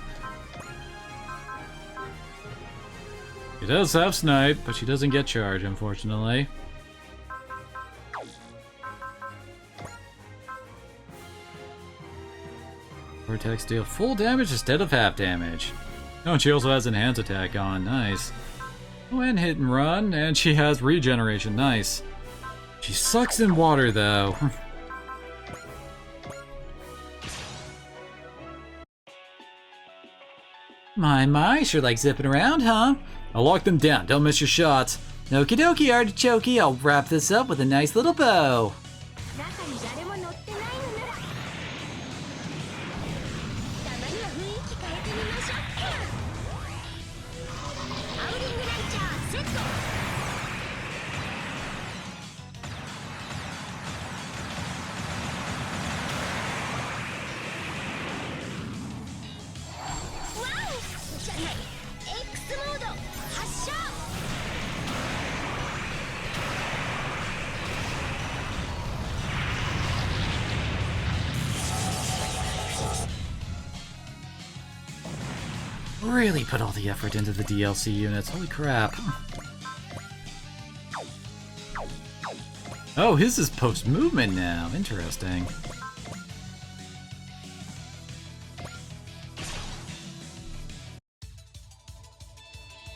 She does have snipe, but she doesn't get charge, unfortunately. Vortex deal full damage instead of half damage. Oh, and she also has enhanced attack on. Nice. Oh, and hit and run, and she has regeneration. Nice. She sucks in water, though. My, sure like zipping around, huh? I'll lock them down. Don't miss your shots. Okie dokie, artichoke. I'll wrap this up with a nice little bow. 中に誰も乗ってないのならたまには雰囲気変えてみましょうか。アウリングランチャーセット。わおじゃない X モード発射。Really put all the effort into the DLC units. Holy crap. Oh, his is post-movement now. Interesting.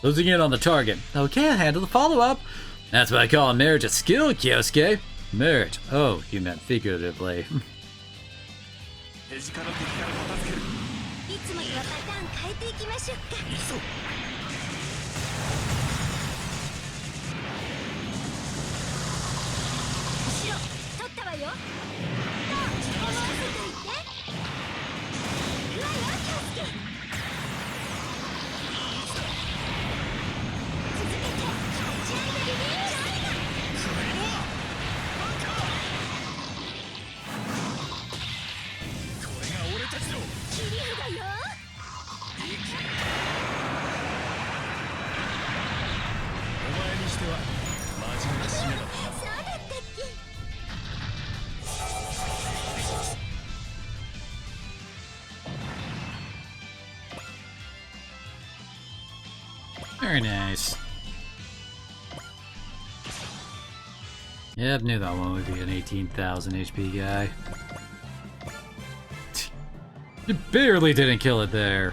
Closing in on the target. Okay, I'll handle the follow-up. That's what I call a marriage of skill, Kyosuke. Marriage. Oh, you meant figuratively. いつもとはパターン変えていきましょうか。後ろ取ったわよ。さあ思わせといて。うわよ気をつけ。続けて立ち合いのリベンジ。切り札よ。お前にしては真面目な締めだ。そうだったっけ。Very nice. Yep, knew that one would be an 18,000 HP guy. You barely didn't kill it there.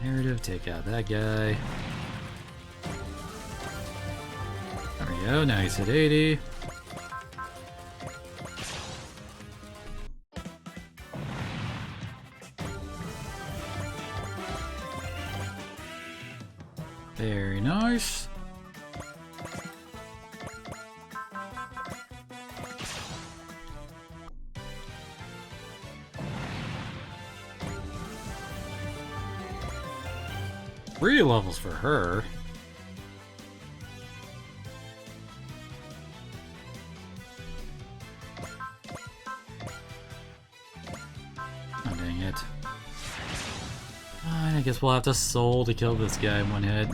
Narrative, take out that guy. There we go, now he's at 80. Very nice. Three levels for her. Oh, dang it. Fine, I guess we'll have to soul to kill this guy in one hit.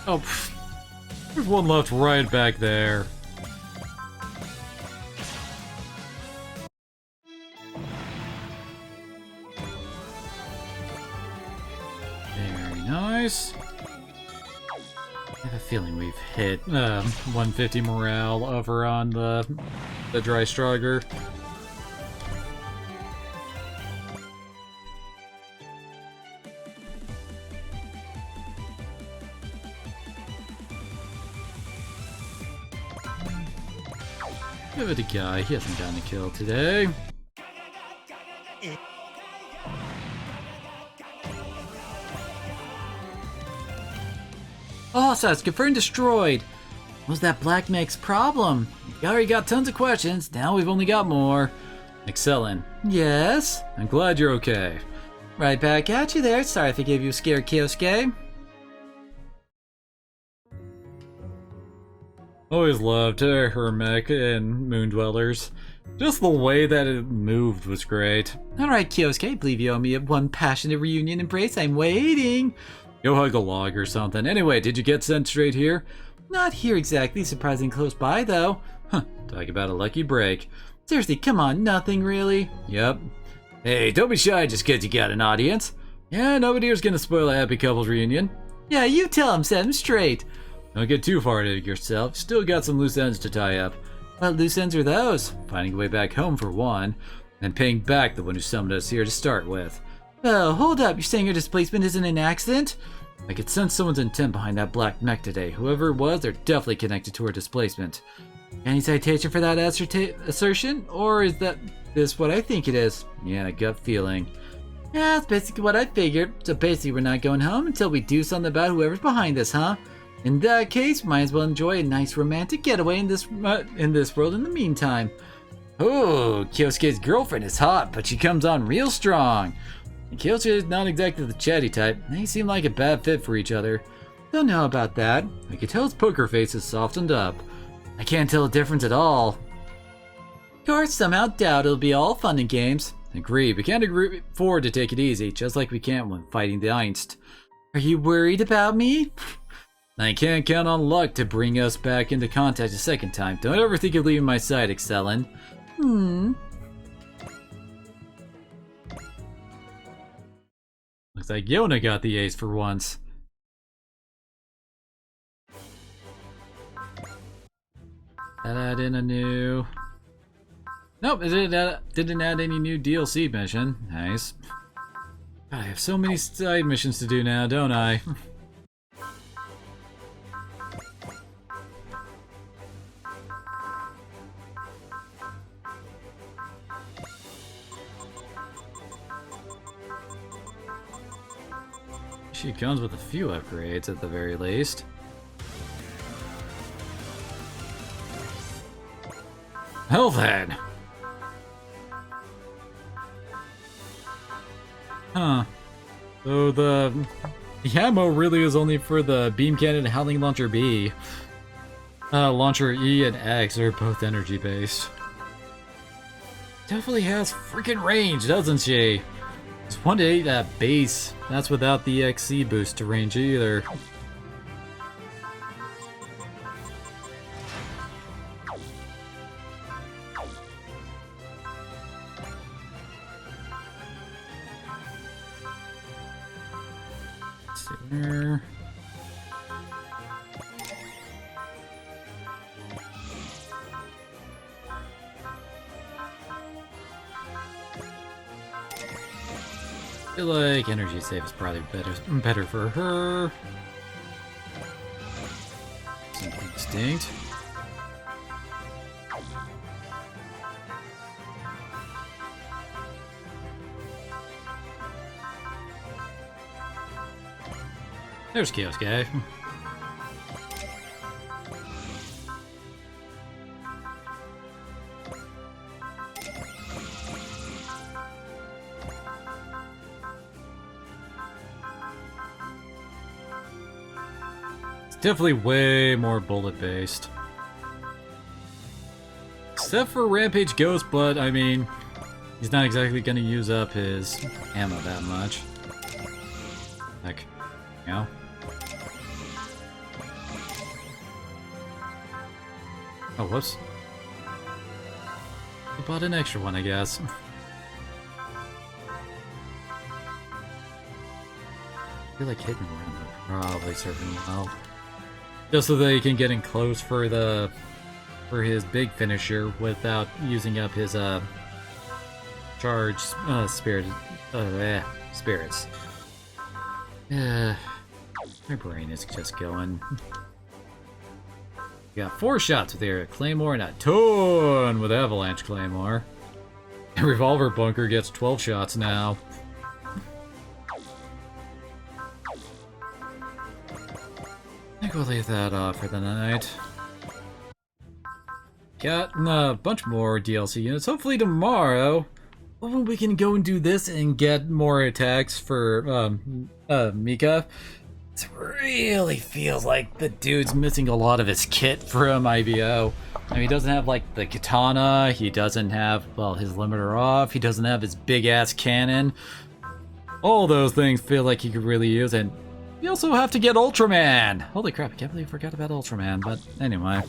Oh, pfft. There's one left right back there. Very nice. feeling we've hit 150 morale over on the Dry Strider. Give it a guy. He hasn't gotten a kill today. Oh, Sasuke, destroyed. What was that Black Mech's problem? You already got tons of questions. Now we've only got more. Excellent. Yes? I'm glad you're okay. Right back at you there. Sorry if I gave you a scare, Kyosuke. Always loved her mech and Moon Dwellers. Just the way that it moved was great. Alright, Kyosuke, I believe you owe me one passionate reunion embrace. I'm waiting. Go hug a log or something. Anyway, did you get sent straight here? Not here exactly, surprisingly close by though. Huh, talk about a lucky break. Seriously, come on, nothing really? Yep. Hey, don't be shy just 'cause you got an audience. Yeah, nobody here's gonna spoil a happy couples reunion. Yeah, you tell him, set him straight. Don't get too far into yourself. Still got some loose ends to tie up. What loose ends are those? Finding a way back home for one, and paying back the one who summoned us here to start with. Oh, hold up. You're saying your displacement isn't an accident? I could sense someone's intent behind that black mech today. Whoever it was, they're definitely connected to our displacement. Any citation for that assertion? Or is this what I think it is? Yeah, gut feeling. Yeah, that's basically what I figured. So basically we're not going home until we do something about whoever's behind this, huh? In that case, might as well enjoy a nice romantic getaway in this world in the meantime. Oh, Kyosuke's girlfriend is hot, but she comes on real strong. And Kyosuke is not exactly the chatty type. They seem like a bad fit for each other. Don't know about that. I can tell his poker face is softened up. I can't tell the difference at all. Of course, somehow doubt it'll be all fun and games. Agree, we can't afford to take it easy, just like we can't when fighting the Einst. Are you worried about me? I can't count on luck to bring us back into contact a second time. Don't ever think of leaving my side, Excellent. Looks like Yona got the ace for once. That add in a new... Nope, it didn't add any new DLC mission. Nice. God, I have so many side missions to do now, don't I? She comes with a few upgrades at the very least. Hell then! Huh. So the ammo really is only for the beam cannon and howling launcher B. Launcher E and X are both energy based. Definitely has freaking range, doesn't she? It's 1-8 at base. That's without the XC boost to range either. Let's see here. I feel like energy save is probably better for her. Something distinct. There's Kyosuke. Definitely way more bullet based. Except for Rampage Ghost, but I mean, he's not exactly gonna use up his ammo that much. Heck, you know? Oh, whoops. I bought an extra one, I guess. I feel like hitting one would probably serve him well. Just so that he can get in close for his big finisher without using up his charge spirits. My brain is just going. We got 4 shots with Air Claymore and a ton with Avalanche Claymore. And Revolver Bunker gets 12 shots now. I think we'll leave that off for the night. Got a bunch more DLC units. Hopefully tomorrow, we can go and do this and get more attacks for Mika. It really feels like the dude's missing a lot of his kit from IBO. I mean, he doesn't have, like, the katana, he doesn't have, well, his limiter off, he doesn't have his big-ass cannon. All those things feel like he could really use, and we also have to get Ultraman! Holy crap, I can't believe I forgot about Ultraman, but anyway.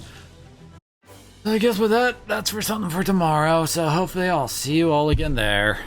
I guess with that, that's for something for tomorrow, so hopefully I'll see you all again there.